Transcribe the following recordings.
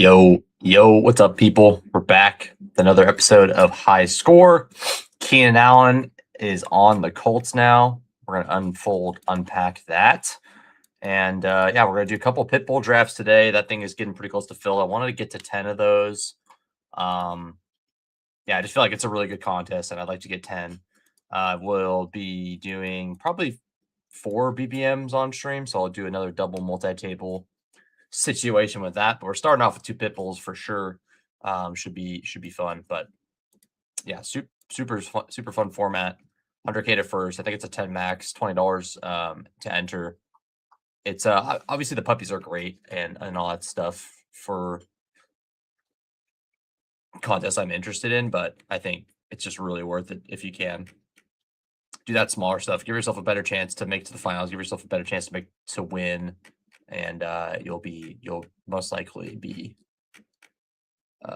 Yo, what's up, people? We're back with another episode of High Score. Keenan Allen is on the Colts now. We're going to unpack that. And yeah, we're going to do a couple Pitbull drafts today. That thing is getting pretty close to fill. I wanted to get to 10 of those. Yeah, I just feel like it's a really good contest, and I'd like to get 10. We'll be doing probably 4 BBMs on stream, so I'll do another double multi-table situation with that, but we're starting off with 2 Pitbulls for sure. Should be fun, but yeah, super fun format. 100K to first. I think it's a 10 max, $20 to enter. It's obviously the puppies are great and all that stuff for contests I'm interested in, but I think it's just really worth it if you can do that smaller stuff. Give yourself a better chance to make to the finals. Give yourself a better chance to win. And you'll most likely be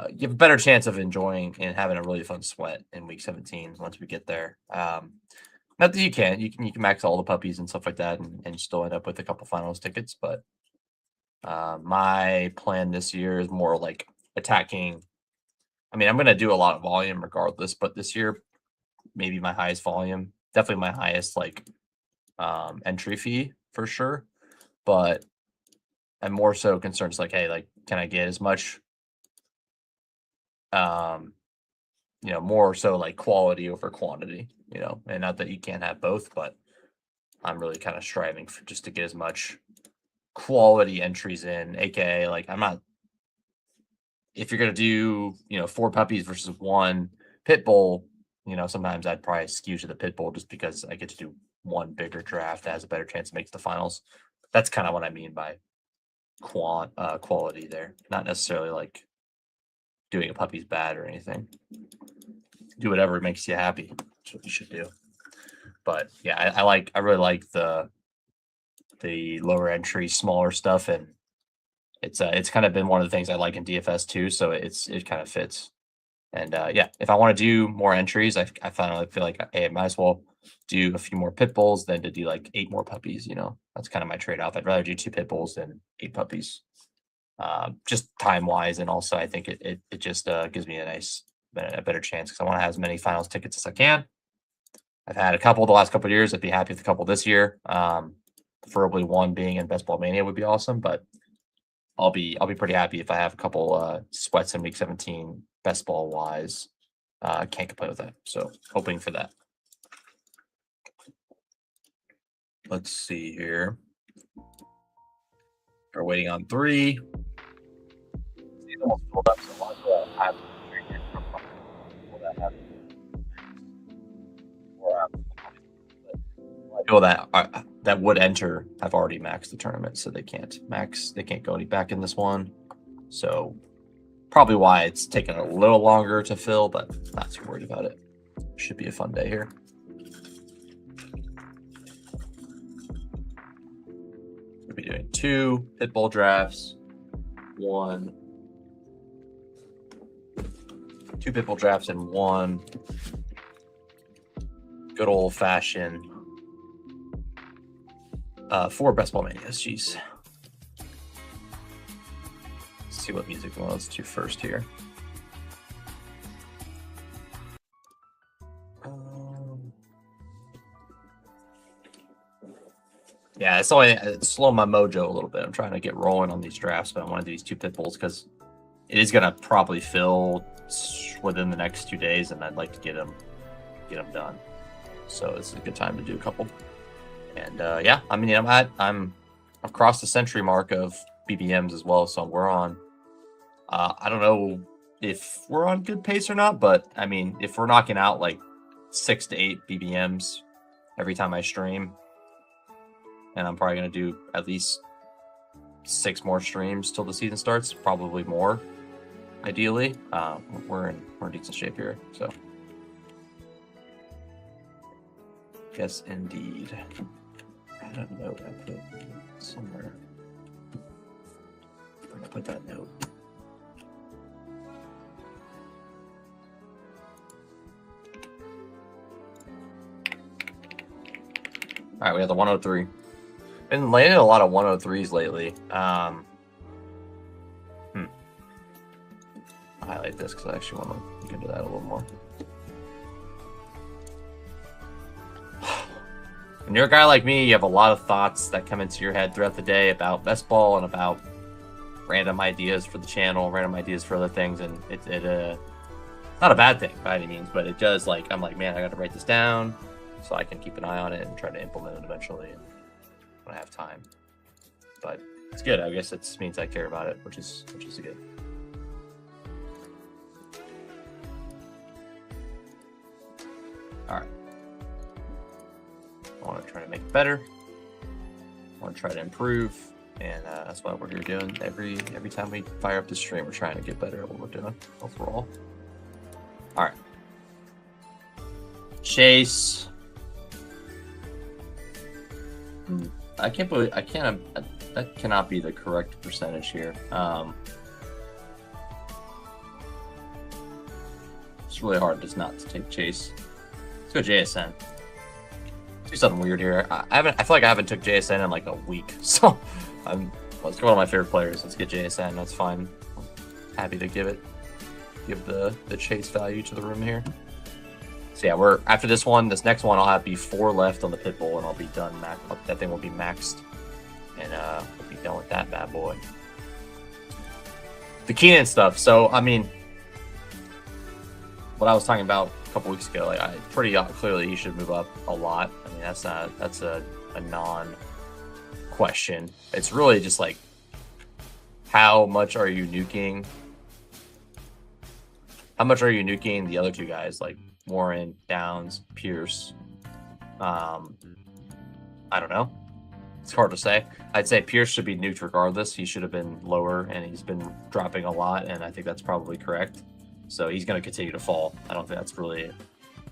you have a better chance of enjoying and having a really fun sweat in week 17 once we get there. Not that you can max all the puppies and stuff like that and still end up with a couple finals tickets, but my plan this year is more like attacking. I mean, I'm gonna do a lot of volume regardless, but this year maybe my highest volume, definitely my highest like entry fee for sure, but I'm more so concerned. It's like, hey, like, can I get as much, more so like quality over quantity, and not that you can't have both, but I'm really kind of striving for just to get as much quality entries in, aka like if you're going to do, 4 puppies versus 1 pit bull, sometimes I'd probably skew to the pit bull just because I get to do one bigger draft that has a better chance to make the finals. That's kind of what I mean by quality there, not necessarily like doing a puppy's bad or anything. Do whatever makes you happy. That's what you should do. But yeah, I really like the lower entry, smaller stuff, and it's kind of been one of the things I like in DFS too. So it kind of fits. And yeah, if I want to do more entries, I finally feel like, hey, I might as well do a few more pit bulls than to do like 8 more puppies. That's kind of my trade-off. I'd rather do 2 pit bulls than 8 puppies, just time-wise, and also I think it just gives me a better chance because I want to have as many finals tickets as I can. I've had a couple the last couple of years. I'd be happy with a couple this year. Preferably one being in Best Ball Mania would be awesome, but I'll be pretty happy if I have a couple sweats in week 17 best ball wise. Can't complain with that. So hoping for that. Let's see here. We're waiting on 3. It's almost filled up, so I feel that would enter have already maxed the tournament, so they can't go any back in this one. So probably why it's taken a little longer to fill, but not too worried about it. Should be a fun day here. We'll be doing 2 Pitbull drafts, 2 Pitbull drafts, and 1 good old fashioned 4 Best Ball Manias. Jeez. Let's see what music we want to do first here. Yeah, it's slowing my mojo a little bit. I'm trying to get rolling on these drafts, but I want to do these 2 pit bulls because it is gonna probably fill within the next 2 days, and I'd like to get them done. So this is a good time to do a couple. And yeah, I mean, I'm across the century mark of BBMs as well, so we're on. I don't know if we're on good pace or not, but I mean, if we're knocking out like 6 to 8 BBMs every time I stream, and I'm probably gonna do at least 6 more streams till the season starts, probably more, ideally. We're in decent shape here, so yes, indeed. I don't know. I put it somewhere. I'm gonna put that note. All right, we have the 103. Been landing a lot of 103s lately. highlight this because I actually want to look into that a little more. When you're a guy like me, you have a lot of thoughts that come into your head throughout the day about best ball and about random ideas for the channel, random ideas for other things, and it's not a bad thing by any means, but it does, like, I'm like, man, I got to write this down so I can keep an eye on it and try to implement it eventually when I have time. But it's good. I guess it means I care about it, which is good. All right. I want to try to make it better. I want to try to improve, and that's what we're here doing. Every time we fire up the stream, we're trying to get better at what we're doing overall. All right. Chase. I can't believe that cannot be the correct percentage here. It's really hard just not to take Chase. Let's go JSN. Do something weird here. I feel like I haven't took JSN in like a week, so let's go one of my favorite players. Let's get JSN. That's fine. I'm happy to give the Chase value to the room here. So yeah, after this next one, I'll be 4 left on the Pitbull, and I'll be done. That thing will be maxed, and we'll be done with that bad boy. The Keenan stuff. So I mean, what I was talking about a couple weeks ago, like, pretty clearly he should move up a lot. I mean, that's a non-question. It's really just like, how much are you nuking? How much are you nuking the other two guys, like Warren, Downs, Pierce? I don't know. It's hard to say. I'd say Pierce should be nuked regardless. He should have been lower, and he's been dropping a lot, and I think that's probably correct. So he's going to continue to fall. I don't think that's really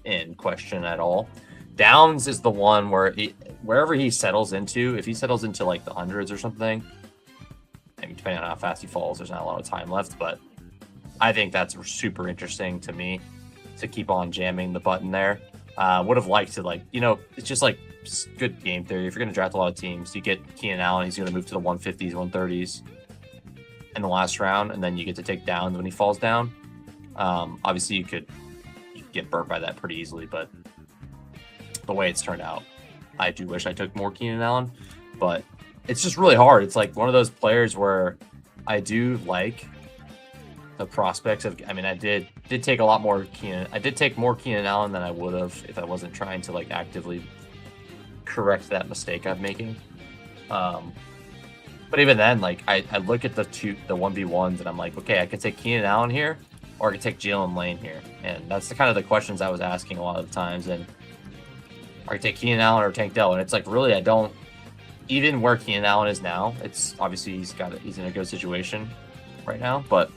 in question at all. Downs is the one where wherever he settles into, if he settles into like the hundreds or something, I mean, depending on how fast he falls, there's not a lot of time left, but I think that's super interesting to me to keep on jamming the button there. Would have liked to, like, you know, it's just like good game theory. If you're going to draft a lot of teams, you get Keenan Allen, he's going to move to the 150s, 130s in the last round, and then you get to take Downs when he falls down. Obviously, you could get burnt by that pretty easily, but the way it's turned out, I do wish I took more Keenan Allen, but it's just really hard. It's like one of those players where I do like the prospects of, I mean, I did take a lot more Keenan. I did take more Keenan Allen than I would have if I wasn't trying to like actively correct that mistake I'm making. But even then, like I look at the 1v1s and I'm like, okay, I could take Keenan Allen here, or I could take Jalen Lane here, and that's the kind of the questions I was asking a lot of the times. And I could take Keenan Allen or Tank Dell, and it's like, really, I don't, even where Keenan Allen is now, it's obviously he's in a good situation right now, but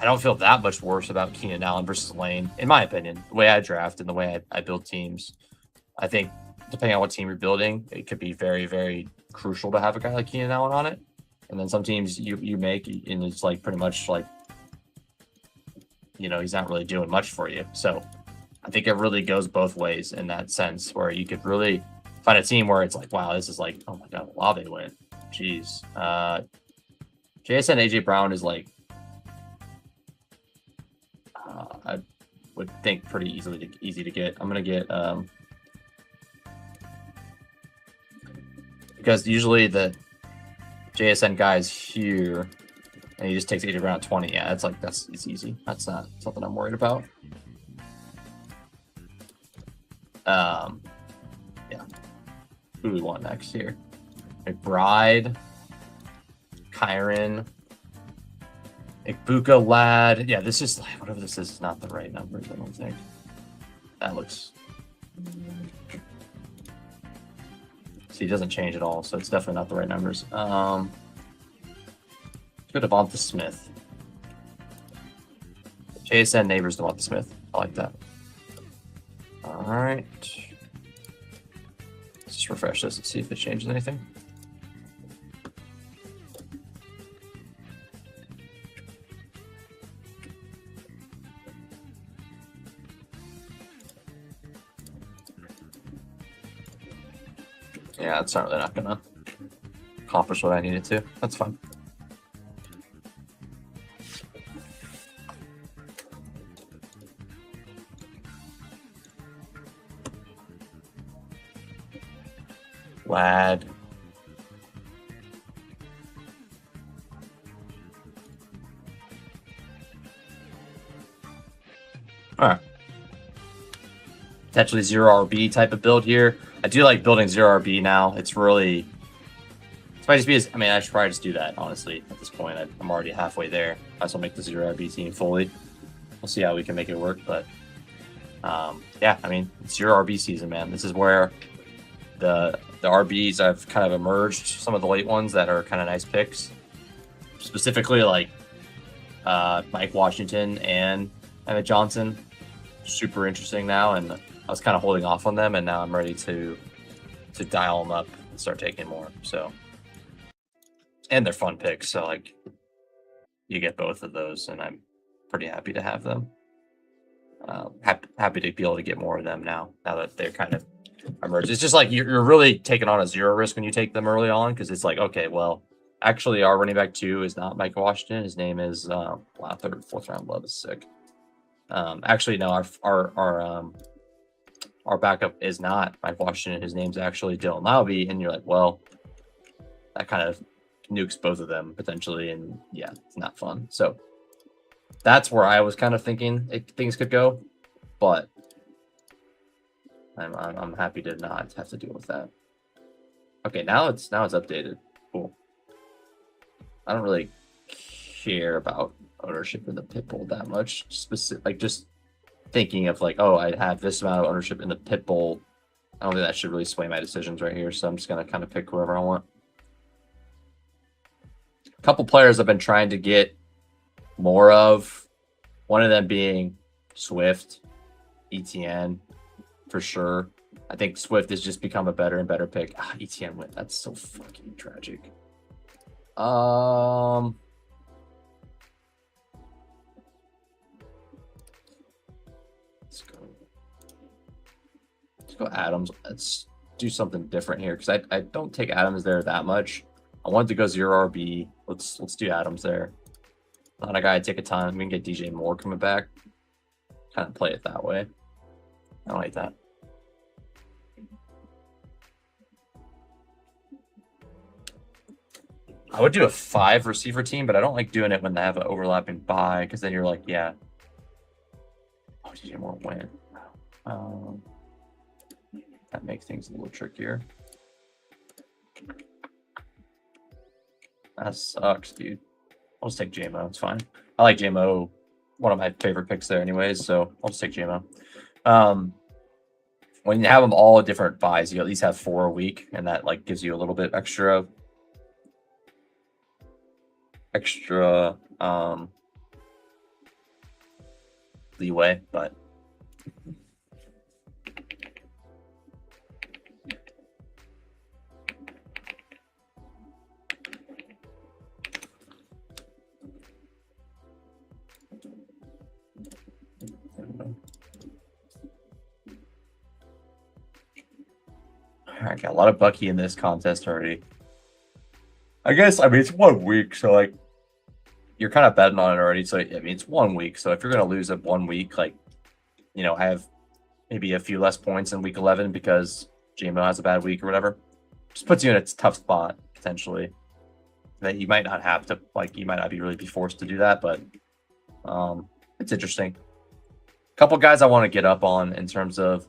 I don't feel that much worse about Keenan Allen versus Lane, in my opinion. The way I draft and the way I build teams, I think depending on what team you're building, it could be very, very crucial to have a guy like Keenan Allen on it. And then some teams you make, and it's like pretty much like, you know, he's not really doing much for you. So I think it really goes both ways in that sense, where you could really find a team where it's like, wow, this is like, oh my God, Olave win. Jeez. JSN AJ Brown is like, I would think pretty easy to get. I'm gonna get because usually the JSN guys here, and he just takes AJ Brown at 20. Yeah, it's easy. That's not something I'm worried about. Yeah. Who do we want next here? McBride, Kyron, Ikbuka, Lad. Yeah, this is like, whatever this is not the right numbers, I don't think. That looks. See, it doesn't change at all, so it's definitely not the right numbers. Let's go to Devonta Smith. JSN Neighbors Devonta Smith. I like that. All right. Let's just refresh this and see if it changes anything. Yeah, it's not really not gonna accomplish what I needed to. That's fine. Glad. All right. Potentially 0 RB type of build here. I do like building 0 RB now. It's really... It might just be... I mean, I should probably just do that, honestly. At this point, I'm already halfway there. I also make the 0 RB team fully. We'll see how we can make it work, but... yeah, I mean, it's 0 RB season, man. This is where the RBs I've kind of emerged. Some of the late ones that are kind of nice picks. Specifically, like Mike Washington and Emmett Johnson. Super interesting now, and I was kind of holding off on them, and now I'm ready to dial them up and start taking more. So, and they're fun picks, so like you get both of those, and I'm pretty happy to have them. Happy to be able to get more of them now that they're kind of emerged. It's just like you're really taking on a 0 risk when you take them early on, because it's like, okay, well, actually our running back 2 is not Mike Washington. His name is wow, 3rd, 4th round love is sick. Actually, no, our backup is not Mike Washington. His name's actually Dylan Laube, and you're like, well, that kind of nukes both of them potentially, and yeah, it's not fun. So that's where I was kind of thinking things could go, but I'm happy to not have to deal with that. Okay, now it's updated. Cool. I don't really care about ownership in the Pitbull that much. Like just thinking of like, oh, I have this amount of ownership in the Pitbull. I don't think that should really sway my decisions right here. So I'm just gonna kind of pick whoever I want. A couple players I've been trying to get more of. One of them being Swift, ETN, for sure. I think Swift has just become a better and better pick. ETN went. That's so fucking tragic. Let's go Adams. Let's do something different here, because I don't take Adams there that much. I wanted to go 0 RB. Let's do Adams there. Not a guy I take a ton. We can get DJ Moore coming back. Kind of play it that way. I don't like that. I would do a 5 receiver team, but I don't like doing it when they have an overlapping bye, because then you're like, yeah. Oh, DJ Moore win. That makes things a little trickier. That sucks, dude. I'll just take JMO. It's fine. I like JMO. One of my favorite picks there anyways, so I'll just take JMO. When you have them all different buys, you at least have 4 a week, and that like gives you a little bit extra leeway, but I got a lot of Bucky in this contest already. I guess, I mean, it's 1 week, so like you're kind of betting on it already. So I mean, it's 1 week. So if you're gonna lose at 1 week, like, you know, I have maybe a few less points in week 11 because JMO has a bad week or whatever. Just puts you in a tough spot potentially. That you might not have to, like, you might not really be forced to do that, but it's interesting. A couple guys I want to get up on in terms of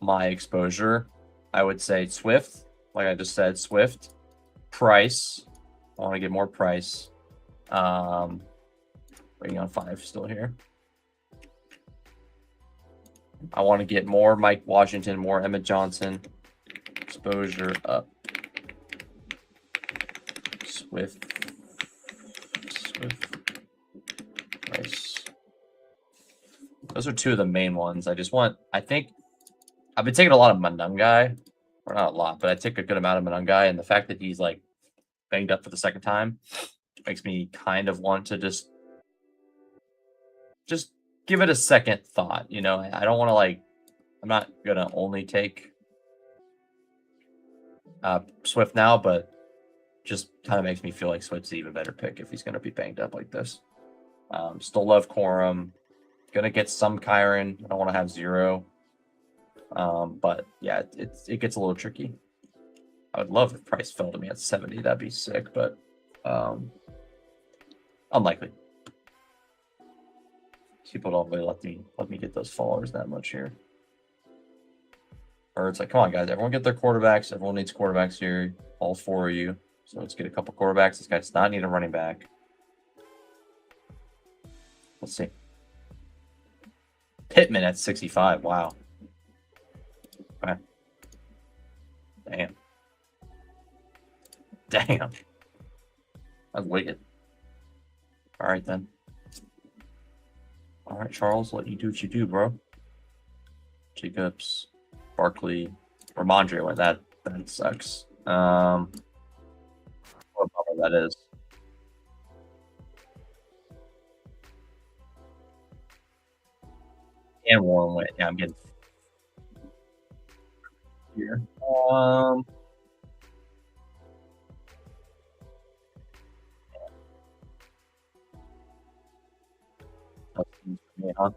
my exposure. I would say Swift, like I just said, Swift. Price. I want to get more Price. Waiting on 5 still here. I want to get more Mike Washington, more Emmett Johnson. Exposure up. Swift. Price. Those are 2 of the main ones. I think I've been taking a lot of Manungai. Or not a lot, but I take a good amount of Manungai, and the fact that he's like banged up for the 2nd time makes me kind of want to just give it a second thought. You know, I don't want to, like, I'm not gonna only take Swift now, but just kind of makes me feel like Swift's an even better pick if he's gonna be banged up like this. Still love Corum. Gonna get some Kyron. I don't want to have 0. But yeah, it gets a little tricky. I would love if price fell to me at 70. That'd be sick, but unlikely. People don't really let me get those followers that much here. Or it's like, come on, guys, everyone get their quarterbacks. Everyone needs quarterbacks here. All 4 of you. So let's get a couple quarterbacks. This guy does not need a running back. Let's see. Pittman at 65. Wow. Okay. Damn. Damn. That's wicked. All right, then. All right, Charles, let you do what you do, bro. Jacobs, Barkley, Ramondre went. That sucks. What bummer that is. And Warren went. Yeah, I'm getting here. That seems for me, huh?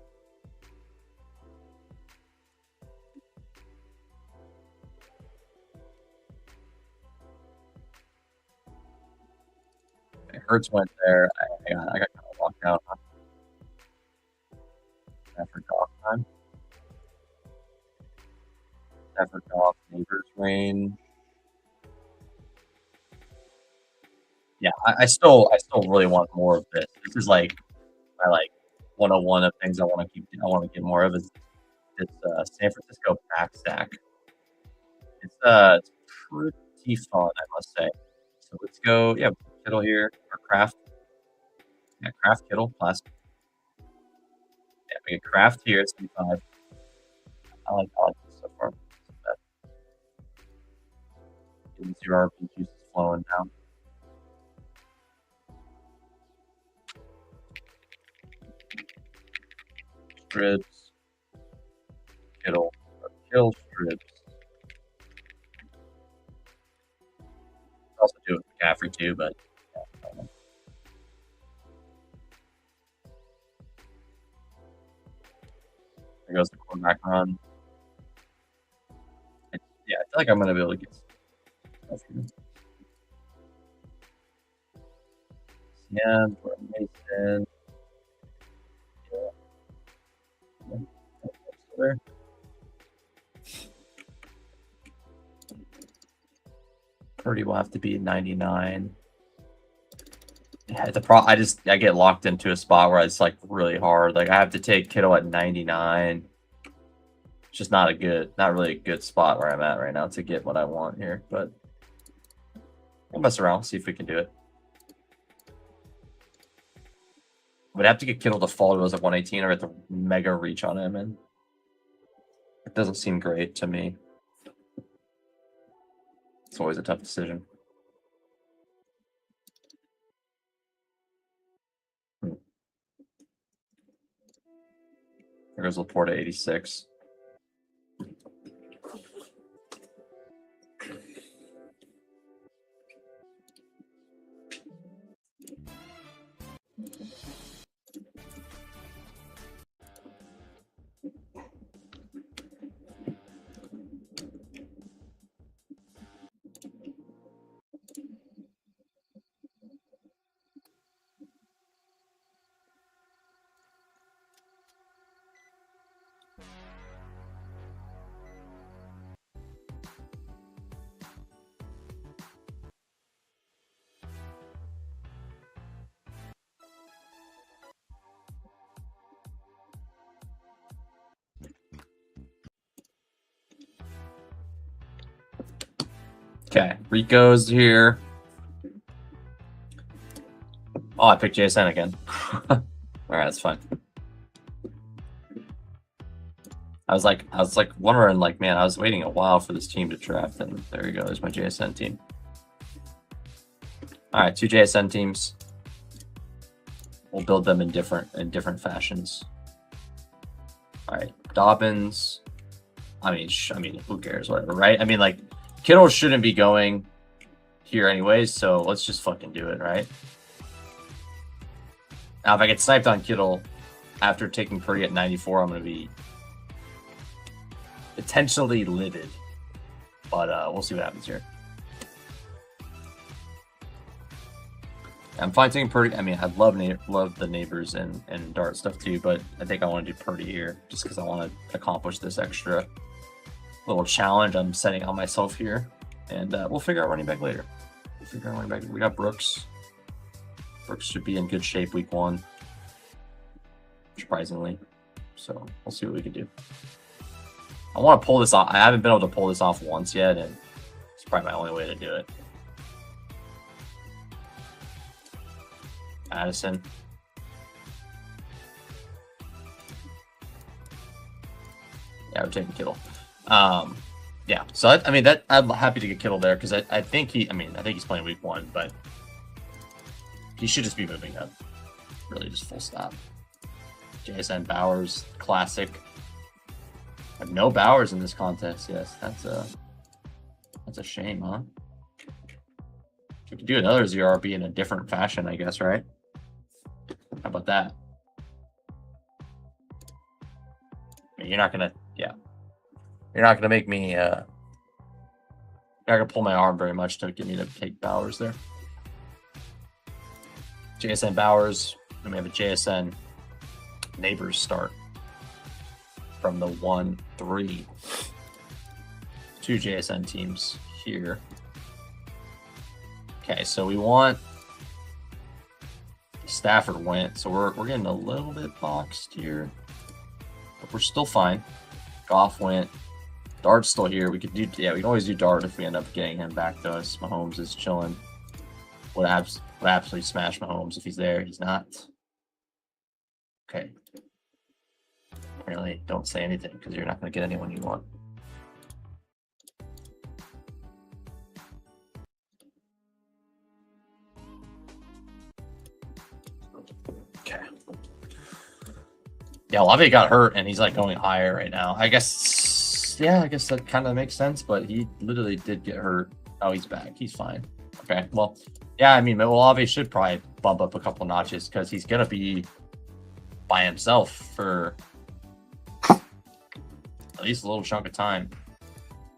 Hurts went there. I got kind of locked out. Huh? After golf time. After golf, neighbors range. Yeah, I still really want more of this. This is like my 101 of things I want to get more of is this San Francisco back stack. It's pretty fun, I must say. So let's go. Yeah, Kittle here or Kraft. Yeah, Kraft Kittle plastic. Yeah, we get Kraft here at 65. I like this so far. Getting 0 RP juices flowing down. Strips. Kittle. Strips. Also do it with McCaffrey too, but yeah, there goes the quarterback run. Yeah, I feel like I'm gonna be able to get stuff here. Yeah, Mason. Yeah. There. Purdy will have to be 99. Yeah, I get locked into a spot where it's like really hard. Like I have to take Kittle at 99. It's just not really a good spot where I'm at right now to get what I want here. But we'll mess around, see if we can do it. Would have to get Kittle to fall to us at 118 or at the mega reach on him, and it doesn't seem great to me. It's always a tough decision. There goes Laporte at 86. Okay, Rico's here. Oh, I picked JSN again. All right, that's fine. I was like wondering, like, man, I was waiting a while for this team to draft, and there you go. There's my JSN team. All right, 2 JSN teams. We'll build them in different fashions. All right, Dobbins. I mean, who cares? Whatever, right? I mean, like, Kittle shouldn't be going here anyways, so let's just fucking do it, right? Now, if I get sniped on Kittle after taking Purdy at 94, I'm gonna be potentially livid. But we'll see what happens here. I'm finding Purdy. I mean, I love the neighbors and dart stuff too, but I think I want to do Purdy here just because I want to accomplish this extra little challenge I'm setting on myself here, and we'll figure out running back later. We'll figure out running back. We got Brooks. Brooks should be in good shape week 1, surprisingly. So we'll see what we can do. I want to pull this off. I haven't been able to pull this off once yet, and it's probably my only way to do it. Addison. Yeah, we're taking Kittle. Yeah, so I mean I'm happy to get Kittle there because I think he's playing week 1, but he should just be moving up. Really, just full stop. JSN Bowers, classic. I have no Bowers in this contest. Yes, that's a shame, huh? We could do another ZRB in a different fashion, I guess, right? How about that? I mean, you're not gonna make me you're not gonna pull my arm very much to get me to take Bowers there. JSN Bowers, and we have a JSN Neighbors start from the 1-3. 2 JSN teams here. Okay, so we want Stafford went, so we're getting a little bit boxed here, but we're still fine. Goff went. Dart's still here. We could do, yeah, we can always do Dart if we end up getting him back to us. Mahomes is chilling. Would absolutely smash Mahomes if he's there. He's not. Okay. Apparently, don't say anything because you're not going to get anyone you want. Okay. Yeah, Olave got hurt and he's like going higher right now. I guess, yeah, I guess that kind of makes sense, but he literally did get hurt. Oh, he's back. He's fine. Okay, well, yeah, I mean, Olave should probably bump up a couple notches because he's going to be by himself for at least a little chunk of time.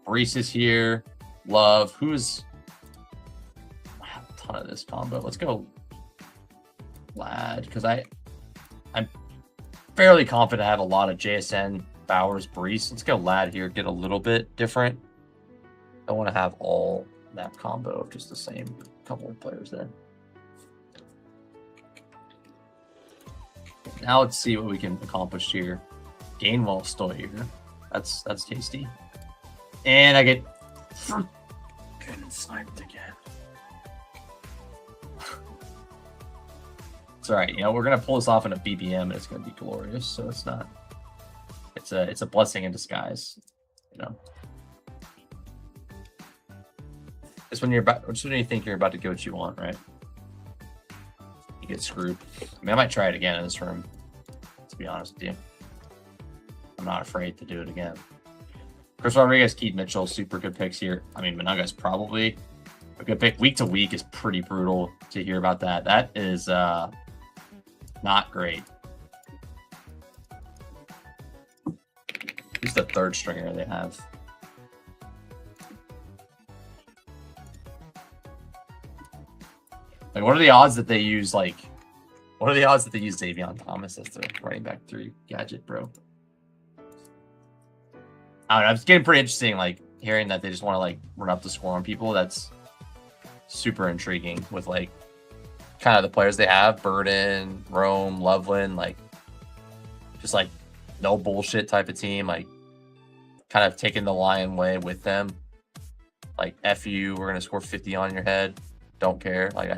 Brees is here. Love. Who's... I have a ton of this combo. Let's go Lad, because I'm fairly confident I have a lot of JSN, Bowers, Brees. Let's go Lad here, get a little bit different. I want to have all that combo of just the same couple of players there. Now let's see what we can accomplish here. Gainwell still here. That's tasty. And I get getting sniped again. It's all right. You know, we're gonna pull this off in a BBM, and it's gonna be glorious. So it's not. It's a blessing in disguise. You know. It's when you think you're about to get what you want, right? You get screwed. I mean, I might try it again in this room, to be honest with you. I'm not afraid to do it again. Chris Rodriguez, Keith Mitchell, super good picks here. I mean, Managa's probably a good pick. Week to week is pretty brutal to hear about that. That is not great. Who's the third stringer they have? Like, what are the odds that they use, like, what are the odds that they use Davion Thomas as the running back 3 gadget, bro? I don't know. It's getting pretty interesting, like, hearing that they just want to, like, run up the score on people. That's super intriguing with, like, kind of the players they have. Burden, Rome, Loveland, like, just, like, no bullshit type of team. Like, kind of taking the lion way with them. Like, F you, we're going to score 50 on your head. Don't care. Like,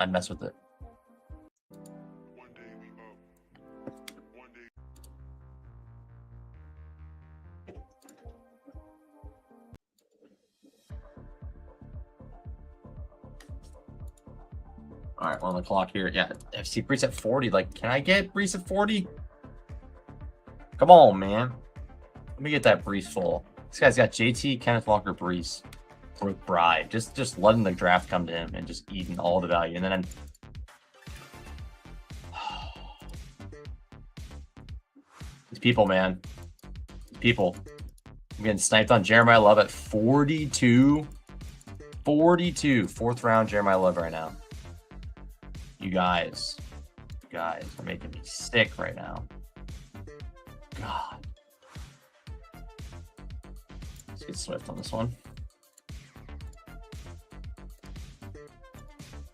I'd mess with it. All right, we're on the clock here. Yeah, FC Brees at 40. Like, can I get Brees at 40? Come on, man. Let me get that Brees full. This guy's got JT, Kenneth Walker, Brees, Brooke Bride. Just letting the draft come to him and just eating all the value. And then these people, man. People, I'm getting sniped on Jeremiah Love at 42. 42. 4th round Jeremiah Love right now. You guys are making me sick right now. God. Let's get Swift on this one.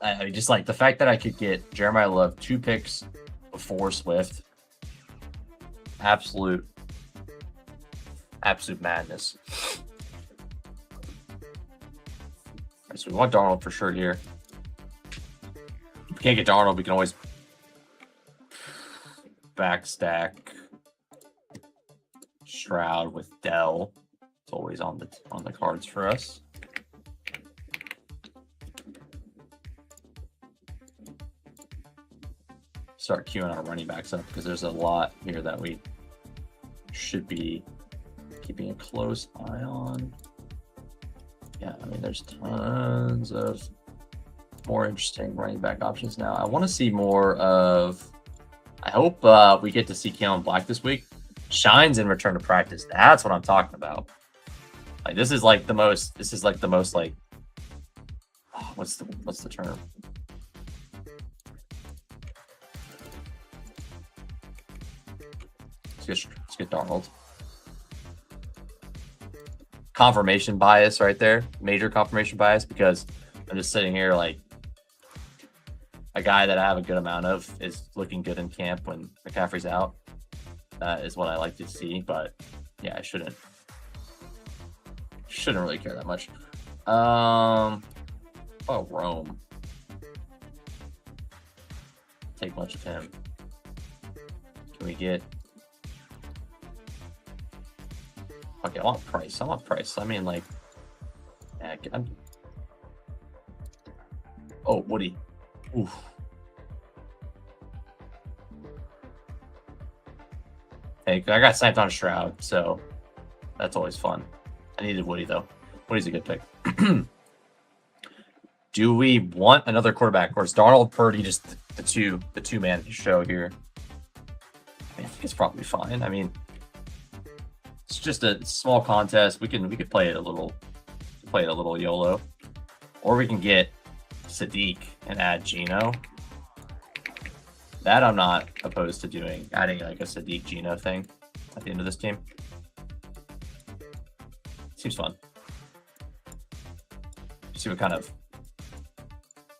I mean, just like the fact that I could get Jeremiah Love 2 picks before Swift. Absolute madness. Right, so we want Darnold for sure here. If we can't get Darnold, we can always backstack Stroud with Dell. It's always on the cards for us. Start queuing our running backs up because there's a lot here that we should be keeping a close eye on. Yeah, I mean, there's tons of more interesting running back options now. I want to see more of. I hope we get to see Keenan Black this week. Shines in return to practice. That's what I'm talking about. Like this is like the most. This is like the most like. Oh, what's the term? Let's get Darnold. Confirmation bias right there. Major confirmation bias because I'm just sitting here like a guy that I have a good amount of is looking good in camp when McCaffrey's out. Is what I like to see, but yeah, I shouldn't really care that much. Oh, Rome. Take much of him. Can we get? Okay, I want price. I mean, like, yeah, oh, Woody. Oof. Hey, I got sniped on a Shroud, so that's always fun. I needed Woody though. Woody's a good pick. Do we want another quarterback, or is Darnold, Purdy just the two-man show here? I think it's probably fine. I mean, it's just a small contest. We could play it a little YOLO, or we can get Sadiq and add Geno. That I'm not opposed to doing, adding like a Sadiq Geno thing at the end of this team. Seems fun. See what kind of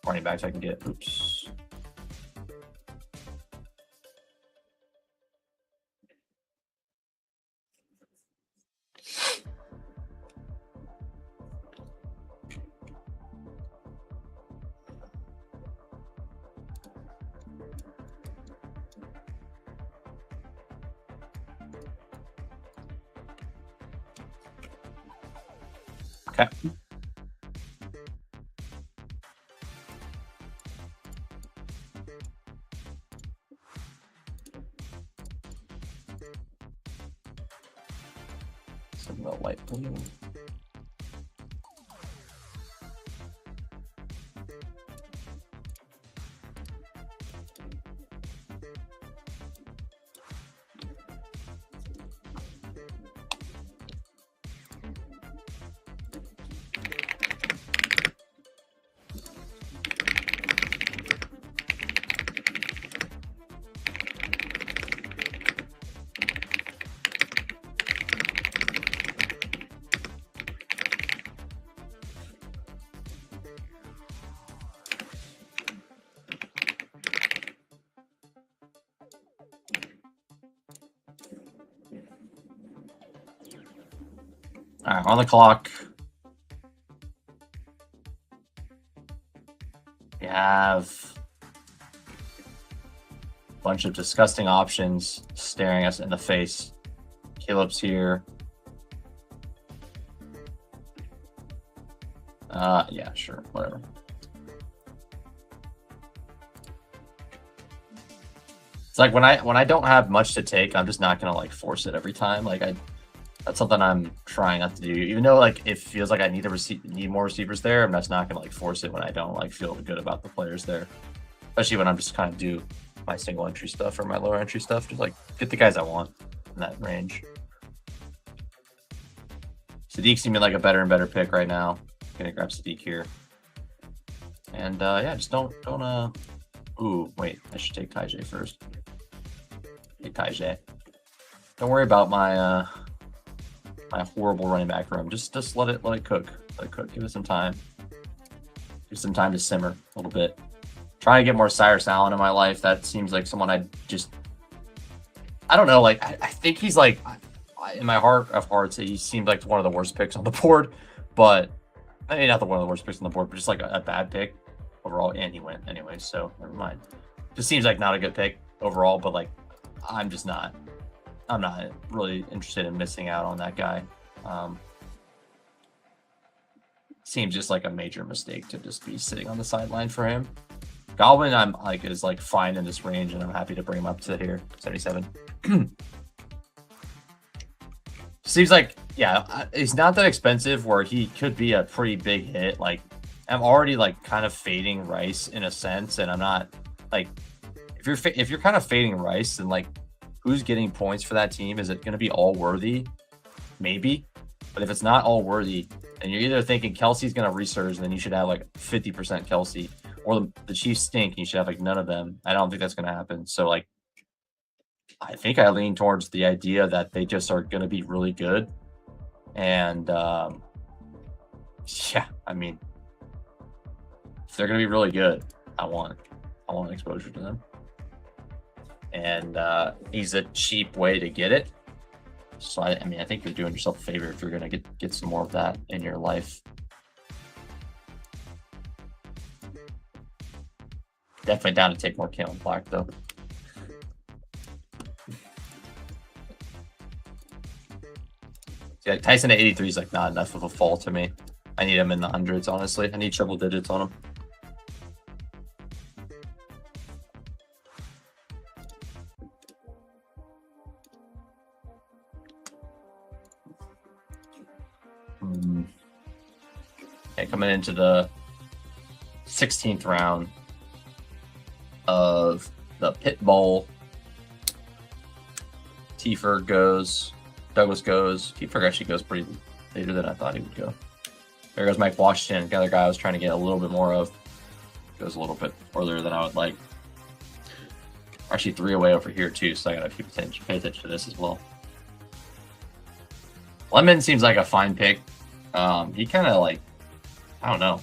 running backs I can get. Oops. Okay. Some of the light blue. All right, on the clock. We have a bunch of disgusting options staring us in the face. Caleb's here. Yeah, sure, whatever. It's like when I don't have much to take, I'm just not gonna like force it every time. Like that's something I'm trying not to do. Even though like it feels like I need more receivers there, I'm just not gonna like force it when I don't like feel good about the players there. Especially when I'm just kind of do my single entry stuff or my lower entry stuff. Just like get the guys I want in that range. Sadiq seeming like a better and better pick right now. Gonna grab Sadiq here. And yeah, just don't ooh, wait, I should take Tajay first. Hey Tajay. Don't worry about my my horrible running back room. Just let it cook. Let it cook. Give it some time. Give some time to simmer a little bit. Trying to get more Cyrus Allen in my life. That seems like someone I don't know, like I think he's like in my heart of hearts, he seemed like one of the worst picks on the board, but I mean, not one of the worst picks on the board, but just like a bad pick overall. And he went anyway, so never mind. Just seems like not a good pick overall, but like I'm not really interested in missing out on that guy. Seems just like a major mistake to just be sitting on the sideline for him. Godwin, I'm like is like fine in this range, and I'm happy to bring him up to here, 77. Seems like, yeah, he's not that expensive where he could be a pretty big hit. Like, I'm already like kind of fading Rice in a sense, and I'm not like, if you're kind of fading Rice, then like, who's getting points for that team? Is it going to be all worthy? Maybe, but if it's not all worthy, then you're either thinking Kelsey's going to resurge, and then you should have like 50% Kelsey, or the Chiefs stink, and you should have like none of them. I don't think that's going to happen. So like, I think I lean towards the idea that they just are going to be really good. And yeah, I mean, if they're going to be really good, I want exposure to them. And he's a cheap way to get it. So I mean, I think you're doing yourself a favor if you're going to get some more of that in your life. Definitely down to take more Kale and Black though. Yeah, Tyson at 83 is like not enough of a fall to me. I need him in the hundreds, honestly. I need triple digits on him. Okay, coming into the 16th round of the Pitbull. Tiefer goes. Douglas goes. Tiefer actually goes pretty later than I thought he would go. There goes Mike Washington, the other guy I was trying to get a little bit more of. Goes a little bit further than I would like. Actually, 3 away over here too, so I gotta pay attention to this as well. Lemon seems like a fine pick. He kind of like, I don't know.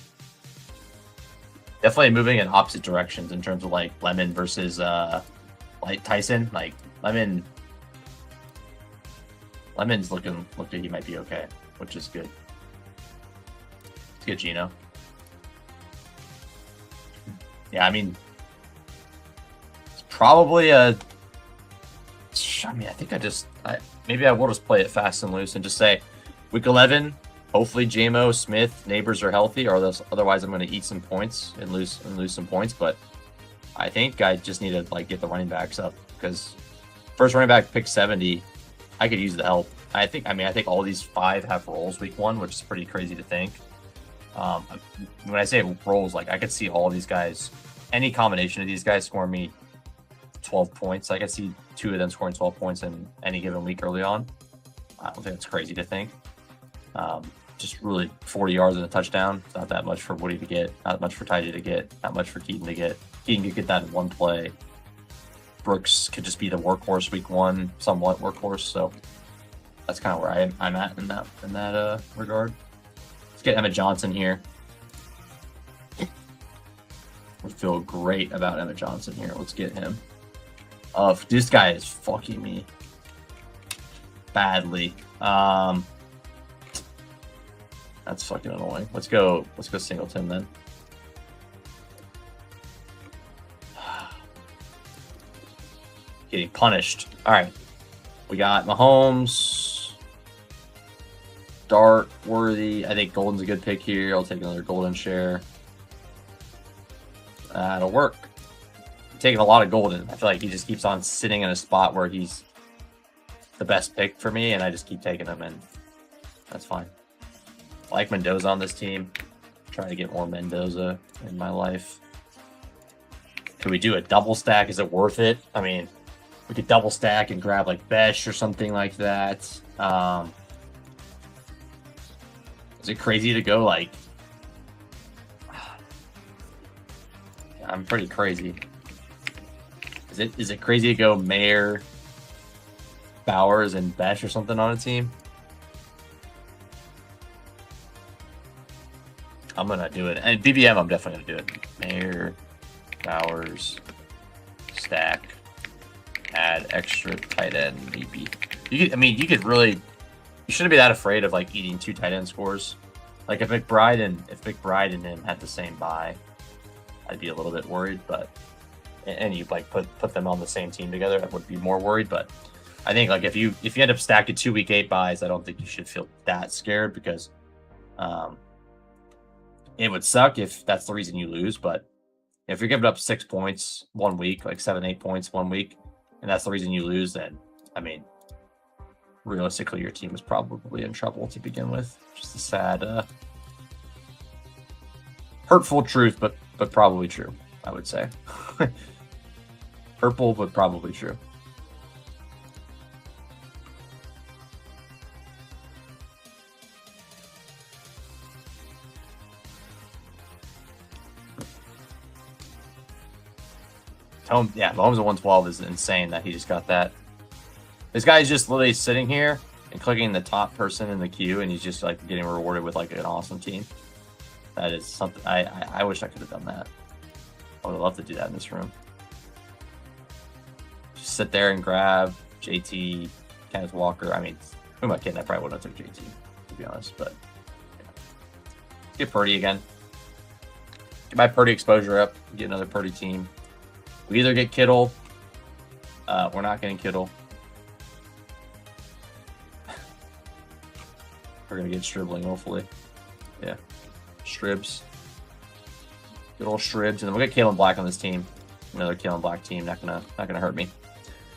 Definitely moving in opposite directions in terms of like Lemon versus like Tyson. Like Lemon's looking like he might be okay, which is good. It's good, Gino. Yeah, I mean, it's probably a. I mean, I think maybe I will just play it fast and loose and just say, week 11. Hopefully, JMO, Smith, Neighbors are healthy, or otherwise I'm going to eat some points and lose some points. But I think I just need to like get the running backs up, because first running back pick 70. I could use the help. I think all these 5 have rolls week 1, which is pretty crazy to think. When I say rolls, like I could see all these guys, any combination of these guys scoring me 12 points. I could see 2 of them scoring 12 points in any given week early on. I don't think it's crazy to think. Just really 40 yards and a touchdown. It's not that much for Woody to get, not much for Tajay to get, not much for Keaton to get. Keaton could get that in 1 play. Brooks could just be the workhorse week 1, somewhat workhorse. So that's kind of where I'm at in that regard. Let's get Emmett Johnson here. We feel great about Emmett Johnson here. Let's get him. This guy is fucking me badly. That's fucking annoying. Let's go Singleton then. Getting punished. All right. We got Mahomes, Dart, Worthy. I think Golden's a good pick here. I'll take another Golden share. That'll work. I'm taking a lot of Golden. I feel like he just keeps on sitting in a spot where he's the best pick for me, and I just keep taking him, and that's fine. I like Mendoza on this team. I'm trying to get more Mendoza in my life. Could we do a double stack? Is it worth it? I mean, we could double stack and grab like Besh or something like that. Is it crazy to go like? I'm pretty crazy. Is it crazy to go Mayer, Bowers, and Besh or something on a team? I'm gonna do it, and BBM I'm definitely gonna do it. Mayer, Bowers, stack, add extra tight end maybe. You could really, you shouldn't be that afraid of like eating 2 tight end scores. Like if McBride and him had the same bye, I'd be a little bit worried, but and you like put them on the same team together, I would be more worried. But I think like if you end up stacking 2 week 8 buys, I don't think you should feel that scared because it would suck if that's the reason you lose. But if you're giving up 6 points 1 week, like 7-8 points 1 week, and that's the reason you lose, then I mean, realistically, your team is probably in trouble to begin with. Just a sad, hurtful truth, but probably true, I would say. Hurtful, but probably true. Yeah, Mahomes at 112 is insane that he just got that. This guy's just literally sitting here and clicking the top person in the queue, and he's just like getting rewarded with like an awesome team. That is something I wish I could have done that. I would love to do that in this room. Just sit there and grab JT, Kenneth Walker. I mean, who am I kidding? I probably wouldn't have took JT, to be honest. But yeah. Get Purdy again. Get my Purdy exposure up. Get another Purdy team. We either get Kittle. We're not getting Kittle. We're gonna get Stribling, hopefully. Yeah, Stribs. Good old Stribs, and then we'll get Kalen Black on this team. Another Kalen Black team. Not gonna hurt me.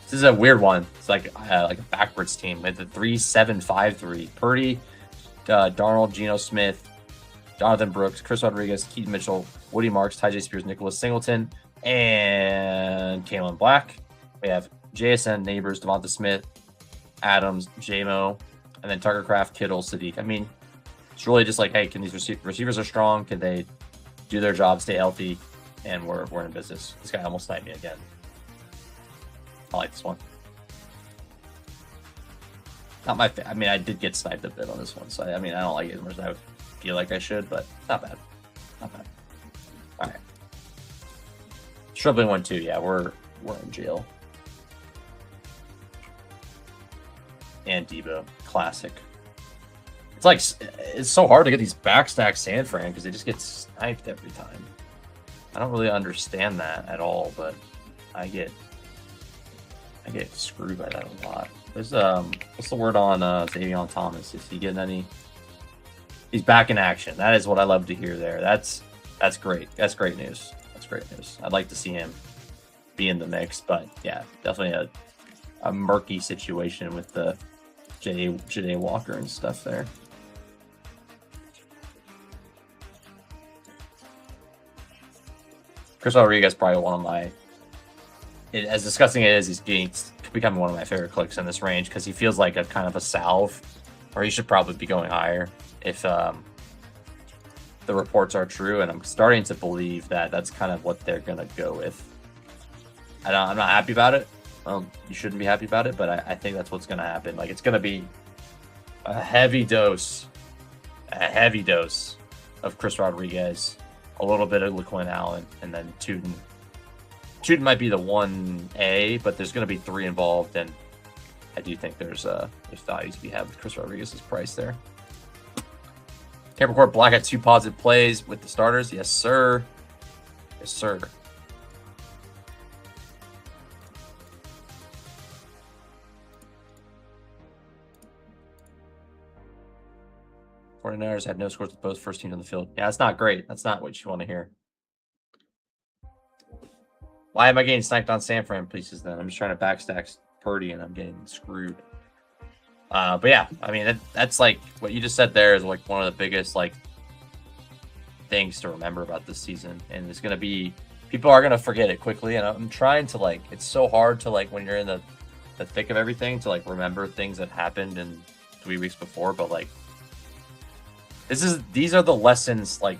This is a weird one. It's like a backwards team. It's a 3-7-5-3. Purdy, Darnold, Geno Smith, Jonathan Brooks, Chris Rodriguez, Keaton Mitchell, Woody Marks, Ty J. Spears, Nicholas Singleton, and Kalen Black. We have JSN, Neighbors, Devonta Smith, Adams, JMO, and then Tucker Craft, Kittle, Sadiq. I mean, it's really just like, hey, can these receivers are strong? Can they do their job, stay healthy? And we're in business. This guy almost sniped me again. I like this one. Not my I mean, I did get sniped a bit on this one, so I mean, I don't like it as much as I would feel like I should, but not bad. Not bad. All right. Stribling 1-2. Yeah, we're in jail. And Debo, classic. It's like it's so hard to get these backstack San Fran because they just get sniped every time. I don't really understand that at all, but I get screwed by that a lot. There's what's the word on Xavier Thomas? Is he getting any? He's back in action. That is what I love to hear there. That's great. That's great news. That's great news. I'd like to see him be in the mix, but yeah, definitely a murky situation with the J.A. Walker and stuff there. Chris Rodriguez probably one of my, as disgusting as he's becoming one of my favorite clicks in this range because he feels like a kind of a salve, or he should probably be going higher if the reports are true, and I'm starting to believe that that's kind of what they're gonna go with. I'm not happy about it. Well, you shouldn't be happy about it, but I think that's what's gonna happen. Like, it's gonna be a heavy dose of Chris Rodriguez, a little bit of LaQuinn Allen, and then Tootin. Tootin might be the 1A, but there's going to be 3 involved, and I do think there's value to be had with Chris Rodriguez's price there. Camper Court Black at 2 positive plays with the starters. Yes, sir. Yes, sir. '49ers had no scores with both first teams on the field. Yeah, that's not great. That's not what you want to hear. Why am I getting sniped on San Fran pieces then? I'm just trying to backstack Purdy and I'm getting screwed. But yeah, I mean, that's like what you just said there is like one of the biggest like things to remember about this season. And it's going to be, people are going to forget it quickly. And I'm trying to like, it's so hard to like, when you're in the thick of everything, to like remember things that happened in 3 weeks before. But like, these are the lessons, like,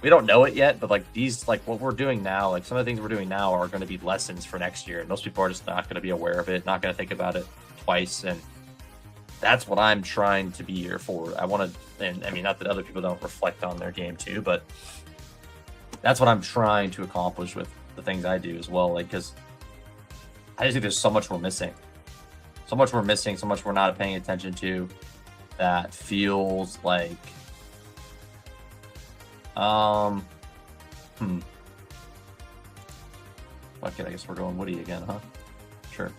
we don't know it yet, but like these, like what we're doing now, like some of the things we're doing now are going to be lessons for next year. And most people are just not going to be aware of it, not going to think about it twice. And that's what I'm trying to be here for. I want to, and I mean, not that other people don't reflect on their game too, but that's what I'm trying to accomplish with the things I do as well. Like, because I just think there's so much we're missing. So much we're missing, so much we're not paying attention to, that feels like okay, I guess we're going Woody again, huh? Sure.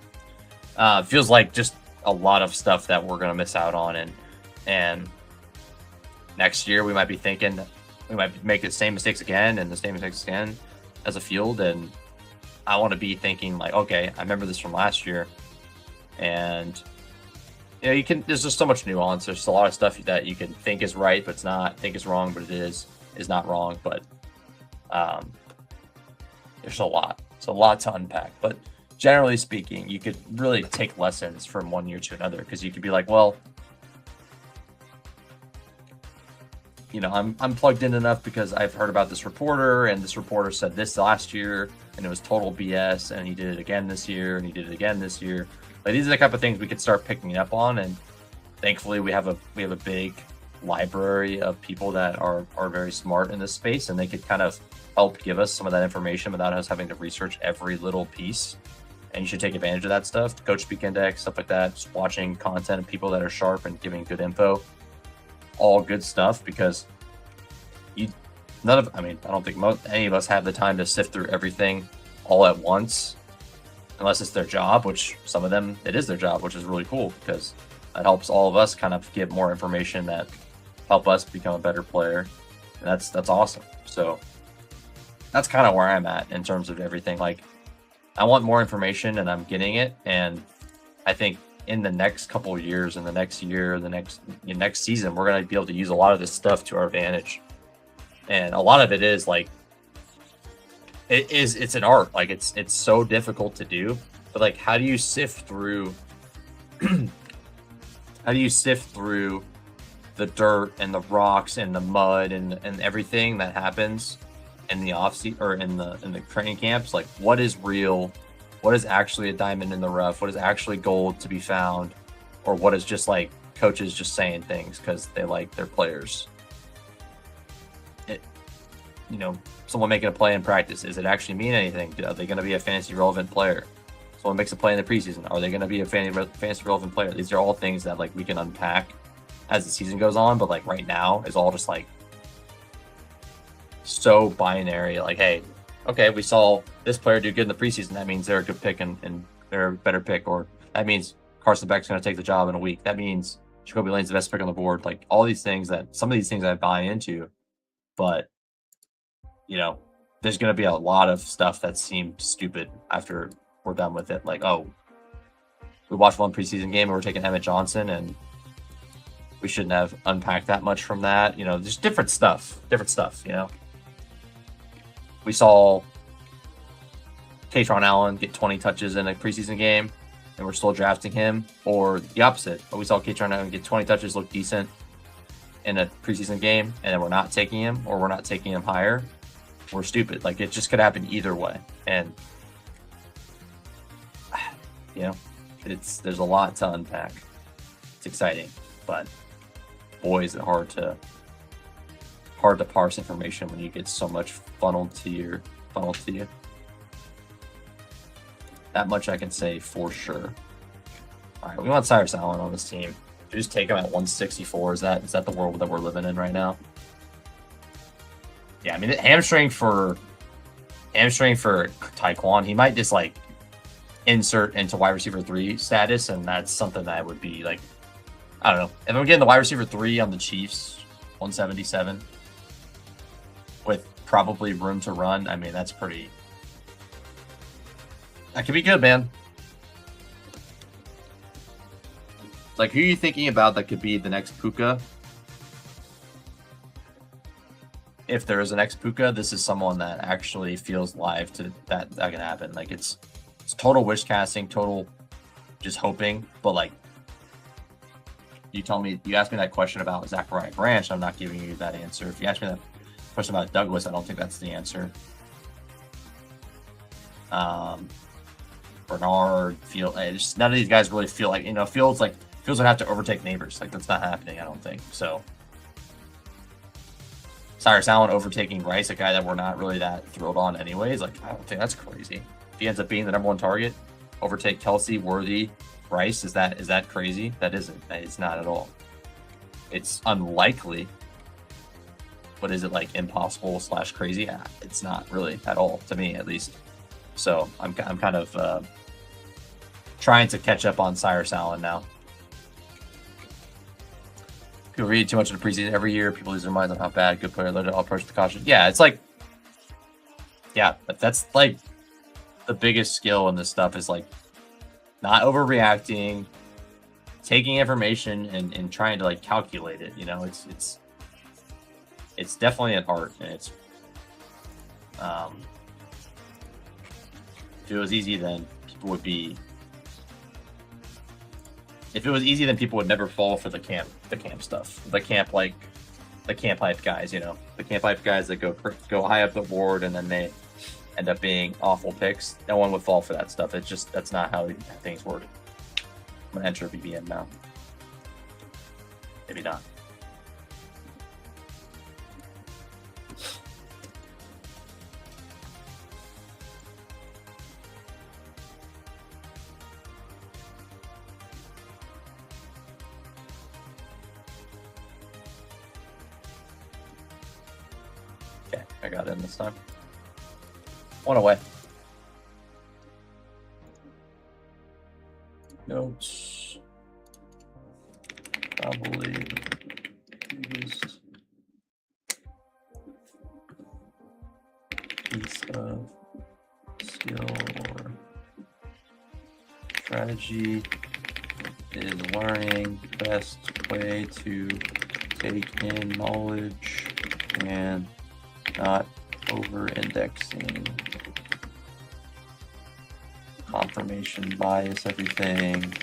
Feels like just a lot of stuff that we're gonna miss out on, and next year we might be thinking we might make the same mistakes again and the same mistakes again as a field. And I want to be thinking like, okay, I remember this from last year, and you know, you can. There's just so much nuance. There's a lot of stuff that you can think is right, but it's not. Think is wrong, but it is not wrong. But there's a lot. It's a lot to unpack. But generally speaking, you could really take lessons from one year to another, because you could be like, well, you know, I'm plugged in enough because I've heard about this reporter, and this reporter said this last year, and it was total BS, and he did it again this year, and he did it again this year. Like, these are the type of things we could start picking up on, and thankfully we have a big library of people that are very smart in this space, and they could kind of help give us some of that information without us having to research every little piece. And you should take advantage of that stuff. Coach Speak Index, stuff like that. Just watching content of people that are sharp and giving good info. All good stuff, because I don't think any of us have the time to sift through everything all at once, unless it's their job, which some of them, it is their job, which is really cool, because that helps all of us kind of get more information that help us become a better player. And that's awesome. So that's kind of where I'm at in terms of everything. Like, I want more information, and I'm getting it. And I think in the next couple of years, in the next year, the next season, we're going to be able to use a lot of this stuff to our advantage. And a lot of it is like, it's an art. Like, it's so difficult to do, but like, how do you sift through the dirt and the rocks and the mud and everything that happens in the off-season or in the training camps? Like, what is real? What is actually a diamond in the rough? What is actually gold to be found? Or what is just like coaches just saying things because they like their players? Someone making a play in practice, does it actually mean anything? Are they going to be a fantasy relevant player? Someone makes a play in the preseason, are they going to be a fantasy relevant player? These are all things that like we can unpack as the season goes on, but like right now is all just like so binary. Like, hey, okay, we saw this player do good in the preseason, that means they're a good pick and they're a better pick, or that means Carson Beck's going to take the job in a week. That means Jacoby Lane's the best pick on the board. Like, all these things, some of these things I buy into, but there's going to be a lot of stuff that seemed stupid after we're done with it. Like, oh, we watched one preseason game and we're taking Emmett Johnson, and we shouldn't have unpacked that much from that. Just different stuff. We saw Katron Allen get 20 touches in a preseason game, and we're still drafting him, or the opposite. But we saw Katron Allen get 20 touches, look decent in a preseason game, and then we're not taking him, or we're not taking him higher. We're stupid. Like, it just could happen either way. And, there's a lot to unpack. It's exciting, but boy, is it hard to parse information when you get so much funneled to you. That much I can say for sure. All right, we want Cyrus Allen on this team. You just take him at 164. Is that the world that we're living in right now? Yeah, I mean, hamstring for Taekwon, he might just like insert into wide receiver 3 status, and that's something that would be like, I don't know. If I'm getting the wide receiver 3 on the Chiefs, 177, with probably room to run, I mean, that could be good, man. Like, who are you thinking about that could be the next Puka? If there is an next Puka, this is someone that actually feels live to that can happen. Like, it's total wish casting, total just hoping, but like, you asked me that question about Zachariah Branch, I'm not giving you that answer. If you ask me that question about Douglas, I don't think that's the answer. Bernard, Fields, none of these guys really feel like, Fields would have to overtake Neighbors. Like, that's not happening, I don't think. So Cyrus Allen overtaking Rice, a guy that we're not really that thrilled on anyways. Like, I don't think that's crazy. If he ends up being the #1 target, overtake Kelsey, Worthy, Rice, is that crazy? That isn't. It's not at all. It's unlikely. But is it like impossible / crazy? It's not really at all, to me at least. So I'm kind of trying to catch up on Cyrus Allen now. People read too much in the preseason every year. People lose their minds on how bad good player led to all approach the caution. Yeah, it's like, yeah, that's like the biggest skill in this stuff is like not overreacting, taking information and trying to like calculate it. It's definitely an art, and it's if it was easy, then people would be. If it was easy, then people would never fall for the camp stuff. The camp hype guys, the camp hype guys that go high up the board and then they end up being awful picks. No one would fall for that stuff. It's just, that's not how things work. I'm gonna enter BBM now. Maybe not. Okay, I got in this time. One away. Notes. Probably biggest piece of skill or strategy is learning the best way to take in knowledge and not over-indexing. Confirmation bias, everything.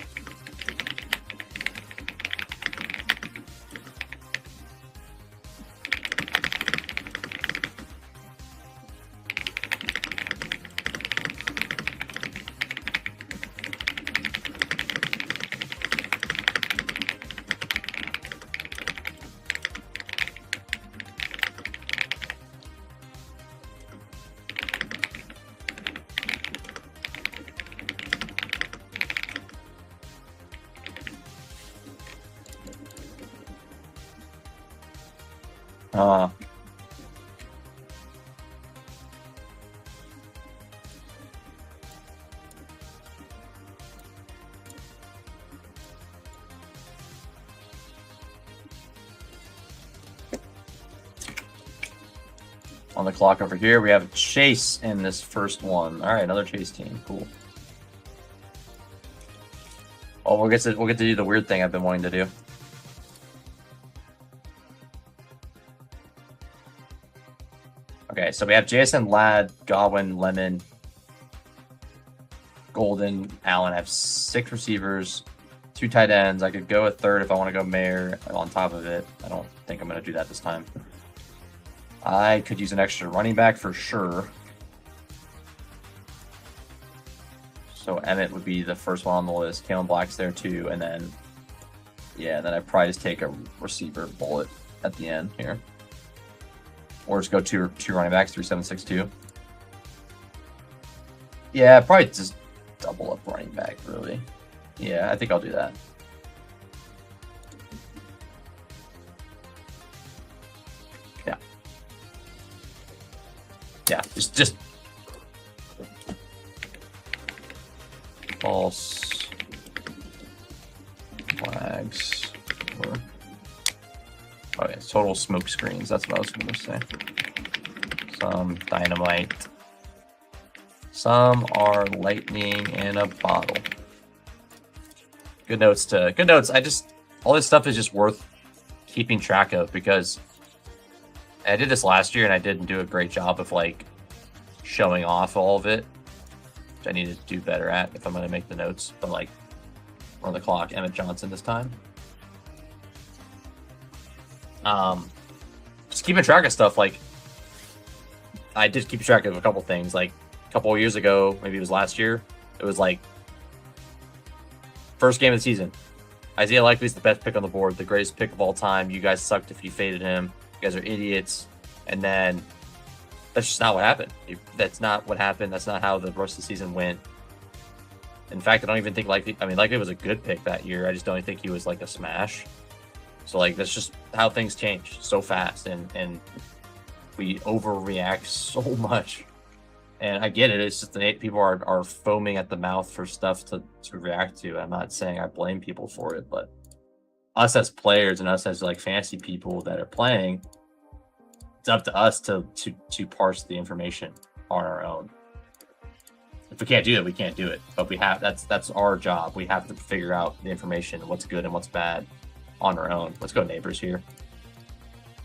On the clock over here, we have Chase in this first one. All right, another Chase team. Cool. Oh, we'll get to do the weird thing I've been wanting to do. Okay, so we have Jason, Ladd, Godwin, Lemon, Golden, Allen. I have 6 receivers, 2 tight ends. I could go a third if I want to go Mayer on top of it. I don't think I'm going to do that this time. I could use an extra running back for sure. So Emmett would be the first one on the list. Kalen Black's there too. And then, yeah, then I'd probably just take a receiver bullet at the end here. Or just go two running backs, 3-7-6-2. Yeah, probably just double up running back, really. Yeah, I think I'll do that. Yeah, just false flags or yeah, total smoke screens. That's what I was going to say. Some dynamite. Some are lightning in a bottle. Good notes. All this stuff is just worth keeping track of because I did this last year and I didn't do a great job of like showing off all of it, which I need to do better at if I'm going to make the notes. But like, on the clock, Emmett Johnson this time. Just keeping track of stuff. Like, I did keep track of a couple things. Like, a couple of years ago, maybe it was last year, it was like, first game of the season, Isaiah Likely's the best pick on the board, the greatest pick of all time. You guys sucked if you faded him. You guys are idiots. And then that's just not what happened. That's not what happened. That's not how the rest of the season went. In fact, I don't even think Likely was a good pick that year. I just don't think he was like a smash. So like that's just how things change so fast, and we overreact so much. And I get it. It's just that people are foaming at the mouth for stuff to react to. I'm not saying I blame people for it, but us as players and us as like fantasy people that are playing, it's up to us to parse the information on our own. If we can't do it, we can't do it. But we have that's our job. We have to figure out the information, what's good and what's bad, on our own. Let's go neighbors here.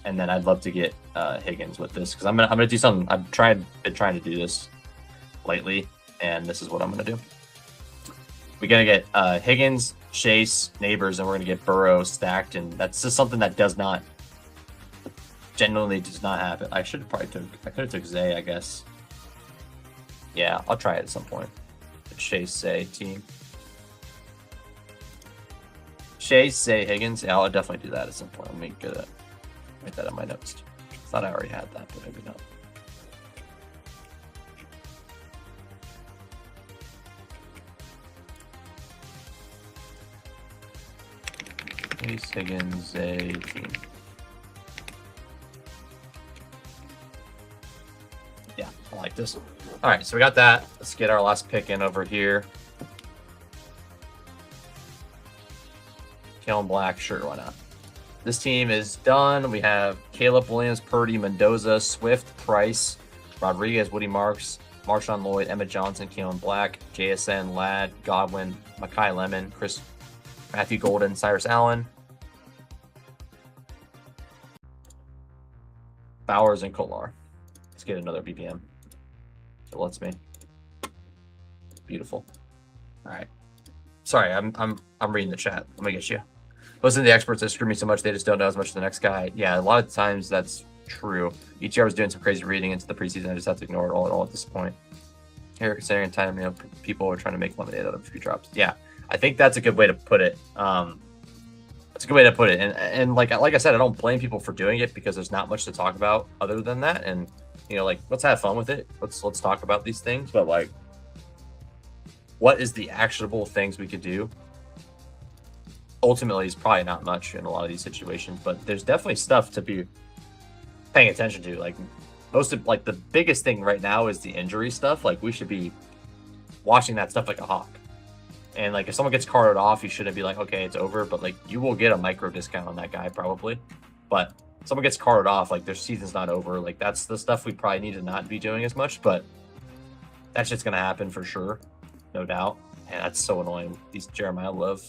And then I'd love to get Higgins with this because I'm gonna do something. I've been trying to do this lately, and this is what I'm gonna do. We're gonna get Higgins, Chase, neighbors, and we're gonna get Burrow stacked, and that's just something that genuinely does not happen. I could have took Zay, I guess. Yeah, I'll try it at some point. The Chase, Zay team. Chase, Zay, Higgins. Yeah, I'll definitely do that at some point. Let me write that on my notes. I thought I already had that, but maybe not. Chase, Higgins, Zay team. Yeah, I like this. All right, so we got that. Let's get our last pick in over here. Kalen Black, sure, why not? This team is done. We have Caleb Williams, Purdy, Mendoza, Swift, Price, Rodriguez, Woody Marks, Marshawn Lloyd, Emmett Johnson, Kalen Black, JSN, Ladd, Godwin, Makai Lemon, Matthew Golden, Cyrus Allen, Bowers, and Kolar. Let's get another BBM. It lets me. Beautiful. All right. Sorry, I'm reading the chat. Let me get you. Listen to the experts that screw me so much they just don't know as much as the next guy. Yeah, a lot of times that's true. Each year I was doing some crazy reading into the preseason. I just have to ignore it all at this point. Here, considering time, people are trying to make lemonade out of a few drops. Yeah, I think that's a good way to put it. That's a good way to put it. And like I said, I don't blame people for doing it because there's not much to talk about other than that. And like let's have fun with it. Let's talk about these things. But like, what is the actionable things we could do? Ultimately, it's probably not much in a lot of these situations, but there's definitely stuff to be paying attention to. Like the biggest thing right now is the injury stuff. Like we should be watching that stuff like a hawk. And like if someone gets carted off, you shouldn't be like, okay, it's over. But like you will get a micro discount on that guy probably. But if someone gets carted off, like their season's not over. Like that's the stuff we probably need to not be doing as much. But that shit's gonna happen for sure, no doubt. And that's so annoying. These Jeremiah Love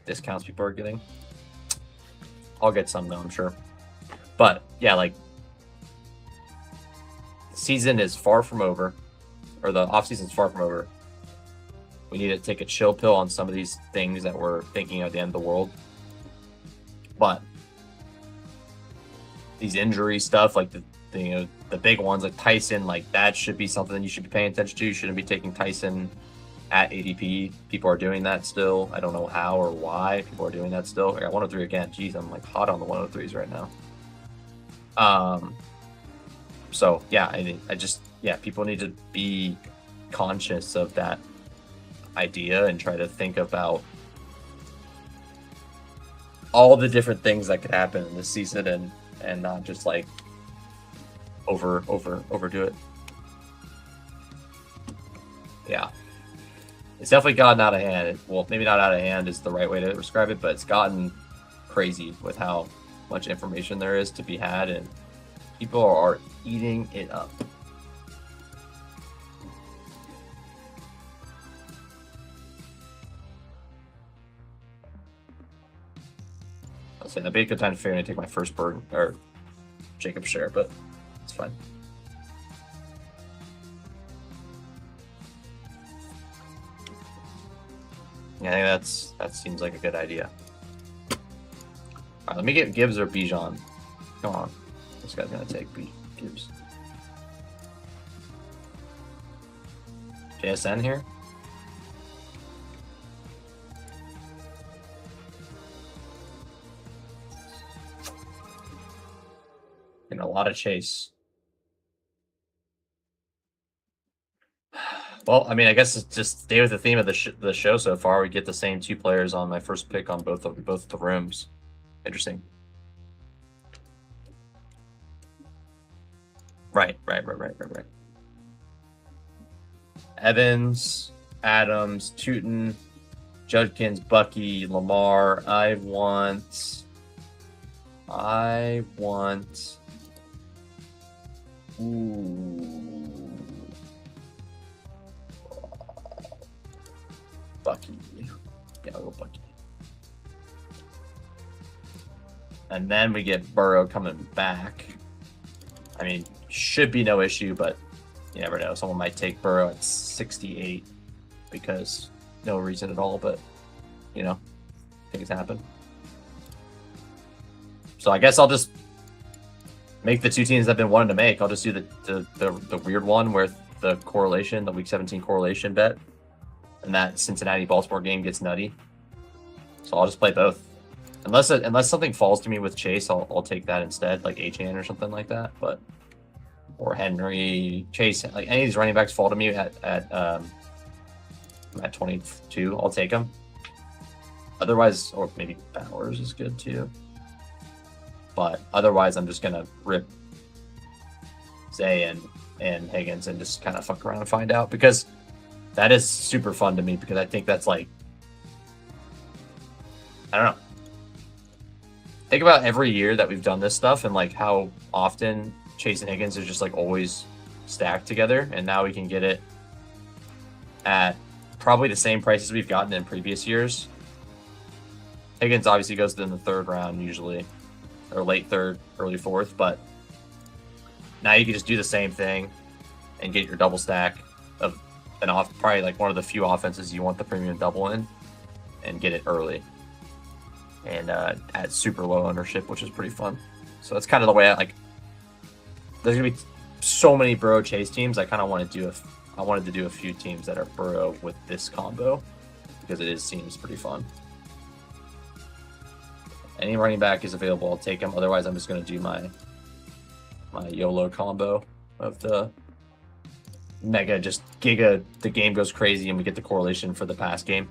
discounts people are getting. I'll get some though, I'm sure. But yeah, like the season is far from over, or the off season is far from over. We need to take a chill pill on some of these things that we're thinking of the end of the world. But these injury stuff, like the big ones like Tyson, like that should be something you should be paying attention to. You shouldn't be taking Tyson at ADP. People are doing that still. I don't know how or why people are doing that still. I got 103 again. Jeez, I'm like hot on the 103s right now. So yeah, people need to be conscious of that idea and try to think about all the different things that could happen in this season and not just like overdo it. Yeah. It's definitely gotten out of hand. Well, maybe not out of hand is the right way to describe it, but it's gotten crazy with how much information there is to be had, and people are eating it up. I'll say that'd be a good time to figure out to take my first bird or Jacob share, but it's fine. Yeah, I think that seems like a good idea. right, let me get Gibbs or Bijan. Come on. This guy's going to take Gibbs. JSN here. Getting a lot of chase. Well, I mean, I guess it's just stay with the theme of the show so far. We get the same 2 players on my first pick on both the rooms. Interesting. Right. Evans, Adams, Tootin, Judkins, Bucky, Lamar. I want. Ooh. Bucky. Yeah, a little Bucky. And then we get Burrow coming back. I mean, should be no issue, but you never know. Someone might take Burrow at 68 because no reason at all, but, you know, things happen. So I guess I'll just make the 2 teams I've been wanting to make. I'll just do the weird one where the correlation, the Week 17 correlation bet, and that Cincinnati-Baltimore game gets nutty. So I'll just play both. Unless something falls to me with Chase, I'll take that instead, like Achane or something like that. But or Henry, Chase, like any of these running backs fall to me at 22, I'll take them. Otherwise, or maybe Bowers is good too. But otherwise, I'm just gonna rip Zay and Higgins and just kind of fuck around and find out, because that is super fun to me, because I think that's like, I don't know. Think about every year that we've done this stuff and like how often Chase and Higgins are just like always stacked together, and now we can get it at probably the same prices we've gotten in previous years. Higgins obviously goes in the 3rd round usually, or late 3rd, early 4th, but now you can just do the same thing and get your double stack of probably like one of the few offenses you want the premium double in, and get it early and at super low ownership, which is pretty fun. So that's kind of the way I like. There's gonna be so many Burrow Chase teams. I kind of want to do I wanted to do a few teams that are Burrow with this combo, because it seems pretty fun. Any running back is available, I'll take them. Otherwise, I'm just gonna do my YOLO combo of the mega, just giga. The game goes crazy, and we get the correlation for the pass game.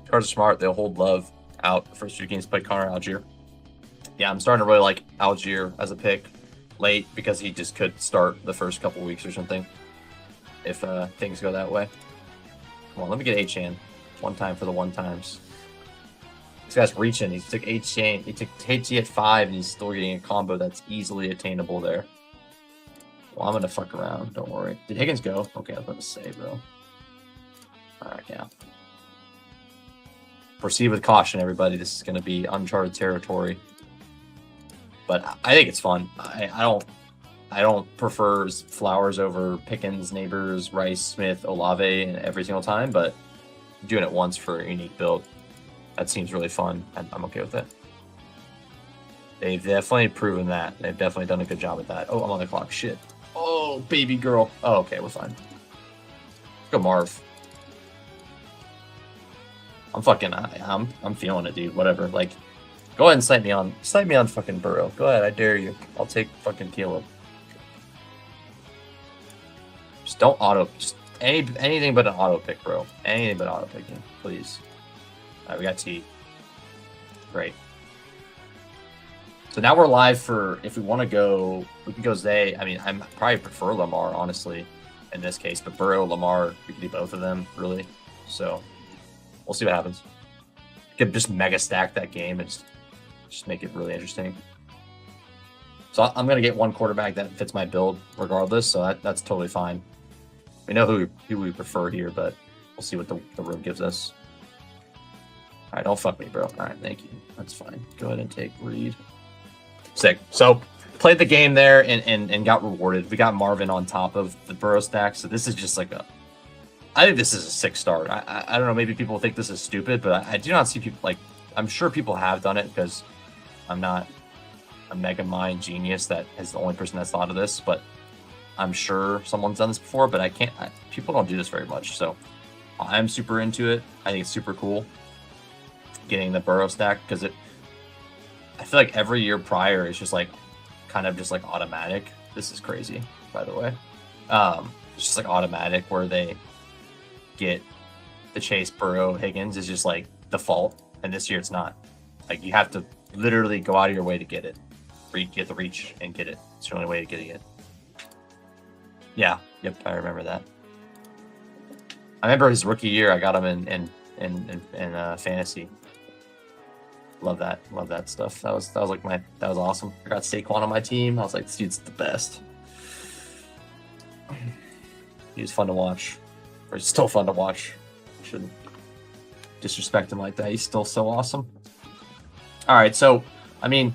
Cards are smart. They'll hold Love out the first 2 games. Play Connor Algier. Yeah, I'm starting to really like Algier as a pick late, because he just could start the first couple weeks or something if things go that way. Come on, let me get Achane one time for the 1 times. This guy's reaching. He took Achane. He took HT at 5, and he's still getting a combo that's easily attainable there. Well, I'm gonna fuck around. Don't worry. Did Higgins go? Okay, I was about to say, bro. All right, yeah. Proceed with caution, everybody. This is going to be uncharted territory, but I think it's fun. I don't prefer Flowers over Pickens, Neighbors, Rice, Smith, Olave, and every single time, but doing it once for a unique build, that seems really fun, and I'm okay with it. They've definitely proven that. They've definitely done a good job with that. Oh, I'm on the clock. Shit. Oh, baby girl. Oh, okay, we're fine. Go Marv. I'm feeling it, dude. Whatever. Like, go ahead and snipe me on fucking Burrow. Go ahead, I dare you. I'll take fucking Caleb. Just don't just anything but an auto pick, bro. Anything but auto picking, please. All right, we got T. Great. So now we're live for, if we want to go, we can go Zay. I mean, I probably prefer Lamar, honestly, in this case, but Burrow, Lamar, we can do both of them, really. So we'll see what happens. You can just mega stack that game and just make it really interesting. So I'm going to get one quarterback that fits my build regardless, so that's totally fine. We know who we prefer here, but we'll see what the room gives us. All right, don't fuck me, bro. All right, thank you. That's fine. Go ahead and take Reed. Sick. So played the game there and got rewarded. We got Marvin on top of the Burrow stack, so this is just like I think this is a 6 start. I don't know, maybe people think this is stupid, but I do not see people, like, I'm sure people have done it because I'm not a mega mind genius that is the only person that's thought of this, but I'm sure someone's done this before, but people don't do this very much, so I'm super into it. I think it's super cool getting the Burrow stack because I feel like every year prior is just like kind of just like automatic. This is crazy, by the way. It's just like automatic where they get the Chase, Burrow, Higgins is just like default, and this year it's not. Like you have to literally go out of your way to get it. Get the reach and get it. It's the only way of getting it. Yeah, yep, I remember that. I remember his rookie year. I got him in fantasy. Love that stuff. That was awesome. I got Saquon on my team. I was like, this dude's the best. He was fun to watch, or he's still fun to watch. Shouldn't disrespect him like that. He's still so awesome. All right, so I mean,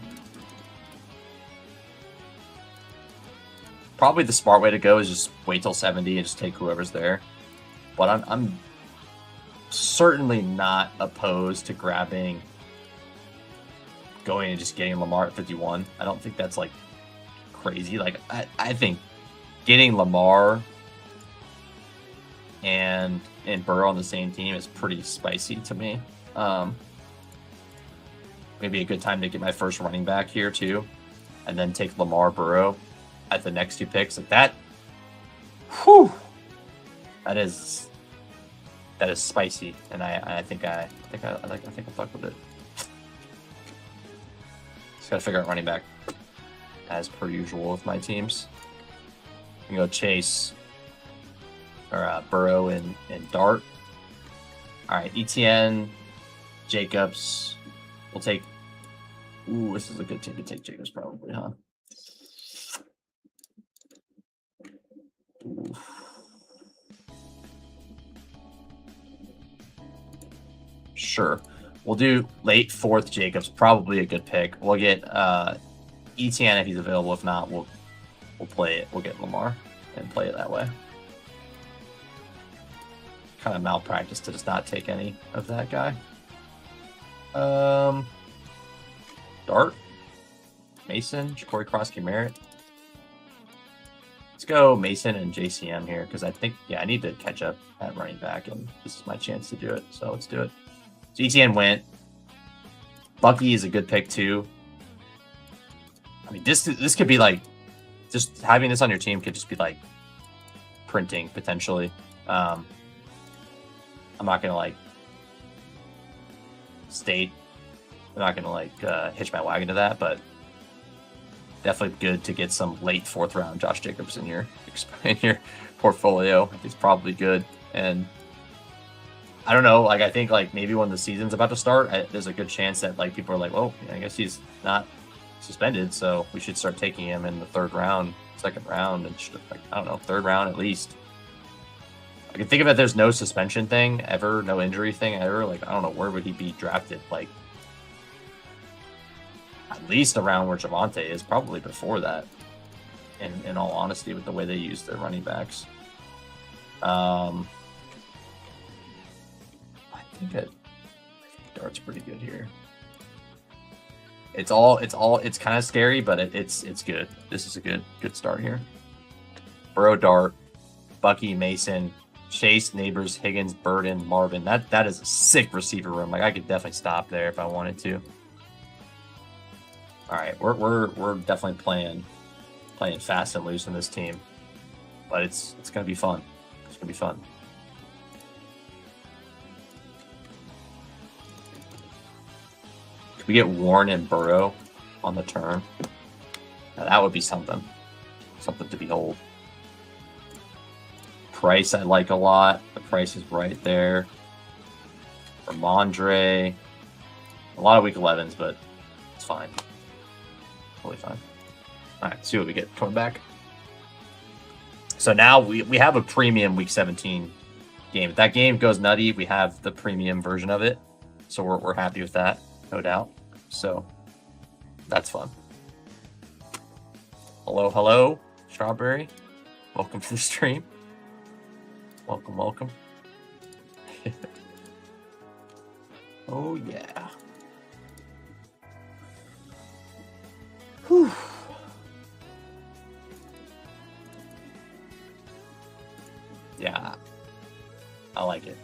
probably the smart way to go is just wait till 70 and just take whoever's there. But I'm certainly not opposed to going and just getting Lamar at 51. I don't think that's like crazy. Like I think getting Lamar and Burrow on the same team is pretty spicy to me. Maybe a good time to get my first running back here too, and then take Lamar, Burrow at the next 2 picks. Like that, whew, that is spicy, and I think I'll fuck with it. Just gotta figure out running back as per usual with my teams. You can go Chase or Burrow and Dart. All right, ETN, Jacobs. We'll take. Ooh, this is a good team to take Jacobs probably, huh? Ooh. Sure. We'll do late 4th Jacobs, probably a good pick. We'll get ETN if he's available. If not, we'll play it. We'll get Lamar and play it that way. Kind of malpractice to just not take any of that guy. Dart, Mason, Ja'Cory Cross, Merritt. Let's go Mason and JCM here because I think, yeah, I need to catch up at running back, and this is my chance to do it. So let's do it. So ETN went. Bucky is a good pick too. I mean, this could be like, just having this on your team could just be like printing potentially. I'm not gonna like state. I'm not gonna like hitch my wagon to that, but definitely good to get some late 4th round Josh Jacobs in your portfolio. It's probably good, and I don't know. Like I think like maybe when the season's about to start, there's a good chance that like people are like, "Oh, I guess he's not suspended, so we should start taking him in the 3rd round, 2nd round, and like I don't know, 3rd round at least." I can think of it. There's no suspension thing ever, no injury thing ever. Like I don't know, where would he be drafted? Like at least around where Javonte is, probably before that. In all honesty, with the way they use their running backs. I think Dart's pretty good here. It's kind of scary, but it's good. This is a good start here. Burrow, Dart, Bucky, Mason, Chase, Neighbors, Higgins, Burden, Marvin. That is a sick receiver room. Like I could definitely stop there if I wanted to. All right, we're definitely playing fast and loose in this team, but it's gonna be fun. It's gonna be fun. Could we get Warren and Burrow on the turn? Now that would be something to behold. Price I like a lot. The price is right there. Ramondre, a lot of week 11s, but it's fine. Totally fine. All right, see what we get coming back. So now we have a premium week 17 game. If that game goes nutty, we have the premium version of it. So we're happy with that, no doubt. So that's fun. Hello, hello, Strawberry. Welcome to the stream. Welcome, welcome. Oh, yeah. Whew. Yeah, I like it.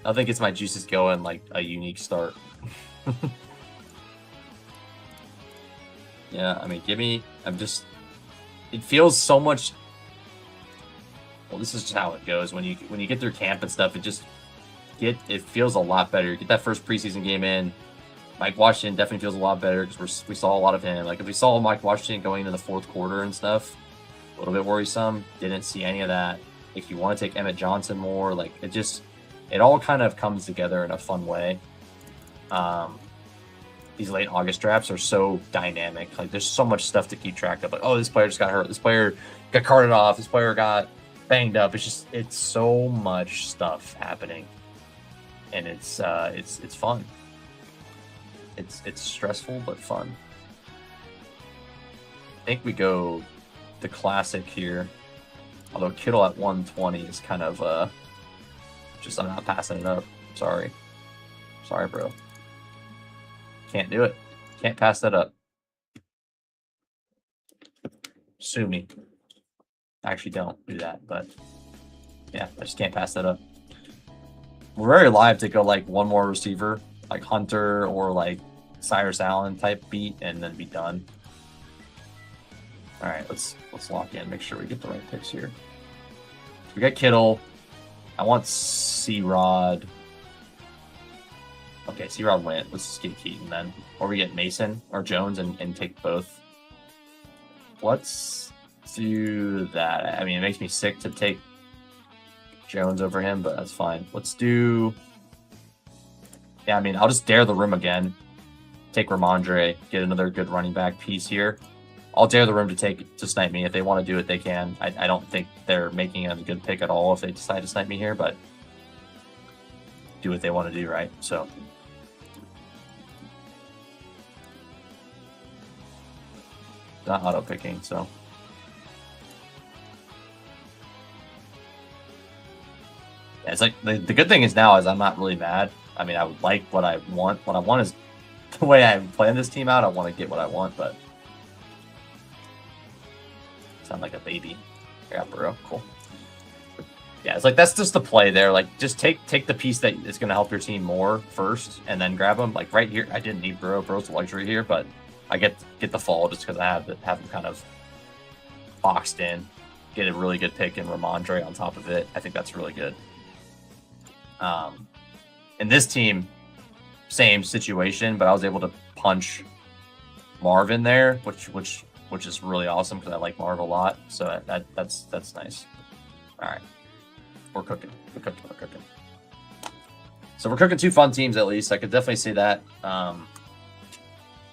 I think it's my juices going like a unique start. Yeah, I mean, it feels so much. Well, this is just how it goes when you get through camp and stuff. It feels a lot better. Get that first preseason game in. Mike Washington definitely feels a lot better because we saw a lot of him. Like if we saw Mike Washington going into the fourth quarter and stuff, a little bit worrisome. Didn't see any of that. If you want to take Emmett Johnson more, like it all kind of comes together in a fun way. These late August drafts are so dynamic. Like there's so much stuff to keep track of. Like, oh, this player just got hurt. This player got carted off. This player got banged up. It's so much stuff happening, and it's fun. It's stressful but fun. I think we go the classic here. Although Kittle at 120 is kind of I'm not passing it up. Sorry, bro. Can't do it. Can't pass that up. Sue me. Actually, don't do that. But yeah, I just can't pass that up. We're very live to go like one more receiver, like Hunter or like Cyrus Allen type beat, and then be done. All right, let's lock in. Make sure we get the right picks here. We got Kittle. I want C-Rod. Okay, C-Rod went. Let's just get Keaton then. Or we get Mason or Jones and take both. Let's do that. I mean, it makes me sick to take Jones over him, but that's fine. Let's do... Yeah, I mean, I'll just dare the room again. Take Ramondre. Get another good running back piece here. I'll dare the room to snipe me. If they want to do it, they can. I don't think they're making a good pick at all if they decide to snipe me here, but do what they want to do, right? So not auto picking, so yeah, it's like the good thing is now is I'm not really mad. I mean, I would like what I want. What I want is the way I plan this team out. I want to get what I want, but sound like a baby. Yeah, bro, cool. Yeah, it's like that's just the play there. Like, just take the piece that is going to help your team more first, and then grab them. Like right here, I didn't need Burrow. Burrow's a luxury here, but I get the fall just because I have them kind of boxed in. Get a really good pick in Ramondre on top of it. I think that's really good. And this team, same situation, but I was able to punch Marv in there, which is really awesome because I like Marv a lot. So that's nice. All right. We're cooking. So we're cooking two fun teams at least. I could definitely say that.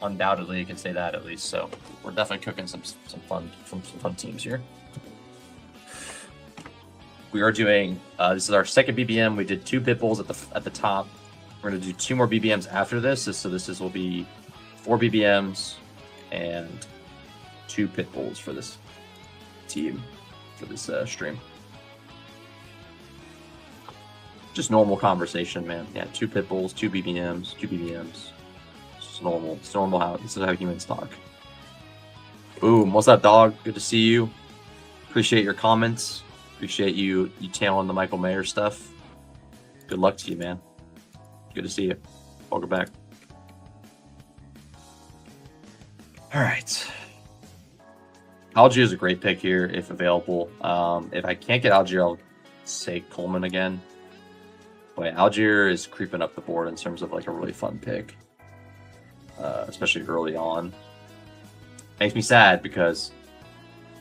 Undoubtedly, you can say that at least. So we're definitely cooking some fun teams here. We are doing. This is our second BBM. We did 2 Pitbulls at the top. We're gonna do 2 more BBMs after this. So this will be 4 BBMs and 2 Pitbulls for this team for this stream. Just normal conversation, man. Yeah, 2 Pitbulls, 2 BBMs, 2 BBMs. It's normal. It's normal how this is how humans talk. Boom. What's up, dog? Good to see you. Appreciate your comments. Appreciate you tailing the Michael Mayer stuff. Good luck to you, man. Good to see you. Welcome back. All right. Algier is a great pick here if available. If I can't get Algier, I'll say Coleman again. But Algier is creeping up the board in terms of like a really fun pick, especially early on. Makes me sad because,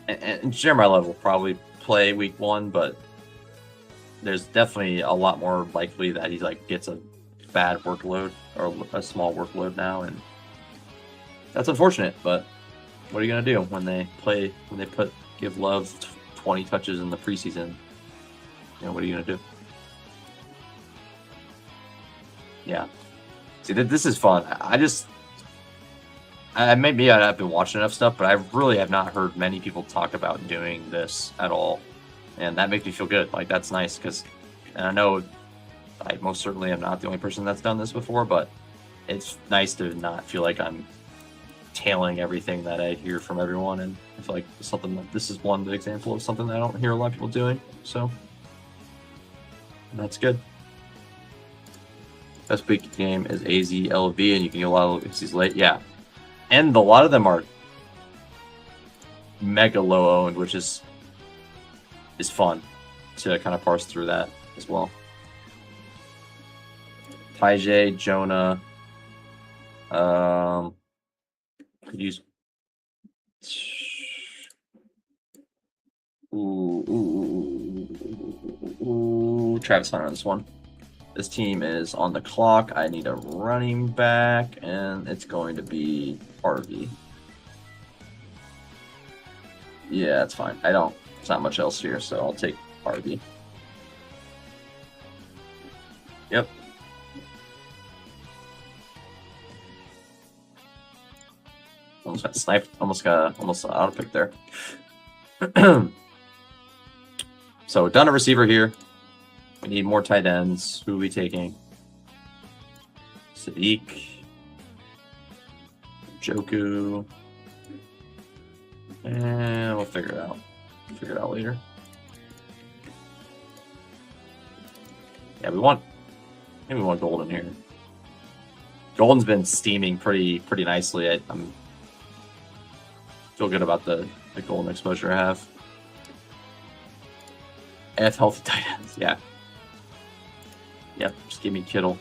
and Jeremiah Love will probably play week 1, but there's definitely a lot more likely that he like gets a bad workload or a small workload now, and that's unfortunate. But what are you gonna do when they give Love 20 touches in the preseason? You know, what are you gonna do? Yeah. See, this is fun. I Maybe I've been watching enough stuff, but I really have not heard many people talk about doing this at all, and that makes me feel good. Like, that's nice, because, and I know I most certainly am not the only person that's done this before, but it's nice to not feel like I'm tailing everything that I hear from everyone, and I feel like something like this is one example of something that I don't hear a lot of people doing, so that's good. Best big game is AZLV, and you can get a lot of these late, yeah. And a lot of them are mega low owned, which is fun to kind of parse through that as well. Taijay, Jonah, could use Travis Hunter on this one. This team is on the clock. I need a running back, and it's going to be Harvey. Yeah, that's fine. There's not much else here, so I'll take Harvey. Yep. Almost got sniped. Almost auto pick there. So we're done a receiver here. We need more tight ends. Who are we taking? Sadiq. Joku. And we'll figure it out. Figure it out later. Yeah, maybe we want Golden here. Golden's been steaming pretty nicely. I'm feel good about the Golden exposure I have. F healthy tight ends, yeah. Yep, just give me Kittle.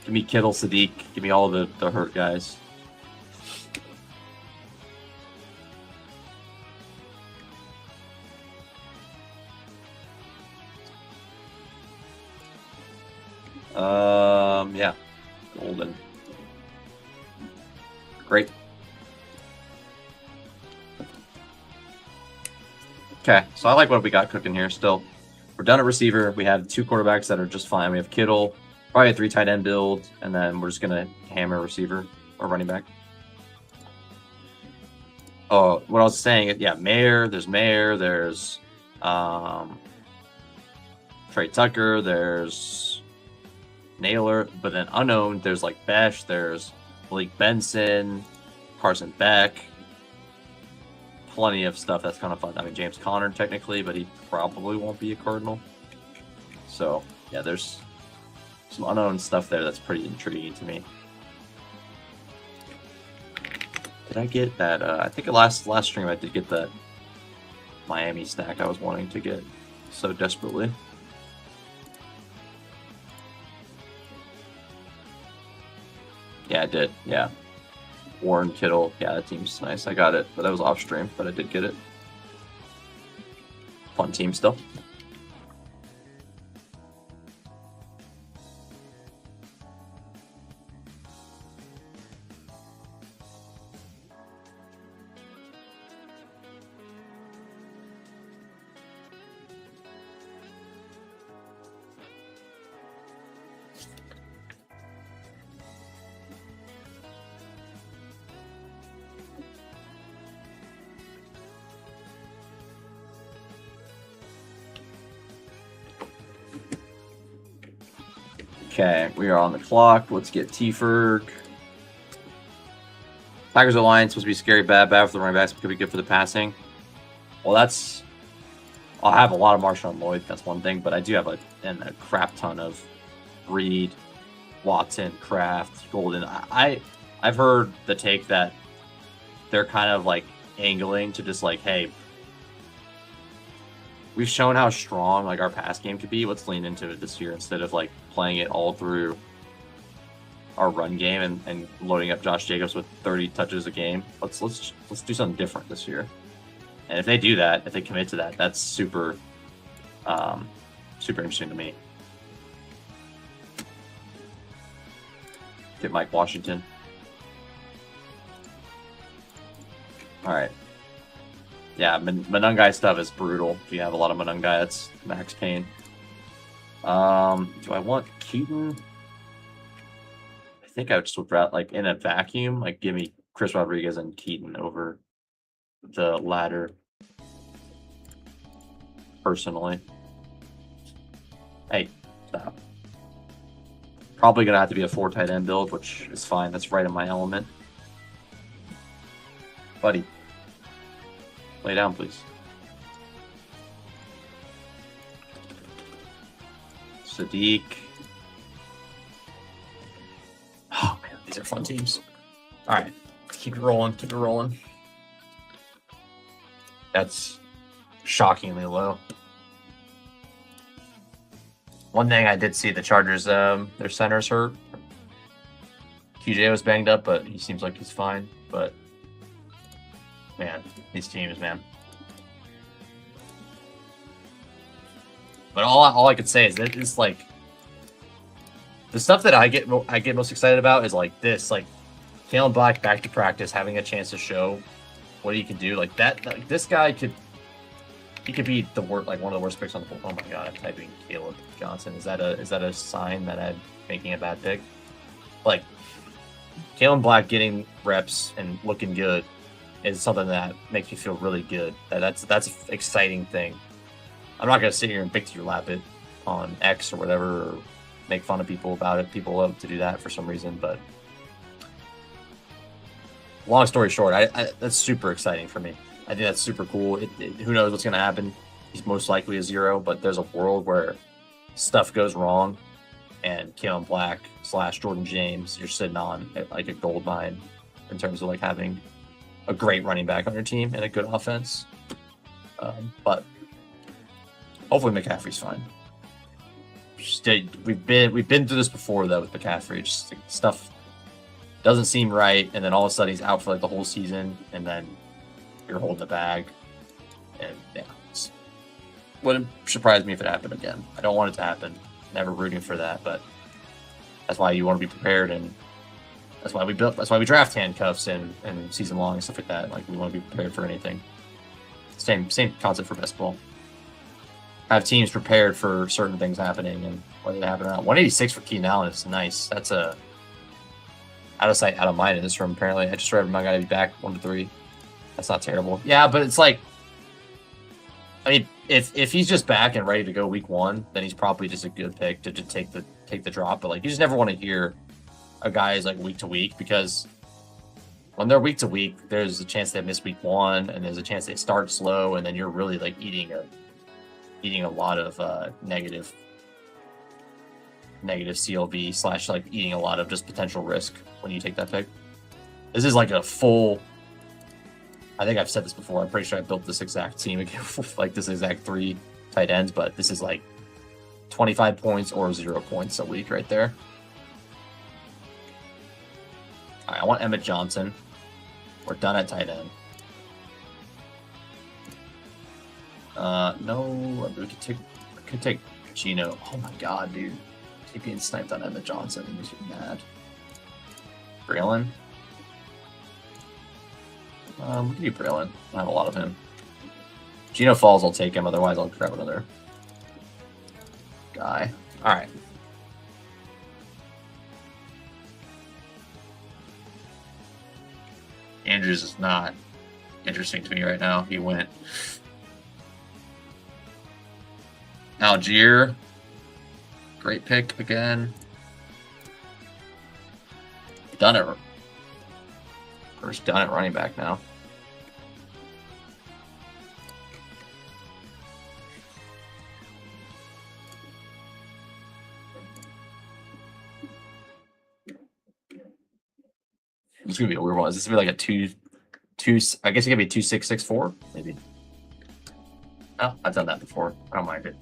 Give me Kittle, Sadiq. Give me all the hurt guys. Yeah. Golden. Great. Okay, so I like what we got cooking here still. We're done at receiver. We have 2 quarterbacks that are just fine. We have Kittle, probably a 3 tight end build, and then we're just going to hammer receiver or running back. Oh, what I was saying, yeah, Mayer, there's Trey Tucker, there's Naylor, but then unknown, there's like Besh, there's Malik Benson, Carson Beck. Plenty of stuff that's kind of fun. I mean, James Conner technically, but he probably won't be a Cardinal. So yeah, there's some unknown stuff there that's pretty intriguing to me. Did I get that? I think last stream I did get that Miami stack I was wanting to get so desperately. Yeah, I did. Yeah. Warren Kittle. Yeah, that team's nice. I got it, but that was off stream, but I did get it. Fun team still. Okay, we are on the clock. Let's get T-Ferg. Tigers Alliance supposed to be scary bad for the running backs, but could be good for the passing. Well, I'll have a lot of Marshawn Lloyd. That's one thing, but I do have a crap ton of Reed, Watson, Kraft, Golden. I've heard the take that they're kind of like angling to just like, hey, we've shown how strong like our pass game could be. Let's lean into it this year instead of like playing it all through our run game and loading up Josh Jacobs with 30 touches a game. Let's do something different this year. And if they do that, if they commit to that, that's super interesting to me. Get Mike Washington. All right. Yeah, Manungai stuff is brutal. If you have a lot of Manungai, that's max pain. Do I want Keaton? I think I just would rather, like, in a vacuum, like, give me Chris Rodriguez and Keaton over the latter, personally. Hey, stop. Probably gonna have to be a 4 tight end build, which is fine. That's right in my element. Buddy, lay down, please. Sadiq. Oh man, these are fun teams. All right, keep it rolling. Keep it rolling. That's shockingly low. One thing I did see, the Chargers, their center's hurt. QJ was banged up, but he seems like he's fine. But man, these teams, man. But all I could say is that it's like the stuff that I get most excited about is like this, like Kalen Black back to practice, having a chance to show what he can do. Like that, like this guy could be the worst, like one of the worst picks on the board. Oh my god, I'm typing Caleb Johnson. Is that a sign that I'm making a bad pick? Like Kalen Black getting reps and looking good is something that makes me feel really good. That's an exciting thing. I'm not gonna sit here and pick to your lap it on X or whatever, or make fun of people about it. People love to do that for some reason, but long story short, that's super exciting for me. I think that's super cool. Who knows what's gonna happen? He's most likely a 0, but there's a world where stuff goes wrong, and Kalen Black / Jordan James, you're sitting on like a gold mine in terms of like having a great running back on your team and a good offense. But hopefully McCaffrey's fine. We've been through this before though with McCaffrey. Just like, stuff doesn't seem right, and then all of a sudden he's out for like the whole season, and then you're holding the bag. And yeah, it wouldn't surprise me if it happened again. I don't want it to happen. Never rooting for that, but that's why you want to be prepared, and that's why we draft handcuffs and season long and stuff like that. Like we want to be prepared for anything. Same concept for best ball. Have teams prepared for certain things happening, and whether they happen or not. 186 for Keenan Allen is nice. That's a out of sight, out of mind in this room. Apparently, I just read my guy to be back 1 to 3. That's not terrible. Yeah, but it's like, I mean, if he's just back and ready to go week 1, then he's probably just a good pick to just take the drop. But like, you just never want to hear a guy is like week to week, because when they're week to week, there's a chance they miss week 1, and there's a chance they start slow, and then you're really like eating a lot of negative CLV / like eating a lot of just potential risk when you take that pick. This is like a full, I think I've said this before, I'm pretty sure I built this exact team again with like this exact 3 tight ends, but this is like 25 points or 0 points a week right there. All right, I want Emmett Johnson. We're done at tight end. No, we could take Gino. Oh my god, dude. Keep being sniped on Emmett Johnson. It makes me mad. Braylon. We can do Braylon. I have a lot of him. Gino falls, I'll take him. Otherwise, I'll grab another guy. All right. Andrews is not interesting to me right now. He went Algier. Great pick again. Done it. First done at running back now. It's gonna be a weird one. Is this gonna be like a two? I guess it could be 2-6-6-4, maybe. Oh, I've done that before. I don't mind it.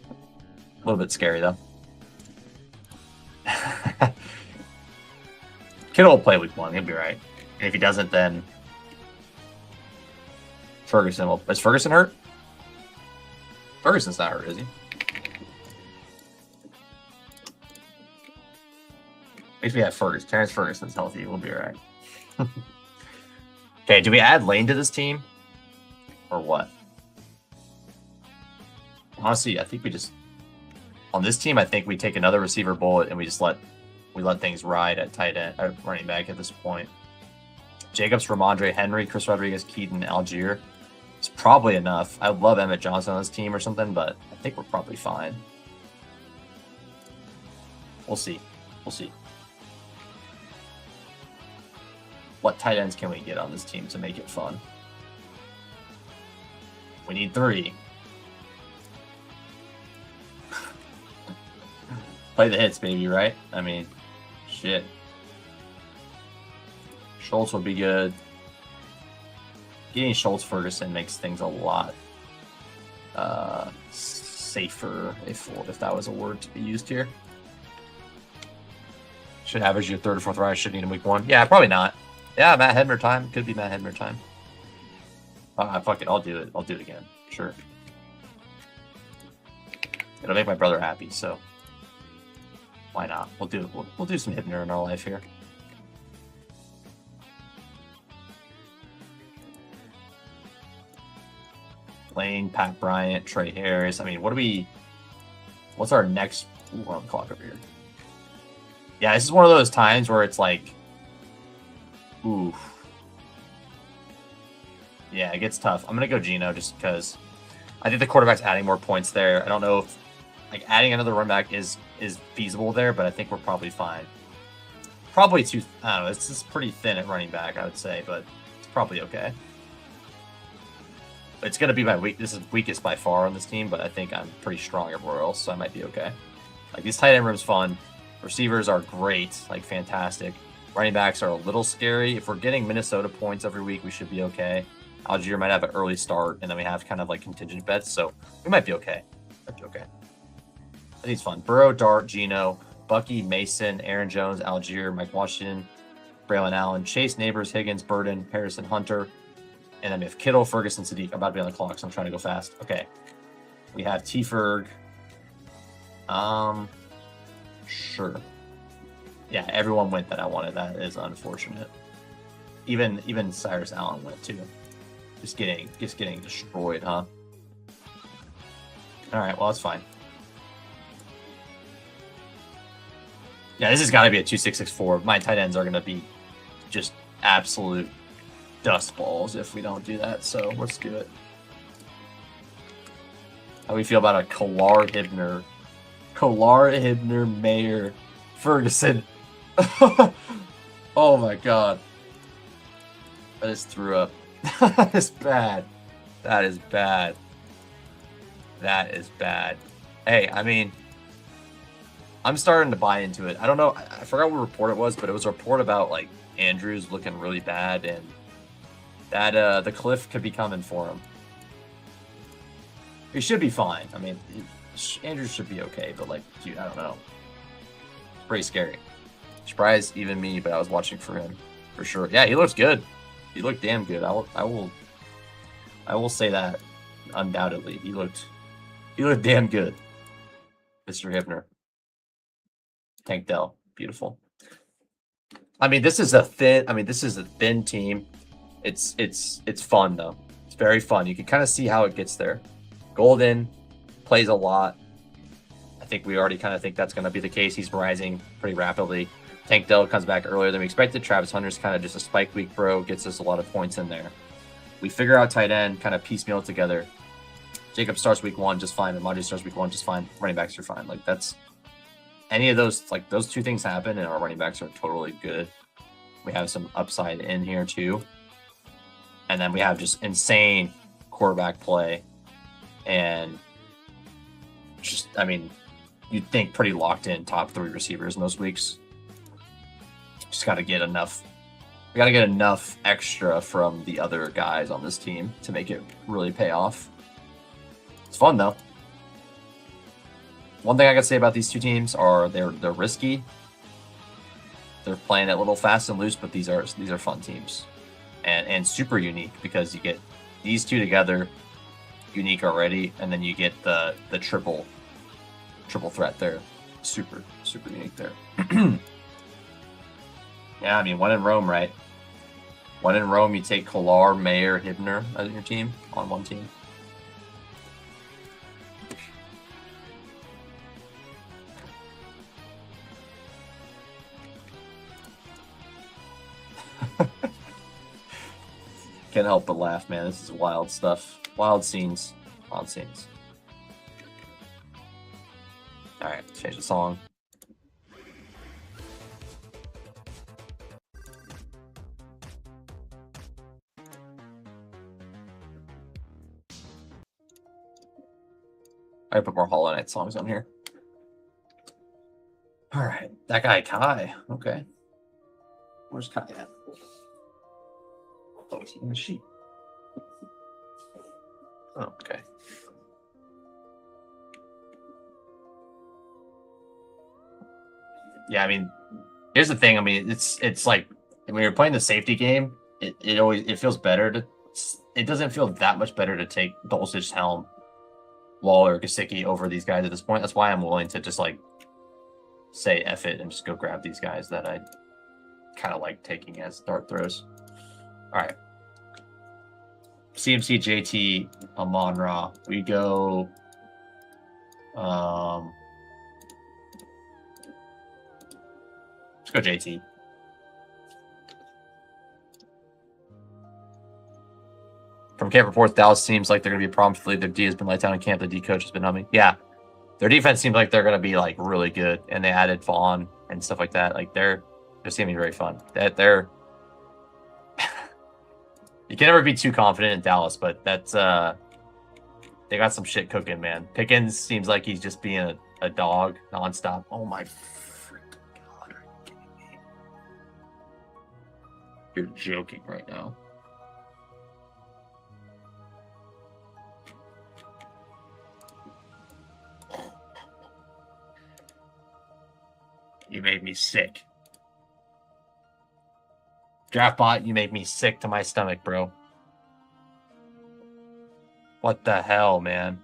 A little bit scary though. Kittle will play week 1. He'll be right. And if he doesn't, then Ferguson will. Is Ferguson hurt? Ferguson's not hurt, is he? At least we have Ferguson. Terrence Ferguson's healthy. We'll be alright. Okay, do we add Lane to this team? Or what? Honestly, I think we just On this team, I think we take another receiver bullet and we let things ride at tight end, running back at this point. Jacobs, Ramondre, Henry, Chris Rodriguez, Keaton, Algier. It's probably enough. I would love Emmett Johnson on this team or something, but I think we're probably fine. We'll see. We'll see. What tight ends can we get on this team to make it fun? We need 3. Play the hits, baby, right? I mean, shit. Schultz would be good. Getting Schultz Ferguson makes things a lot safer, if that was a word to be used here. Should average your 3rd or 4th round. Should need in week 1. Yeah, probably not. Yeah, Matt Hedmer time. Could be Matt Hedmer time. Fuck it. I'll do it. I'll do it again. Sure. It'll make my brother happy, so why not? We'll do it. We'll do some Hibner in our life here. Lane, Pat Bryant, Trey Harris. I mean, what's our next? Ooh, we're on the clock over here. Yeah, this is one of those times where it's like, ooh. Yeah, it gets tough. I'm going to go Geno just because I think the quarterback's adding more points there. I don't know if like adding another run back is feasible there, but I think we're probably fine. Probably too, I don't know, it's just pretty thin at running back, I would say, but it's probably okay. It's going to be this is weakest by far on this team, but I think I'm pretty strong everywhere else, so I might be okay. Like, this tight end room's fun. Receivers are great, like fantastic. Running backs are a little scary. If we're getting Minnesota points every week, we should be okay. Algier might have an early start, and then we have kind of like contingent bets, so we might be okay. Might be okay. I think it's fun. Burrow, Dart, Geno, Bucky, Mason, Aaron Jones, Algier, Mike Washington, Braylon Allen, Chase, Neighbors, Higgins, Burden, Harrison, Hunter, and then we have Kittle, Ferguson, Sadiq. I'm about to be on the clock, so I'm trying to go fast. Okay. We have T-Ferg. Sure. Yeah, everyone went that I wanted. That is unfortunate. Even Cyrus Allen went too. Just getting destroyed, huh? All right, well, that's fine. Yeah, this has got to be a 2-6-6-4. My tight ends are going to be just absolute dust balls if we don't do that. So let's do it. How do we feel about a Kolar Hibner, Mayer, Ferguson? Oh my god. I just threw up. That is bad. That is bad. That is bad. Hey, I mean, I'm starting to buy into it. I don't know. I forgot what report it was, but it was a report about like Andrews looking really bad and that the cliff could be coming for him. He should be fine. I mean, Andrews should be okay, but like, dude, I don't know. It's pretty scary. Surprised even me, but I was watching for him for sure. Yeah, he looks good. He looked damn good. I will say that undoubtedly. He looked damn good. Mr. Hibner. Tank Dell. Beautiful. I mean, this is a thin team. It's fun though. It's very fun. You can kind of see how it gets there. Golden plays a lot. I think we already kind of think that's going to be the case. He's rising pretty rapidly. Tank Dell comes back earlier than we expected. Travis Hunter's kind of just a spike week bro. Gets us a lot of points in there. We figure out tight end, kind of piecemeal it together. Jacob starts week 1 just fine. Amadi starts week 1 just fine. Running backs are fine. Like, that's any of those, like, those two things happen and our running backs are totally good. We have some upside in here too. And then we have just insane quarterback play. And just, I mean, you'd think pretty locked in top 3 receivers most weeks. Just got to get enough. We got to get enough extra from the other guys on this team to make it really pay off. It's fun though. One thing I can say about these two teams are they're risky. They're playing it a little fast and loose, but these are fun teams, and super unique because you get these two together, unique already, and then you get the triple threat there, super unique there. Yeah, I mean, one in Rome, right? One in Rome, you take Kolar, Mayer, Hibner as your team on one team. Can't help but laugh, man. This is wild stuff. Wild scenes. Wild scenes. Alright, change the song. I put more Hollow Knight songs on here. Alright, that guy Kai. Okay. Where's Kai at? Oh, he's eating the sheep. Oh, okay. Yeah, I mean, here's the thing. I mean, it's like when you're playing the safety game, it always feels better to. It doesn't feel that much better to take Dulcich, Helm, Waller, Gesicki over these guys at this point. That's why I'm willing to just like say F it and just go grab these guys that I kind of like taking as dart throws. All right. CMC, JT, Amon Ra. We go. Let's go JT. From camp reports, Dallas seems like they're going to be a problem for the league. Their D has been let down in camp. The D coach has been humming. Yeah. Their defense seems like they're going to be like really good. And they added Vaughn and stuff like that. Like they're going to be very fun. They're you can never be too confident in Dallas, but that's they got some shit cooking, man. Pickens seems like he's just being a dog nonstop. Oh my freaking god, are you kidding me? You're joking right now. You made me sick. Draftbot, you make me sick to my stomach, bro. What the hell, man?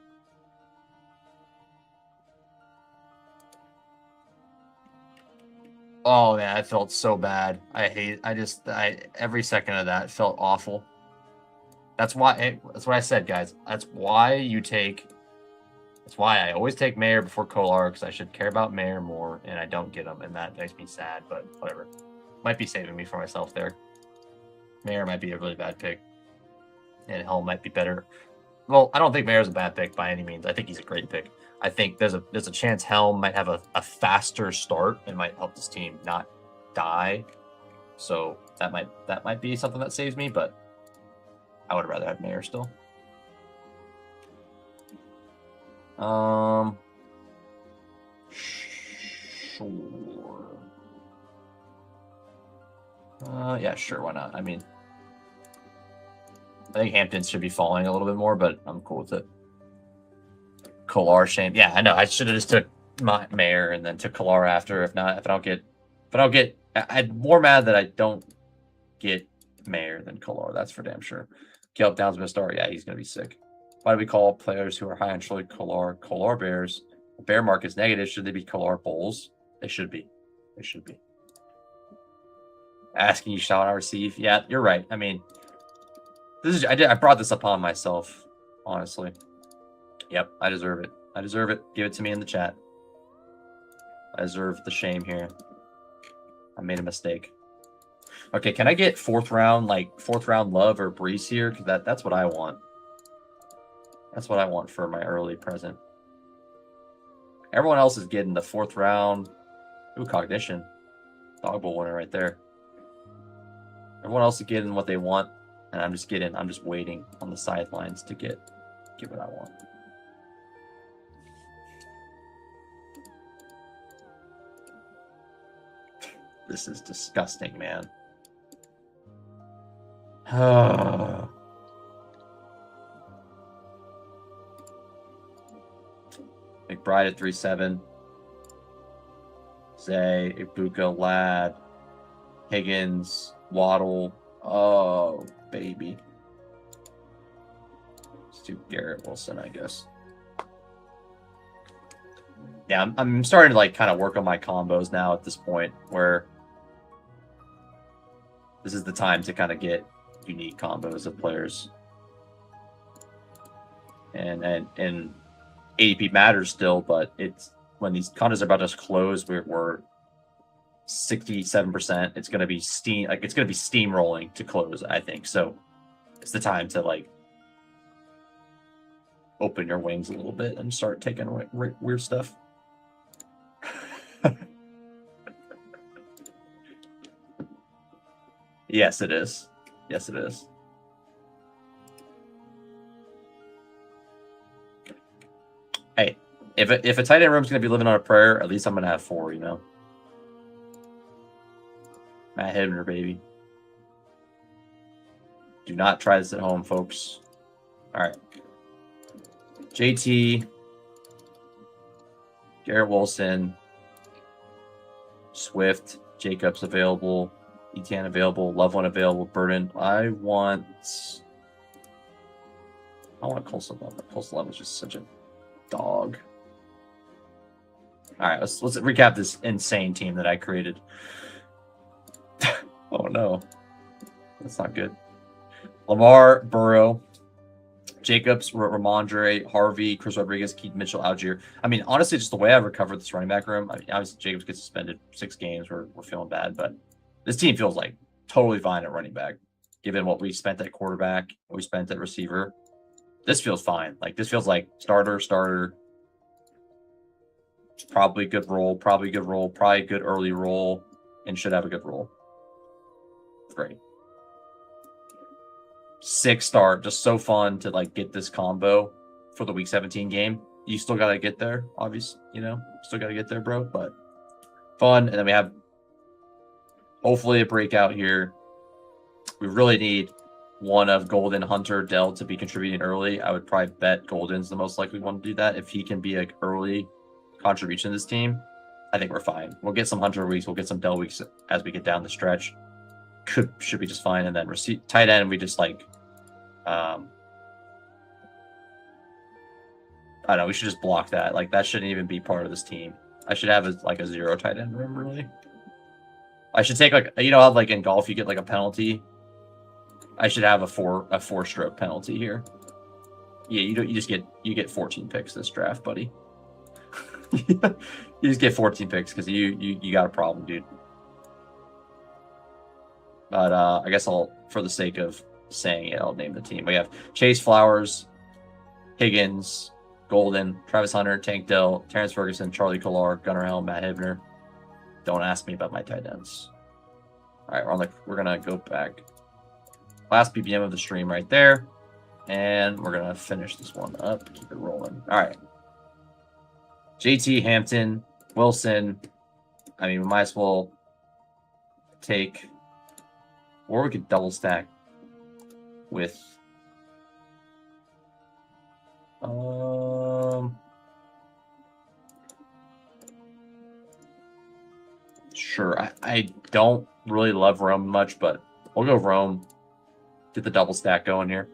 Oh, man, that felt so bad. Every second of that felt awful. That's what I said, guys. That's why I always take Mayer before Kolar, because I should care about Mayer more, and I don't get him, and that makes me sad, but whatever. Might be saving me for myself there. Mayer might be a really bad pick, and Helm might be better. Well, I don't think Mayer's a bad pick by any means. I think he's a great pick. I think there's a chance Helm might have a faster start and might help this team not die. So that might be something that saves me, but I would rather have Mayer still. Sure. Yeah, sure. Why not? I mean, I think Hampton should be falling a little bit more, but I'm cool with it. Kolar, shame. Yeah, I know. I should have just took Mayer and then took Kolar after. If I don't get, I'm more mad that I don't get Mayer than Kolar. That's for damn sure. Kelp Downs gonna start. Yeah, he's gonna be sick. Why do we call players who are high on Troy Kolar bears? The bear market's negative. Should they be Kolar bulls? They should be. They should be. Asking you shall I receive? Yeah, you're right. I mean, I brought this upon myself, honestly. Yep, I deserve it. I deserve it. Give it to me in the chat. I deserve the shame here. I made a mistake. Okay, can I get fourth round Love or Brees here? Because that's what I want. That's what I want for my early present. Everyone else is getting the fourth round. Ooh, Cognition. Dog Bowl winner right there. Everyone else is getting what they want, and I'm just waiting on the sidelines to get what I want. This is disgusting, man. McBride at 3-7. Zay, Ibuka, Ladd, Higgins, Waddle. Oh, baby. Let's do Garrett Wilson, I guess. Yeah, I'm starting to like kind of work on my combos now at this point where this is the time to kind of get unique combos of players. And ADP matters still, but it's when these contests are about to close, we're 67%. It's gonna be steamrolling to close, I think. So it's the time to like open your wings a little bit and start taking weird stuff. Yes, it is. Yes, it is. Hey, if a tight end room is going to be living on a prayer, at least I'm going to have 4, you know? Matt Hibner, baby. Do not try this at home, folks. All right. JT. Garrett Wilson. Swift. Jacobs available. Etienne available. Loveland available. Burden. I want Colson Love. Colson Love is just such a dog. All right, let's recap this insane team that I created. Oh no, that's not good. Lamar, Burrow, Jacobs, Ramondre, Harvey, Chris Rodriguez, Keith Mitchell, Algier. I mean, honestly, just the way I've recovered this running back room. I mean, obviously Jacobs gets suspended 6 games. We're feeling bad, but this team feels like totally fine at running back, given what we spent at quarterback, what we spent at receiver. This feels fine. Like this feels like starter. Probably good roll, probably good early roll, and should have a good roll. Great. 6 start, just so fun to like get this combo for the week 17 game. You still gotta get there, obviously, you know, still gotta get there, bro. But fun, and then we have hopefully a breakout here. We really need one of Golden, Hunter, Dell to be contributing early. I would probably bet Golden's the most likely one to do that. If he can be an early contribution to this team, I think we're fine. We'll get some Hunter weeks, we'll get some Dell weeks as we get down the stretch. Should be just fine. And then tight end, we just like I don't know, we should just block that. Like that shouldn't even be part of this team. I should have a 0 tight end room, really. I should take like, you know how like in golf you get like a penalty. I should have a 4-stroke penalty here. Yeah, you get 14 picks this draft, buddy. You just get 14 picks because you got a problem, dude. But I guess for the sake of saying it, I'll name the team. We have Chase, Flowers, Higgins, Golden, Travis Hunter, Tank Dell, Terrence Ferguson, Charlie Collar, Gunnar Helm, Matt Hibner. Don't ask me about my tight ends. All right, we're gonna go back. Last BBM of the stream right there, and we're gonna finish this one up. Keep it rolling. All right. JT, Hampton, Wilson. I mean, we might as well take, or we could double stack with sure. I don't really love Rome much, but we'll go Rome. Get the double stack going here.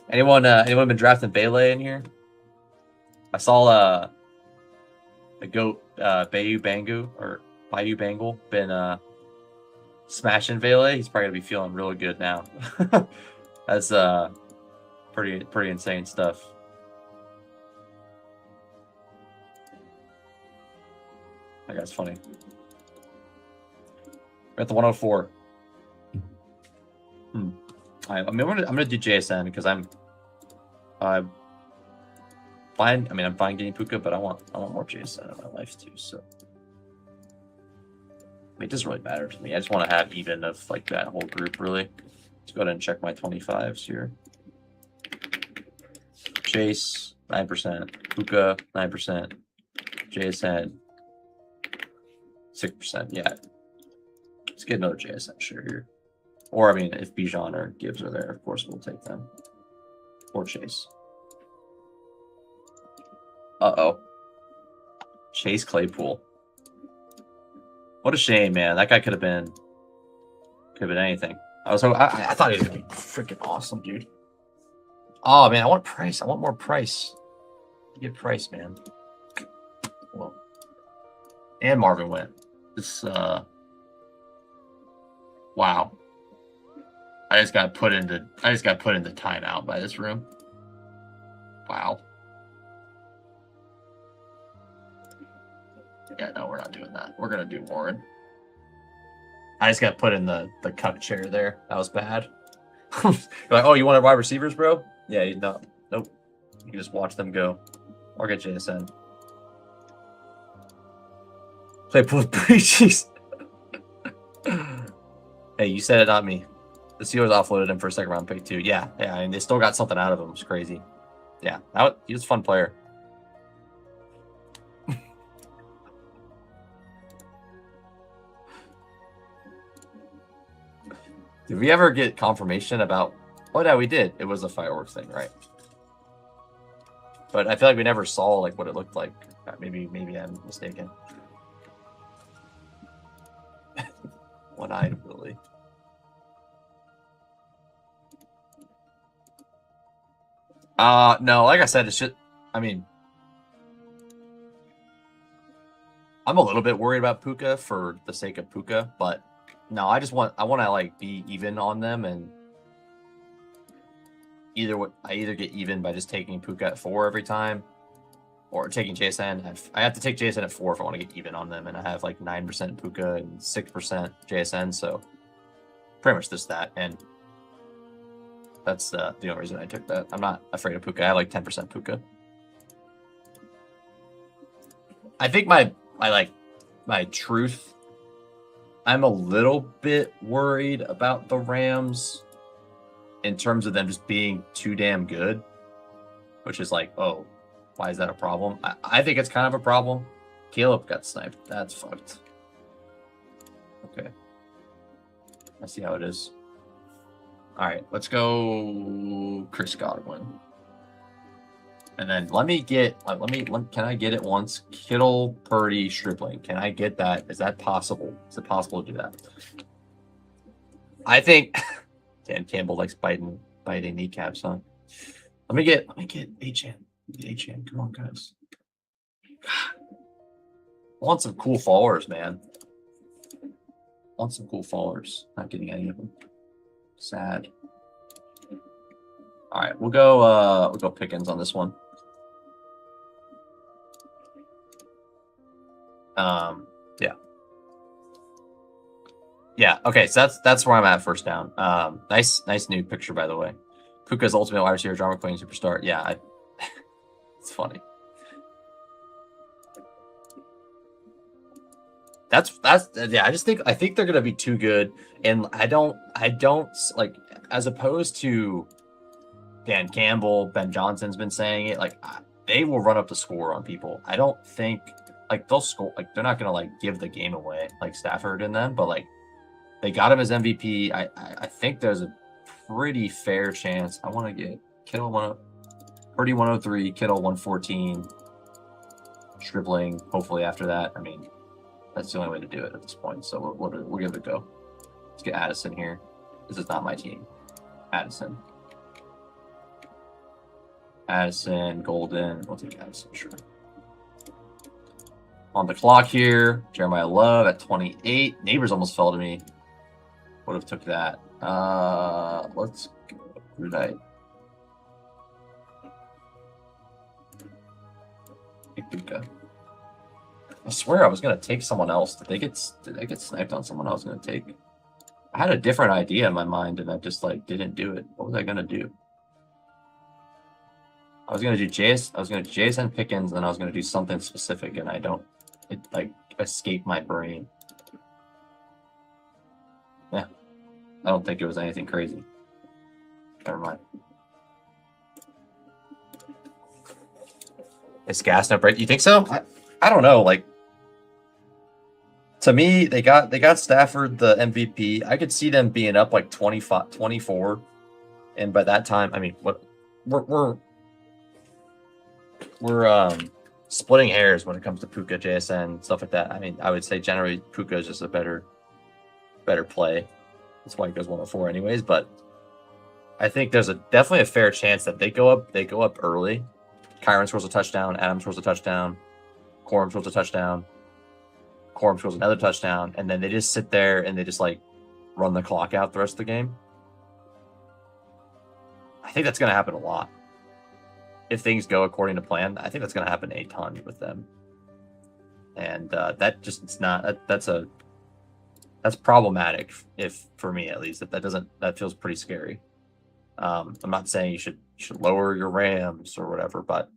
Anyone been drafting Bailey in here? I saw a goat Bayou Bangle been smashing Bailey. He's probably gonna be feeling really good now. That's pretty insane stuff. That guy's funny. We're at the 104. I'm gonna do JSN because I'm fine. I mean, I'm fine getting Puka, but I want more JSN in my life too. So I mean, it doesn't really matter to me. I just want to have even of like that whole group. Really, let's go ahead and check my 25s here. Chase 9%, Puka 9%, JSN 6%. Yeah, let's get another JSN share here. Or I mean, if Bijan or Gibbs are there, of course we'll take them. Or Chase. Uh-oh. Chase Claypool. What a shame, man. That guy could have been anything. I thought he was gonna be freaking awesome, dude. Oh man, I want Price. I want more Price. Get Price, man. Well, and Marvin went. This wow. I just got put into timeout by this room. Wow. Yeah, no, we're not doing that. We're gonna do Warren. I just got put in the cuck chair there. That was bad. You're like, oh, you want wide receivers, bro? Yeah, no, nope. You can just watch them go. Or get JSN. Play both breaches. Hey, you said it, not me. The Steelers offloaded him for a second round pick too. Yeah, I mean, they still got something out of him. It's crazy. Yeah, he was a fun player. Did we ever get confirmation about? Oh, yeah, we did. It was a fireworks thing, right? But I feel like we never saw like what it looked like. Maybe I'm mistaken. One-eyed Willie. No, like I said, it's just. I mean, I'm a little bit worried about Puka for the sake of Puka, but no, I want to like be even on them, and I either get even by just taking Puka at 4 every time, or taking JSN. I have to take JSN at 4 if I want to get even on them, and I have like 9% Puka and 6% JSN, so pretty much just that, and that's the only reason I took that. I'm not afraid of Puka. I have like 10% Puka. I think my truth, I'm a little bit worried about the Rams in terms of them just being too damn good, which is like, oh, why is that a problem? I think it's kind of a problem. Caleb got sniped. That's fucked. Okay. I see how it is. All right, let's go Chris Godwin. And then can I get it once? Kittle, Purdy, Stripling. Can I get that? Is that possible? Is it possible to do that? I think Dan Campbell likes biting kneecaps, huh? Let me get HN. HN. Come on, guys. God. I want some cool followers, man. I want some cool followers. Not getting any of them. Sad. All right, we'll go Pickens on this one. Yeah. Okay, so that's where I'm at first down. Nice new picture, by the way. Puka's ultimate wide receiver, drama queen superstar. Yeah, it's funny. That's yeah. I think they're gonna be too good, and I don't like, as opposed to Dan Campbell, Ben Johnson's been saying it, like they will run up the score on people. I don't think like they'll score, like they're not gonna like give the game away like Stafford and them, but like they got him as MVP. I think there's a pretty fair chance. I want to get Kittle 30 103, Kittle 114, Stripling. Hopefully after that, I mean, that's the only way to do it at this point. So we'll give it a go. Let's get Addison here. This is not my team. Addison, Golden. We'll take Addison, sure. On the clock here, Jeremiah Love at 28. Neighbors almost fell to me. Would have took that. Let's go. Who did I? I swear I was gonna take someone else. Did I get sniped on someone I was gonna take? I had a different idea in my mind, and I just like didn't do it. What was I gonna do? I was gonna do Jason Pickens, and then I was gonna do something specific, and it like escaped my brain. Yeah, I don't think it was anything crazy. Never mind. Is gas no break? You think so? I don't know. Like, to me, they got Stafford the MVP. I could see them being up like 25, 24, and by that time, I mean, what we're splitting hairs when it comes to Puka, JSN, stuff like that. I mean, I would say generally Puka is just a better play. That's why he goes 104 anyways. But I think there's definitely a fair chance that they go up early. Kyron scores a touchdown, Adam scores a touchdown, Corum scores a touchdown, Corum scores another touchdown, and then they just sit there and they just like run the clock out the rest of the game. I think that's going to happen a lot. If things go according to plan, I think that's going to happen a ton with them. and that just it's not that's problematic if for me at least. That feels pretty scary. I'm not saying you should lower your Rams or whatever, but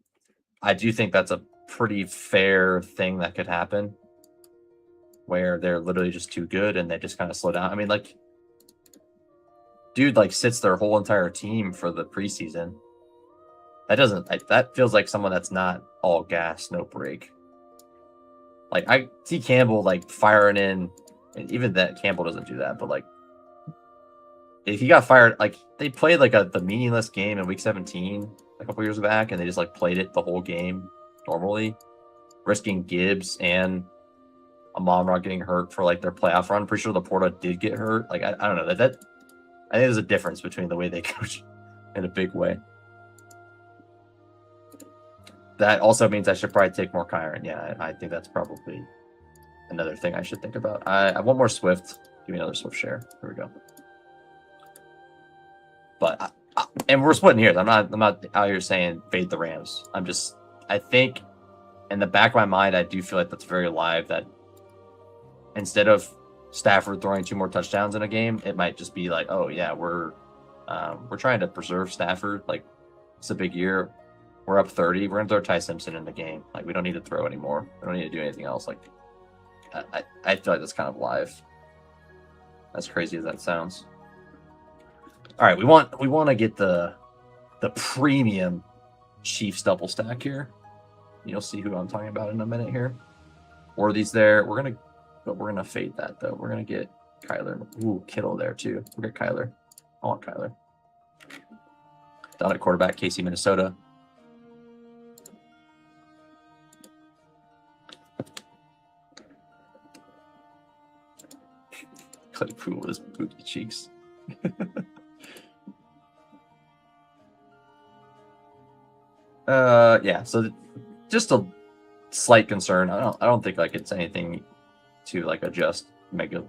I do think that's a pretty fair thing that could happen, where they're literally just too good and they just kind of slow down. I mean, like, dude, like sits their whole entire team for the preseason. That feels like someone that's not all gas, no break. Like I see Campbell like firing in, and even that Campbell doesn't do that, but like if he got fired, like they played like the meaningless game in week 17 a couple years back, and they just like played it the whole game normally, risking Gibbs and Amon-Ra getting hurt for like their playoff run. I'm pretty sure Laporta did get hurt. Like I don't know that I think there's a difference between the way they coach in a big way. That also means I should probably take more Kyron. Yeah, I think that's probably another thing I should think about. I want more Swift. Give me another Swift share. Here we go. But and we're splitting here. I'm not out here saying fade the Rams. I think in the back of my mind, I do feel like that's very live. That instead of Stafford throwing 2 more touchdowns in a game, it might just be like, oh yeah, we're trying to preserve Stafford. Like it's a big year. We're up 30. We're gonna throw Ty Simpson in the game. Like we don't need to throw anymore. We don't need to do anything else. Like I feel like that's kind of live. As crazy as that sounds. All right, we want to get the premium Chiefs double stack here. You'll see who I'm talking about in a minute here. Worthy's there. We're gonna fade that though. We're gonna get Kyler. Ooh, Kittle there too. We'll get Kyler. I want Kyler. Down at quarterback, KC, Minnesota. Claypool with his booty cheeks. Yeah, so just a slight concern. I don't think like it's anything to like adjust. Megally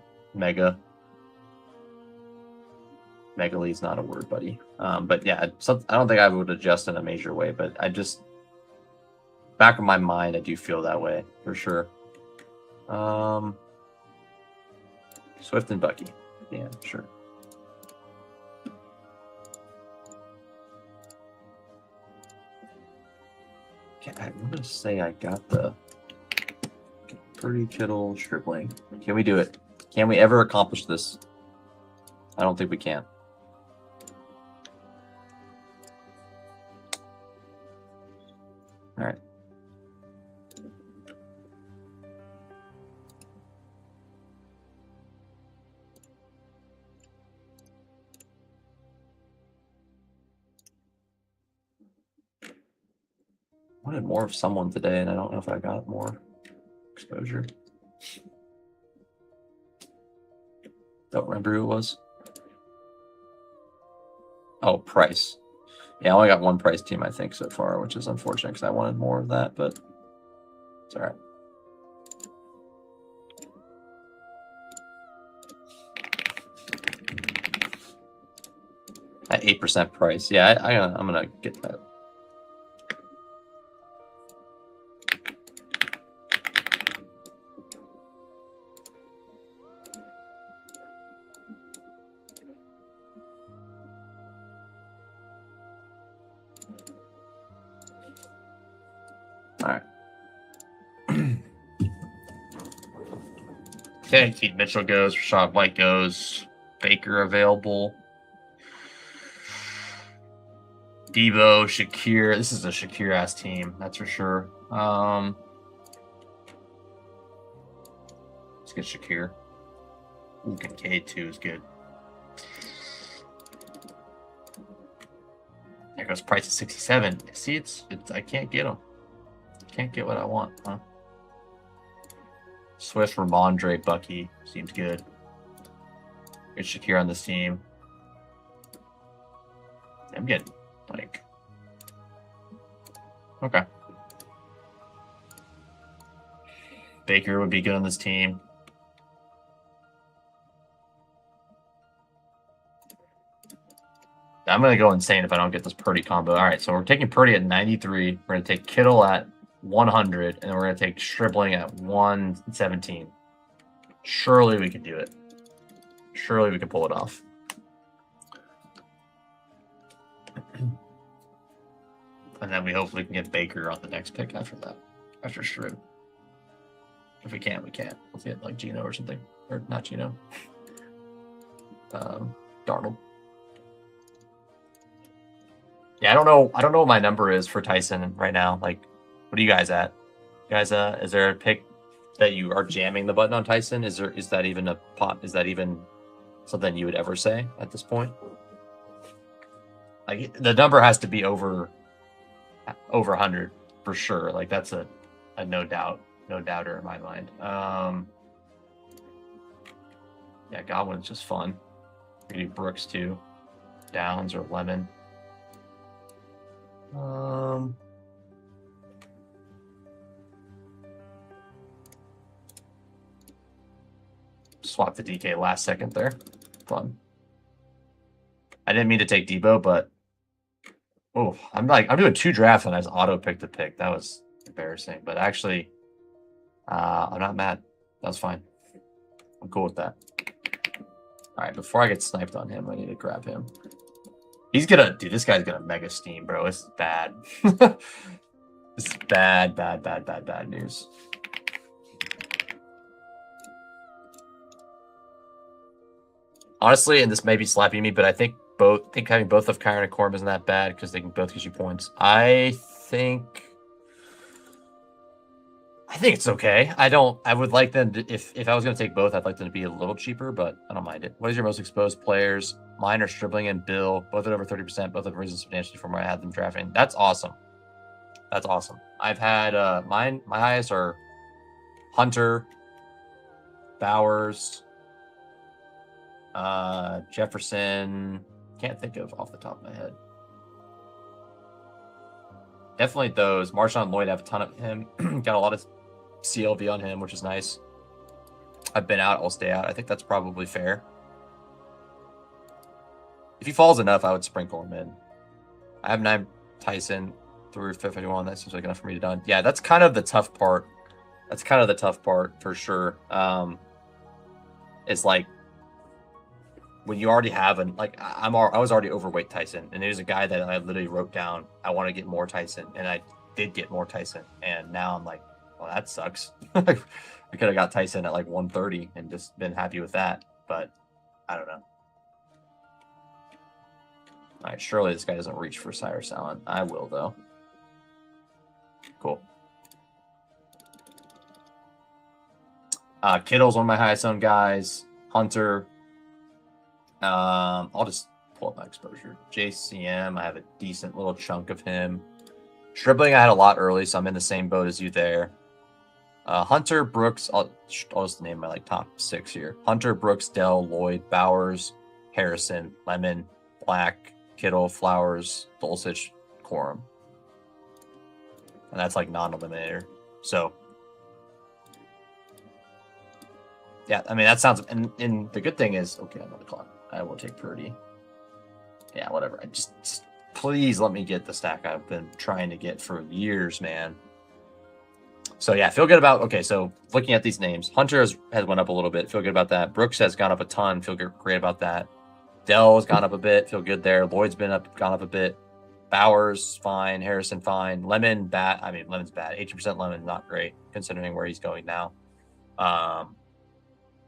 is not a word, buddy. But yeah, I don't think I would adjust in a major way, but I just back of my mind I do feel that way for sure. Swift and Bucky. Yeah, sure. I'm gonna say I got the Purdy, Kittle, Stripling. Can we do it? Can we ever accomplish this? I don't think we can. All right. Wanted more of someone today, and I don't know if I got more exposure. Don't remember who it was. Oh, Price. Yeah, I only got one Price team, I think, so far, which is unfortunate because I wanted more of that, but it's all right. At 8% Price. Yeah, I'm going to get that. All right. Okay, Keith Mitchell goes. Rashad White goes. Baker available. Debo, Shakir. This is a Shakir-ass team, that's for sure. Let's get Shakir. Ooh, Kincaid, too, is good. There goes Price at 67. See, it's I can't get him. Can't get what I want, huh? Swift, Ramondre, Bucky. Seems good. Get Shakir on this team. I'm getting, like... Okay. Baker would be good on this team. I'm going to go insane if I don't get this Purdy combo. All right, so we're taking Purdy at 93. We're going to take Kittle at 100, and then we're going to take Stribling at 117. Surely we can do it. Surely we can pull it off. And then we hopefully can get Baker on the next pick after that. After Strib. If we can't, we can't. Let's get like Gino or something. Or not Gino. Darnold. Yeah, I don't know what my number is for Tyson right now. Like, what are you guys at? You guys, is there a pick that you are jamming the button on Tyson? Is that even a pot? Is that even something you would ever say at this point? Like, the number has to be over 100 for sure. Like, that's a no doubter in my mind. Yeah, Godwin's just fun. We can do Brooks too, Downs or Lemon. Swap the DK last second there. Fun. I didn't mean to take Debo, but I'm doing 2 drafts and I just auto picked the pick. That was embarrassing, but actually, I'm not mad. That was fine. I'm cool with that. All right, before I get sniped on him, I need to grab him. This guy's gonna mega steam, bro. It's bad. This is bad news. Honestly, and this may be slapping me, but I think having both of Kyron and Corum isn't that bad because they can both get you points. I think it's okay. I would like them to, if I was going to take both, I'd like them to be a little cheaper, but I don't mind it. What is your most exposed players? Mine are Stribling and Bill, both at over 30%. Both have risen substantially from where I had them drafting. That's awesome. That's awesome. I've had my highest are Hunter, Bowers, Jefferson. Can't think of off the top of my head. Definitely those. Marshawn Lloyd, I have a ton of him. Got a lot of CLV on him, which is nice. I've been out, I'll stay out. I think that's probably fair. If he falls enough, I would sprinkle him in. I have 9 Tyson through 51. That seems like enough for me to done. Yeah, that's kind of the tough part. That's kind of the tough part for sure. It's like when you already have I was already overweight Tyson, and there's a guy that I literally wrote down, I want to get more Tyson, and I did get more Tyson, and now I'm like, well, that sucks. I could have got Tyson at like 130 and just been happy with that, but I don't know. All right, surely this guy doesn't reach for Cyrus Allen. I will, though. Cool. Kittle's one of my highest owned guys. Hunter. I'll just pull up my exposure. JCM, I have a decent little chunk of him. Stribling, I had a lot early, so I'm in the same boat as you there. Hunter, Brooks, I'll just name my top 6 here. Hunter, Brooks, Dell, Lloyd, Bowers, Harrison, Lemon, Black, Kittle, Flowers, Dulcich, Corum. And that's non-eliminator. So, yeah, I mean, that sounds, and the good thing is, okay, I'm on the clock. I will take Purdy. Yeah, whatever. Just please let me get the stack I've been trying to get for years, man. So yeah, feel good about, okay, so looking at these names, Hunter has went up a little bit, feel good about that. Brooks has gone up a ton, feel great about that. Dell has gone up a bit, feel good there. Lloyd's gone up a bit. Bowers, fine. Harrison, fine. Lemon, bad. I mean, Lemon's bad. 18% Lemon, not great, considering where he's going now.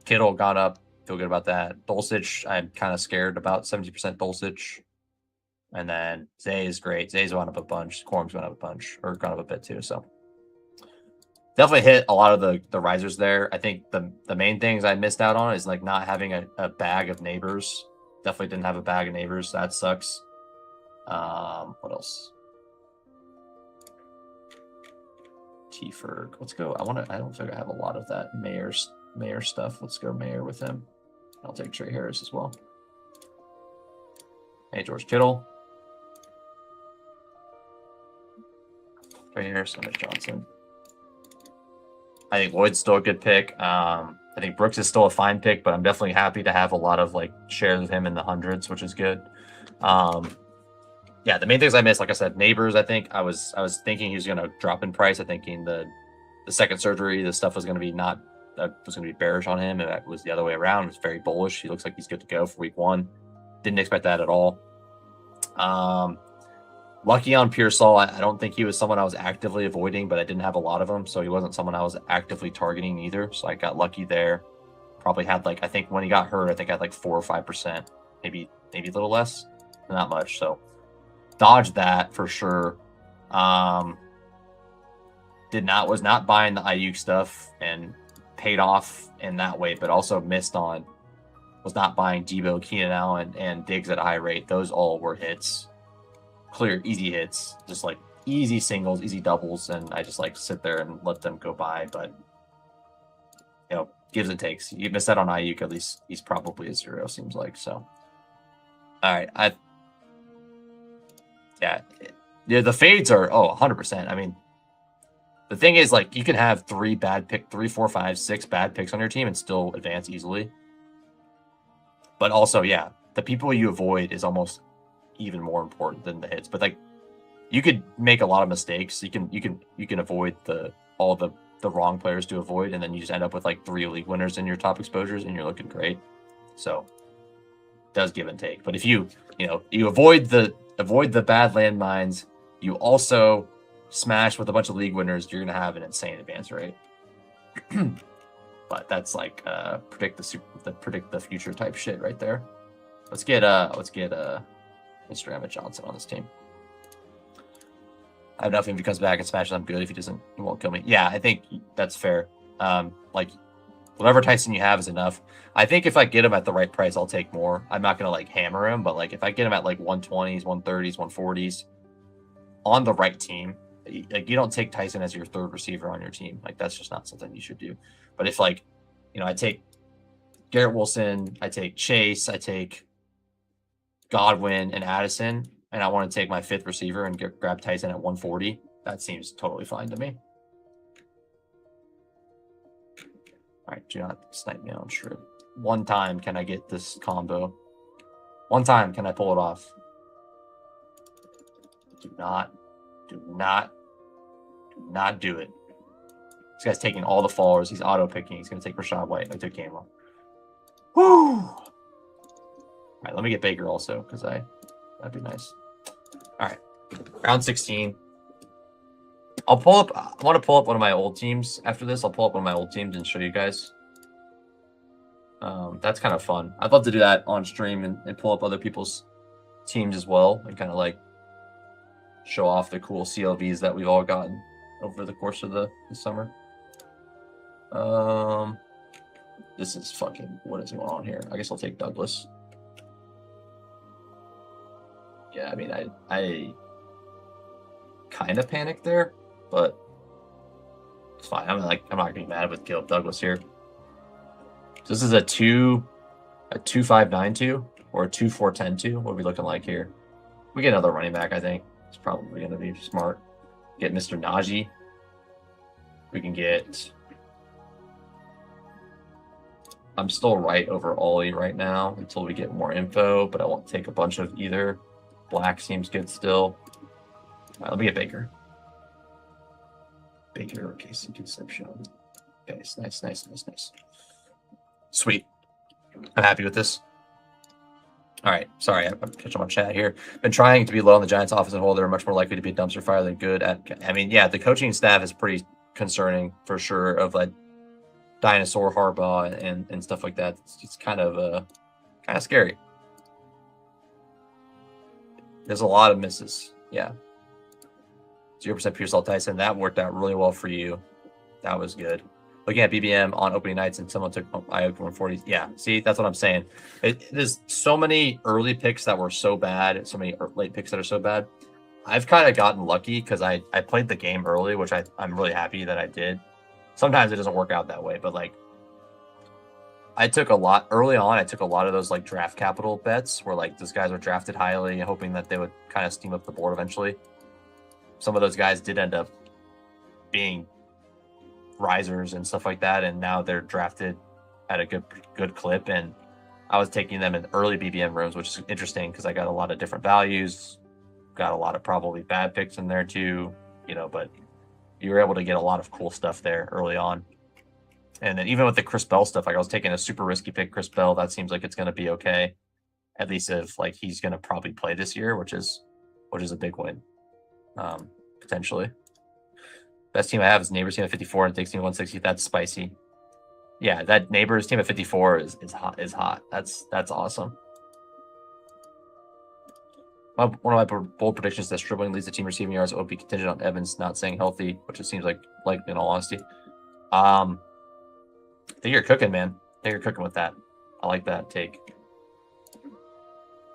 Kittle gone up, feel good about that. Dulcich, I'm kind of scared about 70% Dulcich. And then Zay is great. Zay's gone up a bunch. Corum's gone up a bunch, or gone up a bit too, so. Definitely hit a lot of the risers there. I think the main things I missed out on is not having a bag of neighbors. Definitely didn't have a bag of neighbors. That sucks. What else? T-Ferg. Let's go. I don't think I have a lot of that Mayor stuff. Let's go Mayor with him. I'll take Trey Harris as well. Hey, George Kittle. Trey Harris, and Johnson. I think Lloyd's still a good pick. I think Brooks is still a fine pick, but I'm definitely happy to have a lot of shares of him in the hundreds, which is good. yeah, the main things I missed, like I said, Neighbors. I think I was thinking he was going to drop in price. I thinking the second surgery, the stuff was going to be was going to be bearish on him, and it was the other way around. It was very bullish. He looks like he's good to go for week 1. Didn't expect that at all. Lucky on Pearsall. I don't think he was someone I was actively avoiding, but I didn't have a lot of them, so he wasn't someone I was actively targeting either. So I got lucky there. Probably had like, I think when he got hurt, I think I had like 4 or 5%, maybe a little less, not much. So dodged that for sure. Was not buying the Ayuk stuff and paid off in that way, but also was not buying Debo, Keenan Allen, and Diggs at a high rate. Those all were hits. Clear, easy hits, just like easy singles, easy doubles, and I just like sit there and let them go by. But you know, gives and takes. You miss that on Ayuk, at least he's probably a 0, seems like. So, all right, the fades are 100%. I mean, the thing is, like, you can have 3, 4, 5, 6 bad picks on your team and still advance easily. But also, yeah, the people you avoid is almost even more important than the hits. But like, you could make a lot of mistakes. You can avoid all the wrong players to avoid, and then you just end up with like 3 league winners in your top exposures, and you're looking great. So it does give and take. But if you avoid the bad landmines, you also smash with a bunch of league winners, you're gonna have an insane advance rate. But that's like predict the future type shit right there. Let's get Mr. Emmett Johnson on this team. I have enough if he comes back and smashes. I'm good. If he doesn't, he won't kill me. Yeah, I think that's fair. Like, whatever Tyson you have is enough. I think if I get him at the right price, I'll take more. I'm not gonna like hammer him, but like if I get him at like 120s, 130s, 140s on the right team, like you don't take Tyson as your 3rd receiver on your team. Like that's just not something you should do. But if like, I take Garrett Wilson, I take Chase, I take Godwin and Addison, and I want to take my 5th receiver and grab Tyson at 140, that seems totally fine to me. All right, do not snipe me on Shrew. One time can I get this combo? One time can I pull it off? Do not do it. This guy's taking all the fallers. He's auto-picking. He's going to take Rashad White. I took Gainwell. Woo! All right, let me get Baker also, because that'd be nice. All right, round 16. I want to pull up one of my old teams after this. I'll pull up one of my old teams and show you guys. That's kind of fun. I'd love to do that on stream and pull up other people's teams as well and kind of like show off the cool CLVs that we've all gotten over the course of the summer. This is fucking, what is going on here? I guess I'll take Douglas. Yeah, I mean, I kind of panicked there, but it's fine. I'm not gonna be mad with Caleb Douglas here. So this is a 2-5-9-2 or a 2-4-10-2. What are we looking like here? We get another running back, I think. It's probably gonna be smart. Get Mr. Najee. We can get. I'm still right over Ollie right now until we get more info, but I won't take a bunch of either. Black seems good still. All right, let me get Baker. Baker or Casey Concepcion. Okay, nice. Sweet. I'm happy with this. All right, sorry, I'm catching on chat here. Been trying to be low on the Giants' offensive whole. They're much more likely to be a dumpster fire than good at. I mean, yeah, the coaching staff is pretty concerning for sure. Of like dinosaur Harbaugh and stuff like that. It's kind of scary. There's a lot of misses. Yeah. 0% Pearsall Tyson. That worked out really well for you. That was good. Looking at BBM on opening nights and someone took Ayuk 140. Yeah, see, that's what I'm saying. There's so many early picks that were so bad, so many late picks that are so bad. I've kind of gotten lucky because I played the game early, which I'm really happy that I did. Sometimes it doesn't work out that way, but like I took a lot early on. I took a lot of those like draft capital bets where like those guys were drafted highly, hoping that they would kind of steam up the board eventually. Some of those guys did end up being risers and stuff like that, and now they're drafted at a good clip. And I was taking them in early BBM rooms, which is interesting because I got a lot of different values, got a lot of probably bad picks in there too, you know, but you were able to get a lot of cool stuff there early on. And then even with the Chris Bell stuff, like I was taking a super risky pick, Chris Bell. That seems like it's going to be okay, at least if like he's going to probably play this year, which is a big win, potentially. Best team I have is Neighbors team at 54 and Thinks team 160. That's spicy. Yeah, that Neighbors team at 54 is hot. That's awesome. One of my bold predictions is that Stribling leads the team receiving yards will be contingent on Evans not staying healthy, which it seems like in all honesty. I think you're cooking, man. I think you're cooking with that. I like that take. All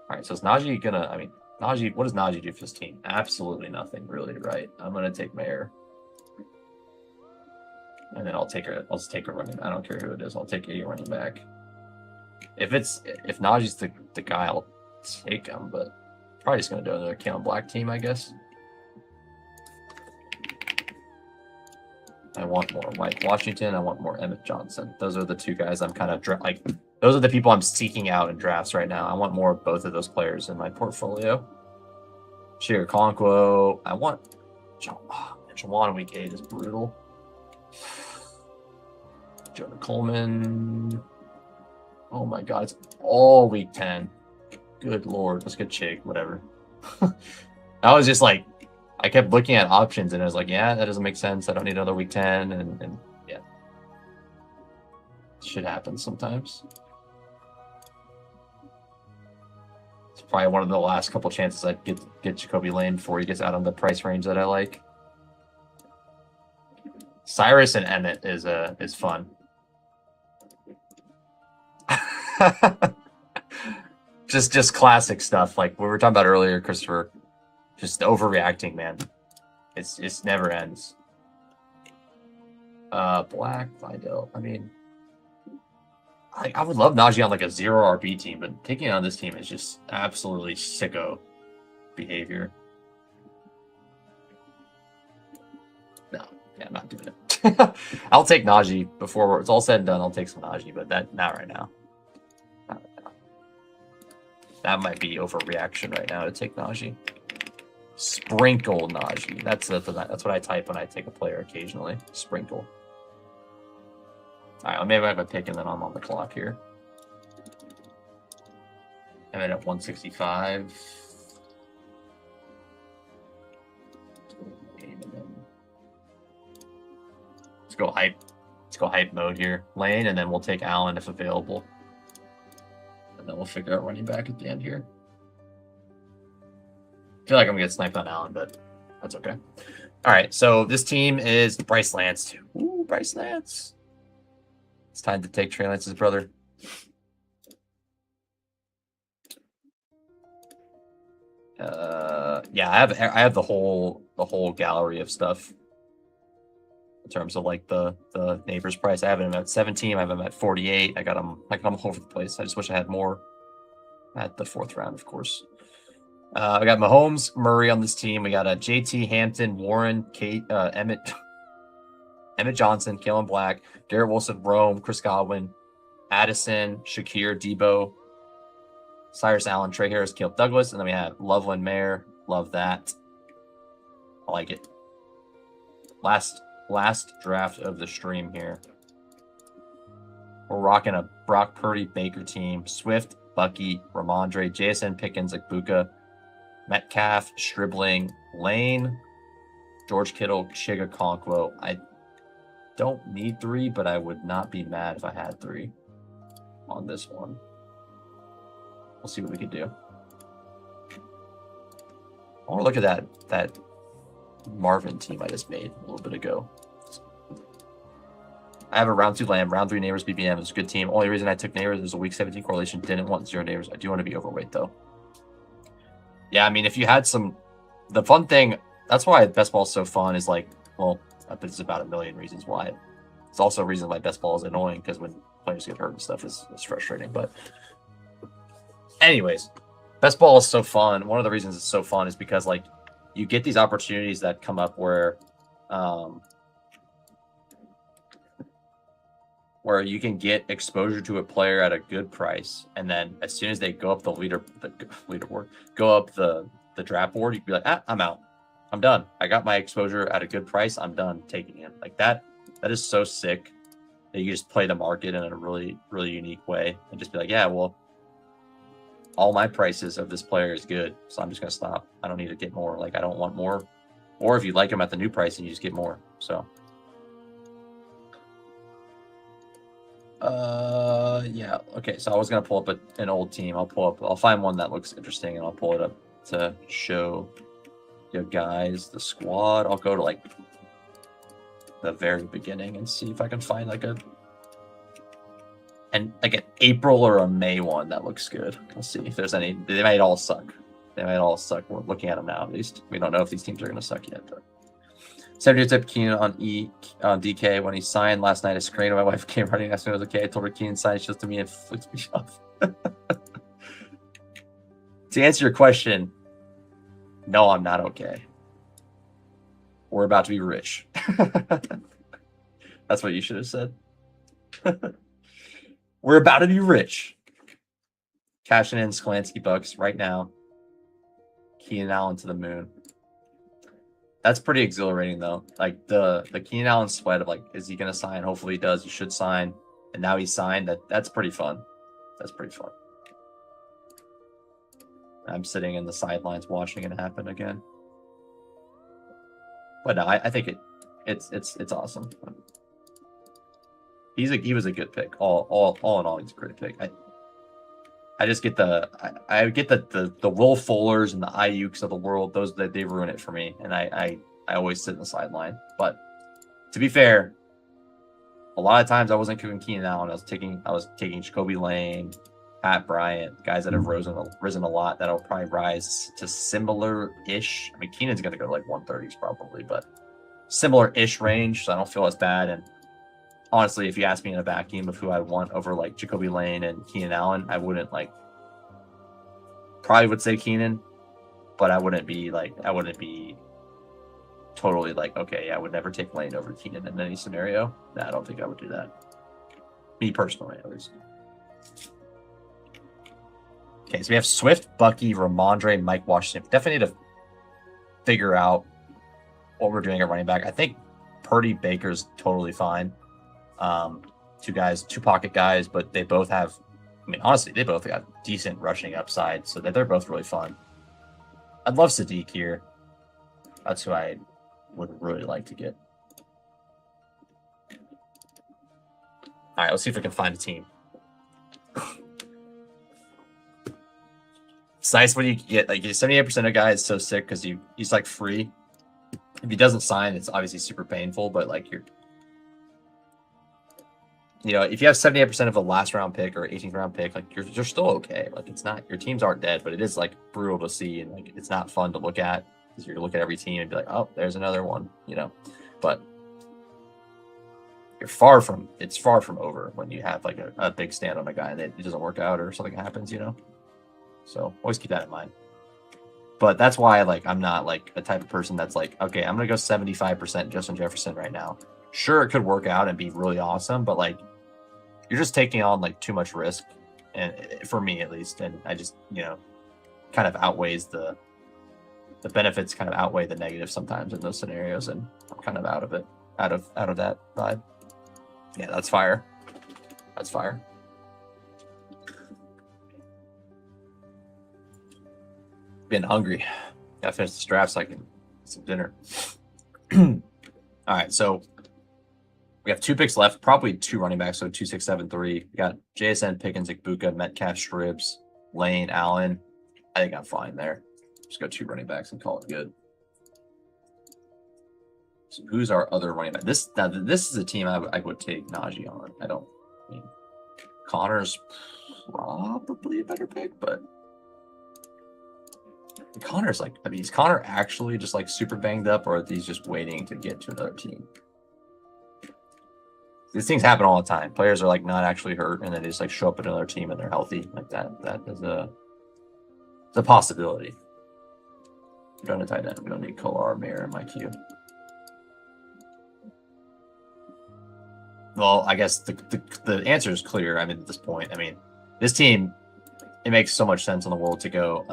right, so is Najee gonna? I mean, Najee. What does Najee do for this team? Absolutely nothing, really. Right? I'm gonna take Mayer, and then I'll just take a running. I don't care who it is. I'll take a running back. If Najee's the guy, I'll take him. But probably just gonna do another Keenan Black team, I guess. I want more Mike Washington. I want more Emmett Johnson. Those are the two guys I'm kind of those are the people I'm seeking out in drafts right now. I want more of both of those players in my portfolio. Shir Conquo. I want Jawan in week 8 is brutal. Jonah Coleman. Oh my god, it's all week 10. Good lord. Let's get Chig, whatever. I was just like, I kept looking at options and I was like, yeah, that doesn't make sense. I don't need another week 10. And yeah. Shit happens sometimes. It's probably one of the last couple chances I'd get Jacoby Lane before he gets out on the price range that I like. Cyrus and Emmett is fun. just classic stuff like we were talking about earlier, Christopher. Just overreacting, man. It's never ends. Black Vidal. I mean, I would love Najee on like a 0 RB team, but taking it on this team is just absolutely sicko behavior. No, yeah, I'm not doing it. I'll take Najee before it's all said and done. I'll take some Najee, but not right now. Not right now. That might be overreaction right now to take Najee. Sprinkle Najee. That's what I type when I take a player occasionally. Sprinkle. All right, maybe I have a pick and then I'm on the clock here. I'm at 165. Let's go hype. Let's go hype mode here. Lane, and then we'll take Allen if available. And then we'll figure out running back at the end here. I feel like I'm going to get sniped on Allen, but that's okay. All right, so this team is Bryce Lance. Ooh, Bryce Lance. It's time to take Trey Lance's brother. Yeah, I have the whole gallery of stuff in terms of like the Neighbors price. I have him at 17. I have him at 48. I got him all over the place. I just wish I had more at the 4th round, of course. We got Mahomes, Murray on this team. We got JT, Hampton, Warren, Kate, Emmett Johnson, Kalen Black, Garrett Wilson, Rome, Chris Godwin, Addison, Shakir, Debo, Cyrus Allen, Trey Harris, Caleb Douglas, and then we have Loveland Mayer. Love that. I like it. Last draft of the stream here. We're rocking a Brock Purdy Baker team. Swift, Bucky, Ramondre, JSN Pickens, Ikbuka, Metcalf, Stribling, Lane, George Kittle, Shiga, Conquo. I don't need 3, but I would not be mad if I had 3 on this one. We'll see what we can do. I want to look at that Marvin team I just made a little bit ago. I have a round 2 Lamb, round 3 Neighbors, BBM. It's a good team. Only reason I took Neighbors is a week 17 correlation. Didn't want 0 Neighbors. I do want to be overweight, though. Yeah, I mean, if you had some... The fun thing... That's why best ball is so fun is like... Well, there's about a million reasons why. It's also a reason why best ball is annoying, because when players get hurt and stuff is frustrating. But anyways, best ball is so fun. One of the reasons it's so fun is because like you get these opportunities that come up where you can get exposure to a player at a good price, and then as soon as they go up the leaderboard, go up the the draft board, you could be like, I'm out. I'm done. I got my exposure at a good price. I'm done taking him. Like that is so sick that you just play the market in a really, really unique way and just be like, yeah, well, all my prices of this player is good, so I'm just gonna stop. I don't need to get more. Like I don't want more. Or if you like him at the new price, and you just get more. So yeah, okay. So I was gonna pull up an old team. I'll find one that looks interesting and I'll pull it up to show you guys the squad. I'll go to like the very beginning and see if I can find like an April or a May one that looks good. Let's see if there's any. They might all suck. We're looking at them now, at least. We don't know if these teams are going to suck yet. But 70 tip Keenan on DK when he signed last night. I screamed. My wife came running, asked me if it was okay. I told her Keenan signed. She looked at me and flicked me off. To answer your question, no, I'm not okay. We're about to be rich. That's what you should have said. We're about to be rich. Cashing in Skolansky bucks right now. Keenan Allen to the moon. That's pretty exhilarating though. Like the Keenan Allen sweat of like, is he gonna sign? Hopefully he does. He should sign. And now he's signed. That's pretty fun. That's pretty fun. I'm sitting in the sidelines watching it happen again. But no, I think it's awesome. He was a good pick. All in all, he's a great pick. I just get I get the Will Fullers and the Ayuks of the world. Those that they ruin it for me, and I always sit in the sideline. But to be fair, a lot of times I wasn't cooking Keenan Allen. I was taking Jacoby Lane, Pat Bryant, guys that have risen a lot that'll probably rise to similar-ish. I mean, Keenan's gonna go to like 130s probably, but similar-ish range, so I don't feel as bad. And honestly, if you ask me in a vacuum of who I want over like Jacoby Lane and Keenan Allen, I wouldn't probably would say Keenan, but I wouldn't be totally like, okay, I would never take Lane over Keenan in any scenario. Nah, I don't think I would do that. Me personally, at least. Okay, so we have Swift, Bucky, Ramondre, Mike Washington. Definitely need to figure out what we're doing at running back. I think Purdy Baker's totally fine. Two pocket guys, but they both have, I mean, honestly, they both got decent rushing upside, so they're both really fun. I'd love Sadiq here. That's who I would really like to get. All right, let's see if we can find a team. It's nice when you get like 78% of guys so sick because he's like free. If he doesn't sign, it's obviously super painful, but like if you have 78% of a last round pick or 18th round pick, like you're still okay. Like it's not, your teams aren't dead, but it is like brutal to see, and like it's not fun to look at because you look at every team and be like, oh, there's another one, But it's far from over when you have like a big stand on a guy and it doesn't work out or something happens, So always keep that in mind. But that's why I'm not like a type of person that's like, okay, I'm gonna go 75% Justin Jefferson right now. Sure, it could work out and be really awesome, but like you're just taking on like too much risk, and for me at least, and I just kind of outweighs the benefits kind of outweigh the negatives sometimes in those scenarios, and I'm kind of out of that vibe. Yeah, that's fire. That's fire. Been hungry. Gotta finish this draft so I can get some dinner. All right, so we have 2 picks left, probably 2 running backs, so 2, 6, 7, 3. We got JSN, Pickens, Igbuka, Metcalf, Stribbs, Lane, Allen. I think I'm fine there. Just go 2 running backs and call it good. So who's our other running back? This is a team I would take Najee on. Connor's probably a better pick, but Connor's is Connor actually just like super banged up, or are these just waiting to get to another team? These things happen all the time. Players are like not actually hurt, and then they just like show up at another team and they're healthy. Like that is a possibility. We don't need tight end. We don't need Kolar Mayer in my queue. Well, I guess the answer is clear. I mean, at this point, this team, it makes so much sense in the world to go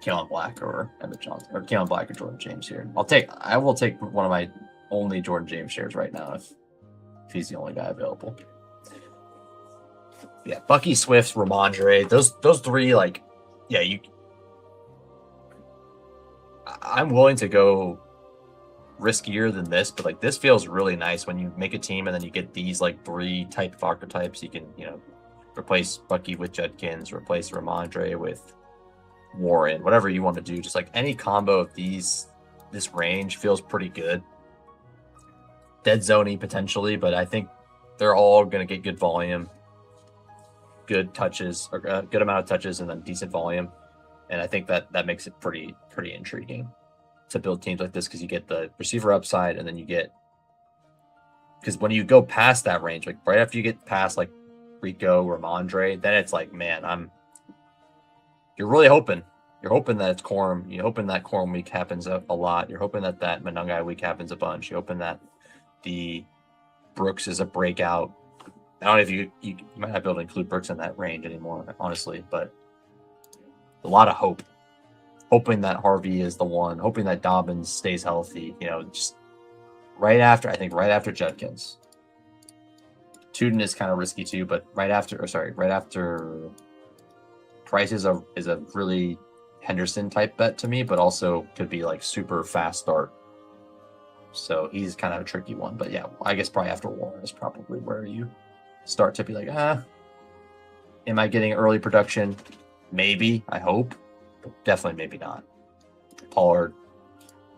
Keelan Black or Emmett Johnson, or Keelan Black or Jordan James here. I will take one of my only Jordan James shares right now if he's the only guy available. Yeah, Bucky, Swift, Ramondre, those three, like, yeah, I'm willing to go riskier than this, but like this feels really nice when you make a team and then you get these like three type of archetypes. You can, replace Bucky with Judkins, replace Ramondre with Warren, whatever you want to do. Just like any combo of this range feels pretty good. Dead zoney potentially, but I think they're all going to get good volume, good touches, or a good amount of touches, and then decent volume. And I think that makes it pretty intriguing to build teams like this, because you get the receiver upside, and then you get, because when you go past that range, like right after you get past like Rico, Ramondre, then it's like, man, you're really hoping. You're hoping that it's Corum. You're hoping that Corum week happens a lot. You're hoping that Monungai week happens a bunch. You're hoping that the Brooks is a breakout. I don't know if you might not be able to include Brooks in that range anymore, honestly, but a lot of hope. Hoping that Harvey is the one. Hoping that Dobbins stays healthy. Just right after Judkins. Tuden is kind of risky too, but right after Price is a really Henderson type bet to me, but also could be like super fast start. So he's kind of a tricky one. But yeah, I guess probably after Warren is probably where you start to be like, am I getting early production? Maybe, I hope, but definitely maybe not. Pollard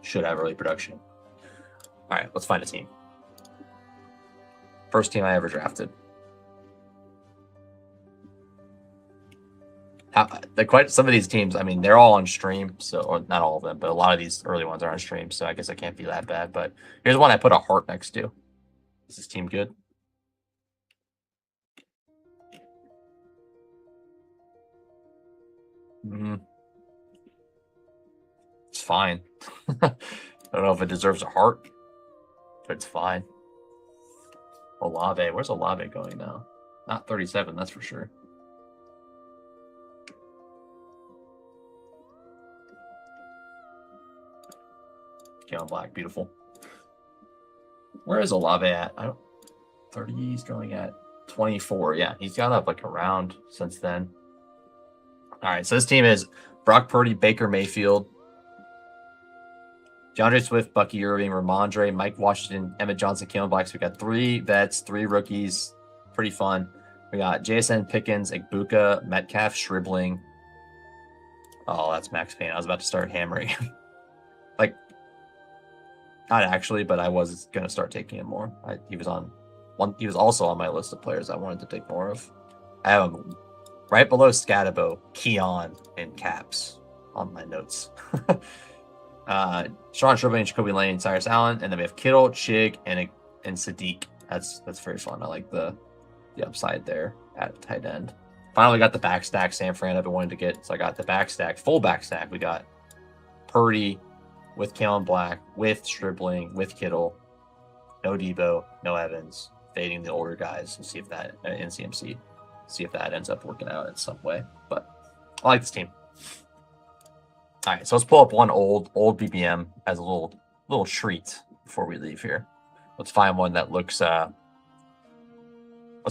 should have early production. All right, let's find a team. First team I ever drafted. Some of these teams, I mean, they're all on stream, or not all of them, but a lot of these early ones are on stream, so I guess I can't be that bad. But here's one I put a heart next to. Is this team good? It's fine. I don't know if it deserves a heart, but it's fine. Olave, where's Olave going now? Not 37, that's for sure. Keelan Black, beautiful. Where is Olave at? 30, he's going at 24. Yeah, he's got up like a round since then. All right, so this team is Brock Purdy, Baker Mayfield, DeAndre Swift, Bucky Irving, Ramondre, Mike Washington, Emmett Johnson, Keelan Black. So we got 3 vets, 3 rookies. Pretty fun. We got JSN, Pickens, Igbuka, Metcalf, Shribling. Oh, that's Max Payne. I was about to start hammering. Like, not actually, but I was going to start taking him more. He was also on my list of players I wanted to take more of. I have him right below Scatabo, Keon, and Caps on my notes. Sean Shribling, Jacoby Lane, Cyrus Allen, and then we have Kittle, Chig, and Sadiq. That's very fun. I like the upside there at tight end. Finally got the back stack San Fran I've been wanting to get. So I got the back stack, full back stack. We got Purdy with Keelan Black, with Stribling, with Kittle, no Debo, no Evans, fading the older guys. We'll see if that in CMC, see if that ends up working out in some way. But I like this team. All right, so let's pull up one old BBM as a little treat before we leave here. Let's find one that looks. Let's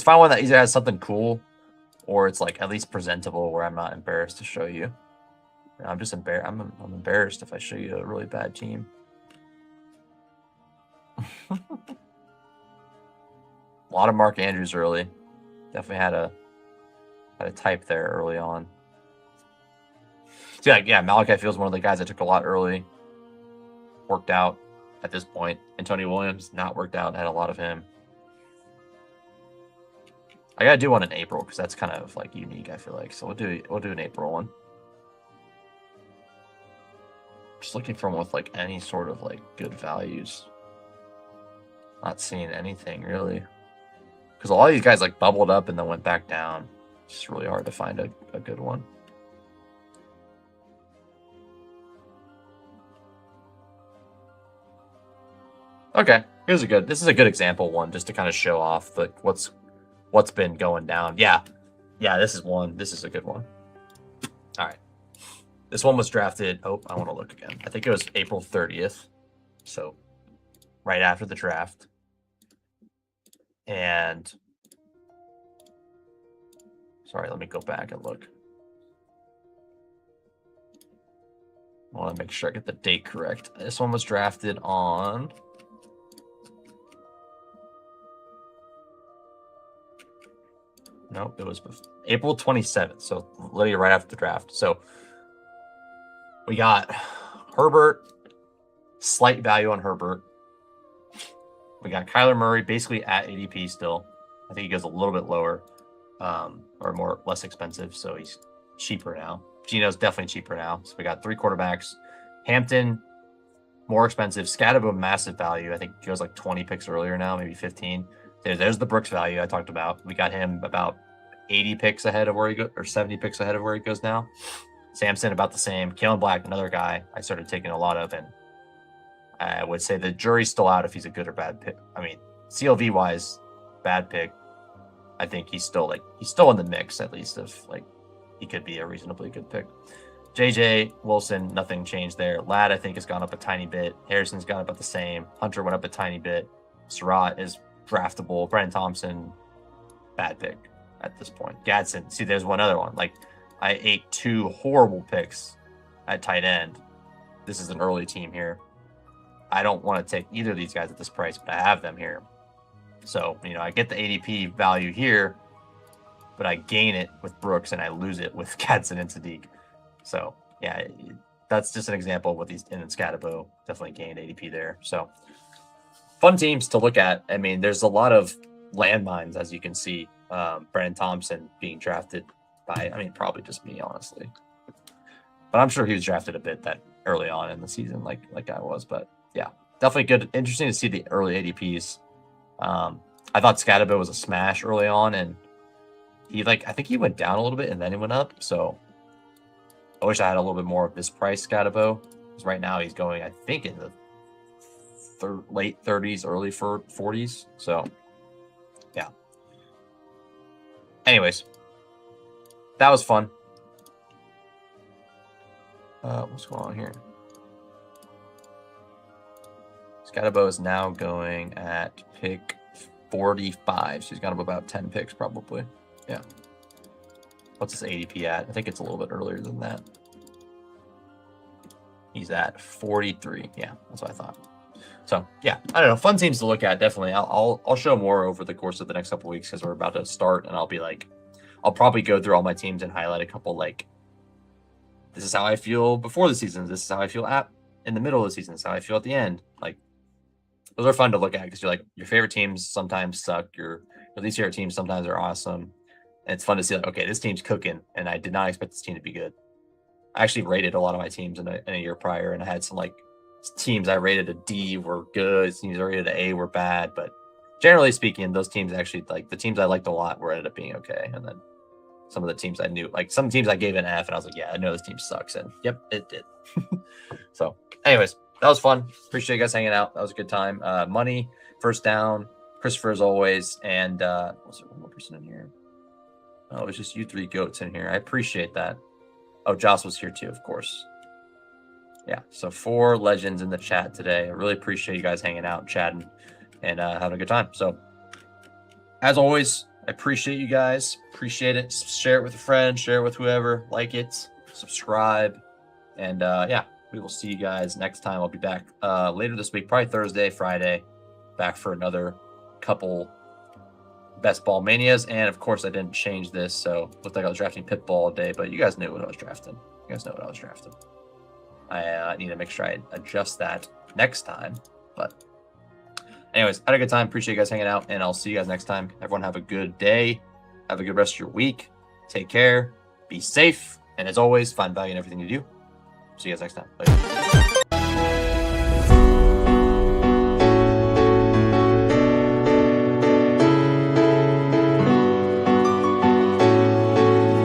find one that either has something cool, or it's like at least presentable, where I'm not embarrassed to show you. I'm just embarrassed. I'm embarrassed if I show you a really bad team. A lot of Mark Andrews early. Definitely had a type there early on. So yeah, Malachi Fields, one of the guys I took a lot early. Worked out at this point. Antonio Williams, not worked out. Had a lot of him. I gotta do one in April because that's kind of like unique, I feel like. So we'll do an April one. Just looking for one with like any sort of like good values. Not seeing anything really. Because a lot of these guys like bubbled up and then went back down. It's just really hard to find a good one. Okay, this is a good example one just to kind of show off the what's been going down. Yeah, this is one. This is a good one. All right. This one was drafted. Oh, I want to look again. I think it was April 30th. So right after the draft. And sorry, let me go back and look. I want to make sure I get the date correct. This one was drafted on it was April 27th. So literally right after the draft. So we got Herbert, slight value on Herbert. We got Kyler Murray basically at ADP still. I think he goes a little bit lower or less expensive. So he's cheaper now. Geno's definitely cheaper now. So we got 3 quarterbacks. Hampton, more expensive. Scatterbo, massive value. I think he goes like 20 picks earlier now, maybe 15. There's the Brooks value I talked about. We got him about 80 picks ahead of where he goes, or 70 picks ahead of where he goes now. Samson about the same. Kalen Black, another guy I started taking a lot of, and I would say the jury's still out if he's a good or bad pick. I mean, CLV wise, bad pick. I think he's still in the mix at least of like he could be a reasonably good pick. JJ Wilson, nothing changed there. Ladd, I think, has gone up a tiny bit. Harrison's gone up about the same. Hunter went up a tiny bit. Surratt is draftable. Brennan Thompson, bad pick at this point. Gadsden, see, there's one other one. Like, I ate 2 horrible picks at tight end. This is an early team here. I don't want to take either of these guys at this price, but I have them here. So, I get the ADP value here, but I gain it with Brooks and I lose it with Gadsden and Sadiq. So, yeah, that's just an example of what these, and then Scatterbo definitely gained ADP there. So, fun teams to look at. I mean, there's a lot of landmines, as you can see. Brennan Thompson being drafted by, probably just me, honestly. But I'm sure he was drafted a bit that early on in the season, like I was. But yeah, definitely good. Interesting to see the early ADPs. I thought Scatterbo was a smash early on, and I think he went down a little bit and then he went up. So I wish I had a little bit more of this price Scatterbo, because right now he's going, I think, in the late 30s, early 40s. So yeah. Anyways, that was fun. What's going on here? Scatterbo is now going at pick 45. So he's got up about 10 picks probably. Yeah. What's his ADP at? I think it's a little bit earlier than that. He's at 43. Yeah, that's what I thought. So yeah, I don't know. Fun teams to look at, definitely. I'll show more over the course of the next couple weeks because we're about to start, and I'll probably go through all my teams and highlight a couple this is how I feel before the season. This is how I feel in the middle of the season. This is how I feel at the end. Those are fun to look at because you're your favorite teams sometimes suck. Your least favorite teams sometimes are awesome. And it's fun to see okay, this team's cooking, and I did not expect this team to be good. I actually rated a lot of my teams in a year prior, and I had some teams I rated a D were good, teams I rated an A were bad, but generally speaking, those teams actually the teams I liked a lot ended up being okay. And then some of the teams I knew, some teams I gave an F, and I was yeah, I know this team sucks, and yep, it did. So, anyways, that was fun. Appreciate you guys hanging out. That was a good time. Money, first down, Christopher as always, and was there one more person in here? Oh, it was just you 3 goats in here. I appreciate that. Oh, Joss was here too, of course. Yeah, so 4 legends in the chat today. I really appreciate you guys hanging out, chatting, and having a good time. So, as always, I appreciate you guys. Appreciate it. Share it with a friend. Share it with whoever. Like it. Subscribe. And yeah, we will see you guys next time. I'll be back later this week, probably Thursday, Friday. Back for another couple best ball manias. And of course, I didn't change this, so looked like I was drafting Pitbull all day, but you guys knew what I was drafting. You guys know what I was drafting. I need to make sure I adjust that next time. But anyways, had a good time. Appreciate you guys hanging out, and I'll see you guys next time. Everyone have a good day. Have a good rest of your week. Take care. Be safe. And as always, find value in everything you do. See you guys next time. Later.